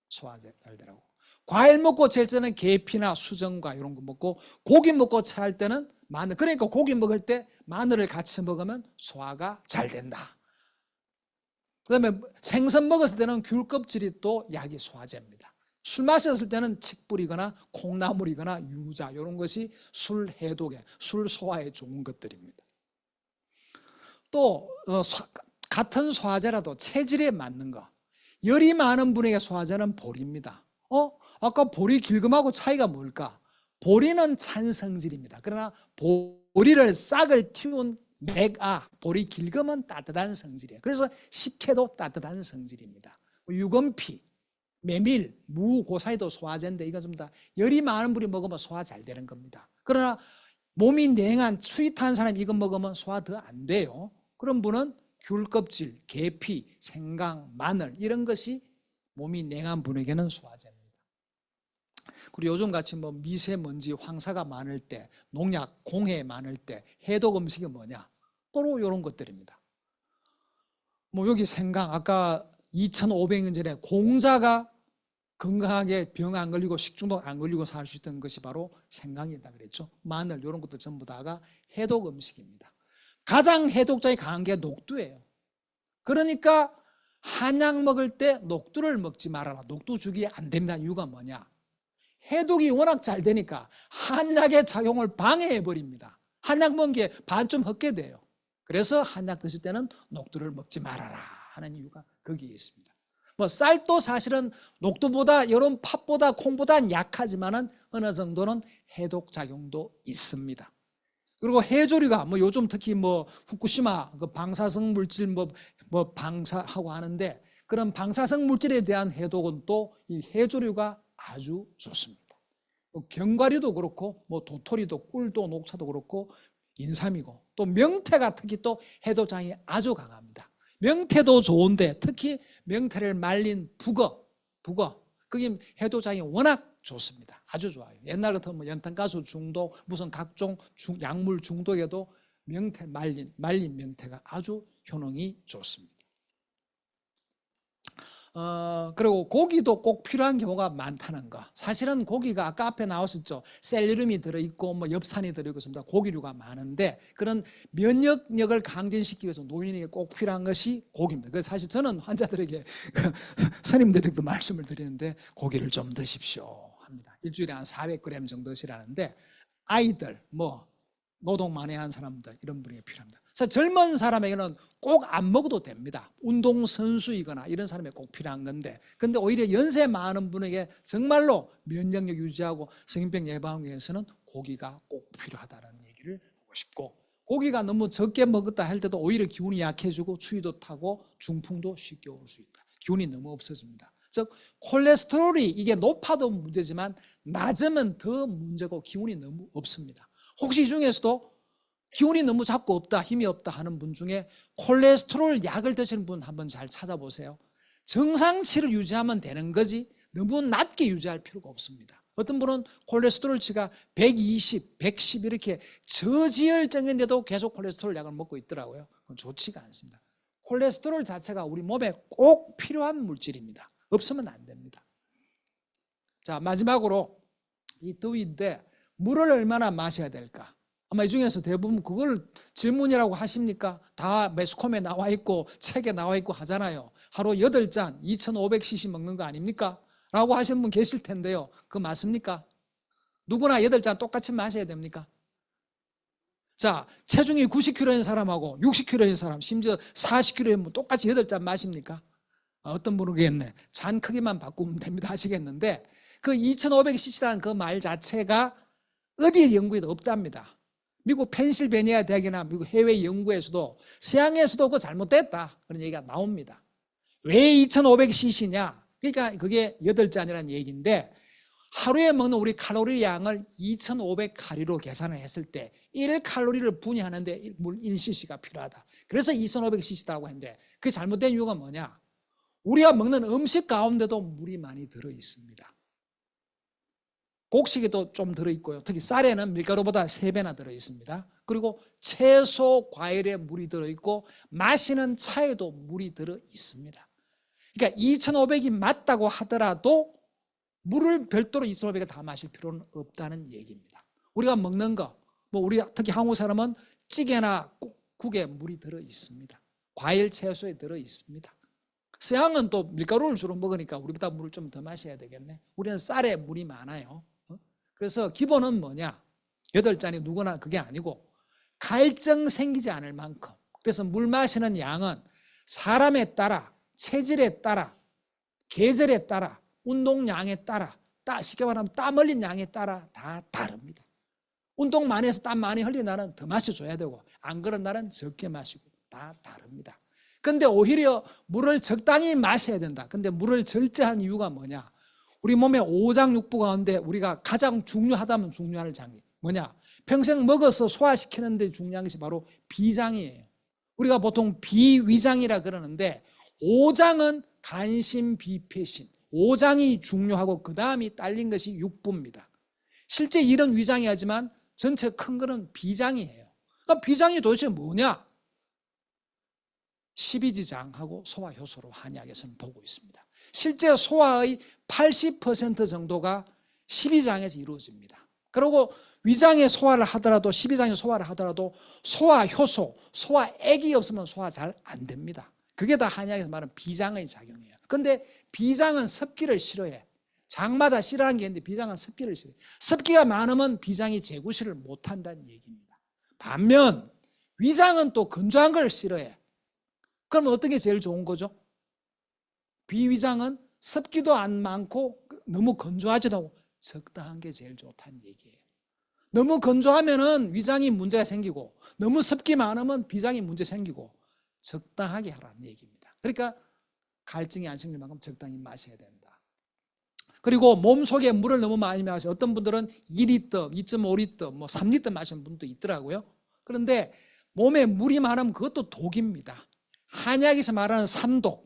소화 잘 되라고. 과일 먹고 체할 때는 계피나 수정과 이런 거 먹고, 고기 먹고 체할 때는 마늘. 그러니까 고기 먹을 때 마늘을 같이 먹으면 소화가 잘 된다. 그 다음에 생선 먹었을 때는 귤 껍질이 또 약이 소화제입니다. 술 마셨을 때는 칡뿌리거나 콩나물이거나 유자, 이런 것이 술 해독에, 술 소화에 좋은 것들입니다. 또 같은 소화제라도 체질에 맞는 거, 열이 많은 분에게 소화제는 보리입니다. 아까 보리 길금하고 차이가 뭘까? 보리는 찬 성질입니다. 그러나 보리를 싹을 틔운 보리 길금은 따뜻한 성질이에요. 그래서 식혜도 따뜻한 성질입니다. 유건피, 메밀, 무, 그 사이도 소화제인데 이건 좀 다 열이 많은 분이 먹으면 소화 잘 되는 겁니다. 그러나 몸이 냉한 스윗한 사람이 이거 먹으면 소화 더 안 돼요. 그런 분은 귤 껍질, 계피, 생강, 마늘 이런 것이 몸이 냉한 분에게는 소화제입니다. 그리고 요즘같이 뭐 미세먼지, 황사가 많을 때, 농약, 공해 많을 때 해독 음식이 뭐냐? 또로 이런 것들입니다. 뭐 여기 생강, 아까 2500년 전에 공자가 건강하게 병 안 걸리고 식중독 안 걸리고 살 수 있던 것이 바로 생강이다 그랬죠. 마늘 이런 것들 전부 다가 해독 음식입니다. 가장 해독작이 강한 게 녹두예요. 그러니까 한약 먹을 때 녹두를 먹지 말아라. 녹두 주기 안 됩니다. 이유가 뭐냐? 해독이 워낙 잘 되니까 한약의 작용을 방해해 버립니다. 한약 먹은 게 반쯤 헛게 돼요. 그래서 한약 드실 때는 녹두를 먹지 말아라 하는 이유가 거기에 있습니다. 뭐 쌀도 사실은 녹두보다, 이런 팥보다, 콩보다 약하지만은 어느 정도는 해독 작용도 있습니다. 그리고 해조류가 뭐 요즘 특히 뭐 후쿠시마 그 방사성 물질 뭐 방사하고 하는데, 그런 방사성 물질에 대한 해독은 또 이 해조류가 아주 좋습니다. 견과류도 그렇고 뭐 도토리도, 꿀도, 녹차도 그렇고 인삼이고, 또 명태가 특히 또 해독작용이 아주 강합니다. 명태도 좋은데 특히 명태를 말린 북어 그게 해독작용이 워낙 좋습니다. 아주 좋아요. 옛날 같으면 뭐 연탄가스 중독, 무슨 각종 약물 중독에도 명태 말린 명태가 아주 효능이 좋습니다. 그리고 고기도 꼭 필요한 경우가 많다는 거. 사실은 고기가 아까 앞에 나왔었죠. 셀리름이 들어있고 뭐 엽산이 들어있습니다. 고기류가 많은데 그런 면역력을 강진시키기 위해서 노인에게 꼭 필요한 것이 고기입니다. 그래서 사실 저는 환자들에게 스님들에게도 말씀을 드리는데 고기를 좀 드십시오 합니다. 일주일에 한 400g 정도 드시라는데 아이들 뭐 노동 많이 한 사람들 이런 분에게 필요합니다. 젊은 사람에게는 꼭 안 먹어도 됩니다. 운동선수이거나 이런 사람에 꼭 필요한 건데 근데 오히려 연세 많은 분에게 정말로 면역력 유지하고 성인병 예방하기 위해서는 고기가 꼭 필요하다는 얘기를 하고 싶고 고기가 너무 적게 먹었다 할 때도 오히려 기운이 약해지고 추위도 타고 중풍도 쉽게 올 수 있다. 기운이 너무 없어집니다. 즉 콜레스테롤이 이게 높아도 문제지만 낮으면 더 문제고 기운이 너무 없습니다. 혹시 이 중에서도 기운이 너무 자꾸 없다, 힘이 없다 하는 분 중에 콜레스테롤 약을 드시는 분 한번 잘 찾아보세요. 정상치를 유지하면 되는 거지 너무 낮게 유지할 필요가 없습니다. 어떤 분은 콜레스테롤치가 120, 110 이렇게 저지혈증인데도 계속 콜레스테롤 약을 먹고 있더라고요. 그건 좋지가 않습니다. 콜레스테롤 자체가 우리 몸에 꼭 필요한 물질입니다. 없으면 안 됩니다. 자, 마지막으로 이 더위인데 물을 얼마나 마셔야 될까? 아마 이 중에서 대부분 그걸 질문이라고 하십니까? 다 매스컴에 나와 있고 책에 나와 있고 하잖아요. 하루 8잔 2500cc 먹는 거 아닙니까? 라고 하시는 분 계실 텐데요. 그거 맞습니까? 누구나 8잔 똑같이 마셔야 됩니까? 자, 체중이 90kg인 사람하고 60kg인 사람 심지어 40kg인 분 똑같이 8잔 마십니까? 어떤 분은 그겠네. 잔 크기만 바꾸면 됩니다 하시겠는데 그 2500cc라는 그 말 자체가 어디에 연구에도 없답니다. 미국 펜실베니아 대학이나 미국 해외 연구에서도 서양에서도 그거 잘못됐다 그런 얘기가 나옵니다. 왜 2500cc냐? 그러니까 그게 8잔이라는 얘기인데 하루에 먹는 우리 칼로리 양을 2500칼로리로 계산을 했을 때 1칼로리를 분해하는데 물 1cc가 필요하다. 그래서 2500cc라고 했는데 그게 잘못된 이유가 뭐냐? 우리가 먹는 음식 가운데도 물이 많이 들어있습니다. 곡식에도 좀 들어있고요. 특히 쌀에는 밀가루보다 3배나 들어있습니다. 그리고 채소, 과일에 물이 들어있고 마시는 차에도 물이 들어있습니다. 그러니까 2500이 맞다고 하더라도 물을 별도로 2500을 다 마실 필요는 없다는 얘기입니다. 우리가 먹는 거, 뭐 우리 특히 한국 사람은 찌개나 국에 물이 들어있습니다. 과일, 채소에 들어있습니다. 서양은 또 밀가루를 주로 먹으니까 우리보다 물을 좀 더 마셔야 되겠네. 우리는 쌀에 물이 많아요. 그래서 기본은 뭐냐? 8잔이 누구나 그게 아니고 갈증 생기지 않을 만큼. 그래서 물 마시는 양은 사람에 따라, 체질에 따라, 계절에 따라, 운동량에 따라, 쉽게 말하면 땀 흘린 양에 따라 다 다릅니다. 운동 많이 해서 땀 많이 흘린 날은 더 마셔줘야 되고 안 그런 날은 적게 마시고 다 다릅니다. 근데 오히려 물을 적당히 마셔야 된다. 근데 물을 절제한 이유가 뭐냐? 우리 몸의 오장육부 가운데 우리가 가장 중요하다면 중요할 장이 뭐냐? 평생 먹어서 소화시키는 데 중요한 것이 바로 비장이에요. 우리가 보통 비위장이라 그러는데 오장은 간신, 비폐신. 오장이 중요하고 그 다음이 딸린 것이 육부입니다. 실제 일은 위장이 하지만 전체 큰 거는 비장이에요. 그러니까 비장이 도대체 뭐냐? 십이지장하고 소화효소로 한의학에서는 보고 있습니다. 실제 소화의 80% 정도가 십이장에서 이루어집니다. 그리고 위장에 소화를 하더라도 십이장에 소화를 하더라도 소화효소, 소화액이 없으면 소화 잘 안 됩니다. 그게 다 한의학에서 말하는 비장의 작용이에요. 그런데 비장은 습기를 싫어해. 장마다 싫어하는 게 있는데 비장은 습기를 싫어해. 습기가 많으면 비장이 제구실을 못한다는 얘기입니다. 반면 위장은 또 건조한 걸 싫어해. 그럼 어떤 게 제일 좋은 거죠? 비위장은 습기도 안 많고 너무 건조하지도 않고 적당한 게 제일 좋다는 얘기예요. 너무 건조하면은 위장이 문제가 생기고 너무 습기 많으면 비장이 문제 생기고 적당하게 하라는 얘기입니다. 그러니까 갈증이 안 생길 만큼 적당히 마셔야 된다. 그리고 몸속에 물을 너무 많이 마셔. 어떤 분들은 2리터, 2.5리터, 뭐 3리터 마시는 분도 있더라고요. 그런데 몸에 물이 많으면 그것도 독입니다. 한약에서 말하는 삼독,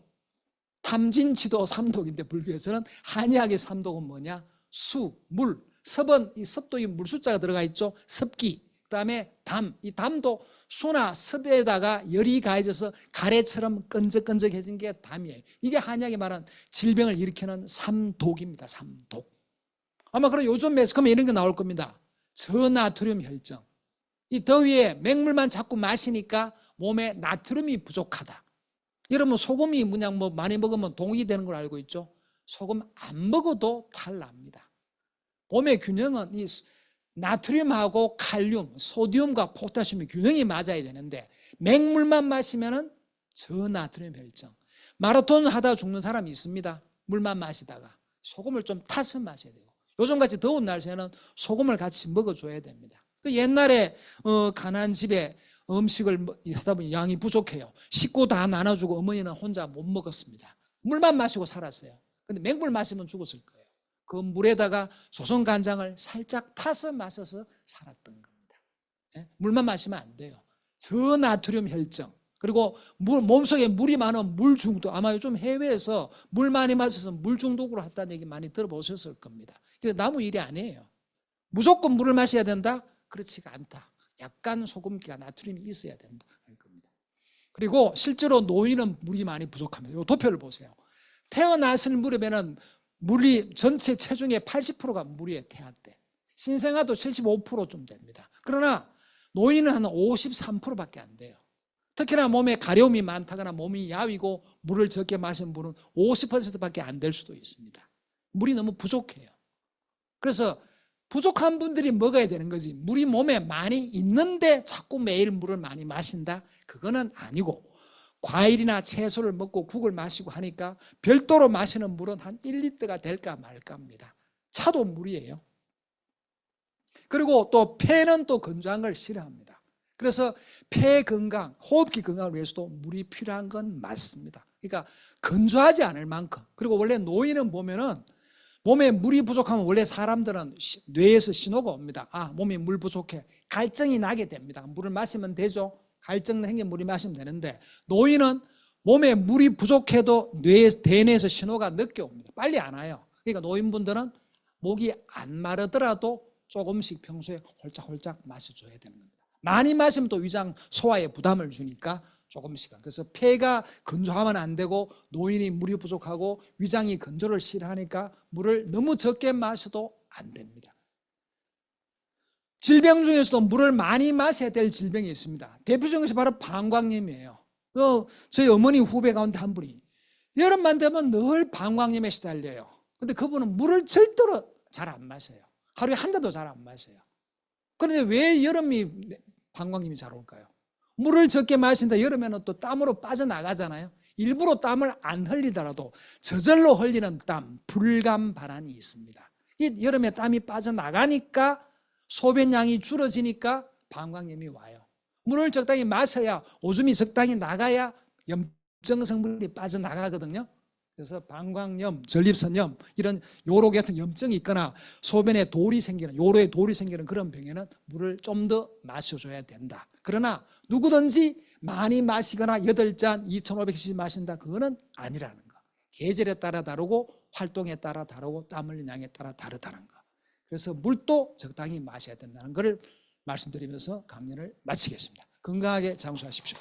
탐진치도 삼독인데 불교에서는 한약의 삼독은 뭐냐? 수, 물, 섭은 이 섭도 이 물숫자가 들어가 있죠. 섭기. 그다음에 담, 이 담도 수나 섭에다가 열이 가해져서 가래처럼 끈적끈적해진 게 담이에요. 이게 한약이 말하는 질병을 일으키는 삼독입니다. 삼독. 아마 그럼 요즘 매스컴에 이런 게 나올 겁니다. 저나트륨 혈증. 이 더위에 맹물만 자꾸 마시니까 몸에 나트륨이 부족하다. 여러분 소금이 그냥 뭐 많이 먹으면 동이 되는 걸 알고 있죠? 소금 안 먹어도 탈납니다. 몸의 균형은 이 나트륨하고 칼륨, 소디움과 포타슘의 균형이 맞아야 되는데 맹물만 마시면은 저나트륨 혈증. 마라톤 하다 죽는 사람이 있습니다. 물만 마시다가 소금을 좀 타서 마셔야 돼요. 요즘같이 더운 날씨에는 소금을 같이 먹어줘야 됩니다. 그 옛날에 가난한 집에 음식을 하다 보니 양이 부족해요. 식구 다 나눠주고 어머니는 혼자 못 먹었습니다. 물만 마시고 살았어요. 근데 맹물 마시면 죽었을 거예요. 그 물에다가 조선간장을 살짝 타서 마셔서 살았던 겁니다. 물만 마시면 안 돼요. 저나트륨 혈증, 그리고 몸속에 물이 많은 물 중독. 아마 요즘 해외에서 물 많이 마셔서 물 중독으로 했다는 얘기 많이 들어보셨을 겁니다. 이게 남의 일이 아니에요. 무조건 물을 마셔야 된다? 그렇지가 않다. 약간 소금기가 나트륨이 있어야 된다 할 겁니다. 그리고 실제로 노인은 물이 많이 부족합니다. 이 도표를 보세요. 태어났을 무렵에는 물이 전체 체중의 80%가 물이에요. 태아 때. 신생아도 75%좀 됩니다. 그러나 노인은 한 53%밖에 안 돼요. 특히나 몸에 가려움이 많다거나 몸이 야위고 물을 적게 마신 분은 50%밖에 안 될 수도 있습니다. 물이 너무 부족해요. 그래서 부족한 분들이 먹어야 되는 거지, 물이 몸에 많이 있는데 자꾸 매일 물을 많이 마신다? 그거는 아니고, 과일이나 채소를 먹고 국을 마시고 하니까 별도로 마시는 물은 한 1리터가 될까 말까입니다. 차도 물이에요. 그리고 또 폐는 또 건조한 걸 싫어합니다. 그래서 폐 건강, 호흡기 건강을 위해서도 물이 필요한 건 맞습니다. 그러니까 건조하지 않을 만큼. 그리고 원래 노인은 보면은 몸에 물이 부족하면 원래 사람들은 뇌에서 신호가 옵니다. 아, 몸에 물 부족해. 갈증이 나게 됩니다. 물을 마시면 되죠. 갈증 생겨 물이 마시면 되는데, 노인은 몸에 물이 부족해도 대뇌에서 신호가 늦게 옵니다. 빨리 안 와요. 그러니까 노인분들은 목이 안 마르더라도 조금씩 평소에 홀짝홀짝 마셔줘야 되는 겁니다. 많이 마시면 또 위장 소화에 부담을 주니까 조금씩은. 그래서 폐가 건조하면 안 되고, 노인이 물이 부족하고 위장이 건조를 싫어하니까 물을 너무 적게 마셔도 안 됩니다. 질병 중에서도 물을 많이 마셔야 될 질병이 있습니다. 대표적인 것이 바로 방광염이에요. 저희 어머니 후배 가운데 한 분이 여름만 되면 늘 방광염에 시달려요. 근데 그분은 물을 절대로 잘 안 마셔요. 하루에 한 잔도 잘 안 마셔요. 그런데 왜 여름이 방광염이 잘 올까요? 물을 적게 마신다. 여름에는 또 땀으로 빠져나가잖아요. 일부러 땀을 안 흘리더라도 저절로 흘리는 땀, 불감 반환이 있습니다. 이 여름에 땀이 빠져나가니까 소변량이 줄어지니까 방광염이 와요. 물을 적당히 마셔야 오줌이 적당히 나가야 염증 성분이 빠져나가거든요. 그래서 방광염, 전립선염, 이런 요로 같은 염증이 있거나 소변에 돌이 생기는, 요로에 돌이 생기는 그런 병에는 물을 좀 더 마셔줘야 된다. 그러나 누구든지 많이 마시거나 8잔 2,500cc 마신다, 그거는 아니라는 거. 계절에 따라 다르고 활동에 따라 다르고 땀 흘리는 양에 따라 다르다는 거. 그래서 물도 적당히 마셔야 된다는 것을 말씀드리면서 강연을 마치겠습니다. 건강하게 장수하십시오.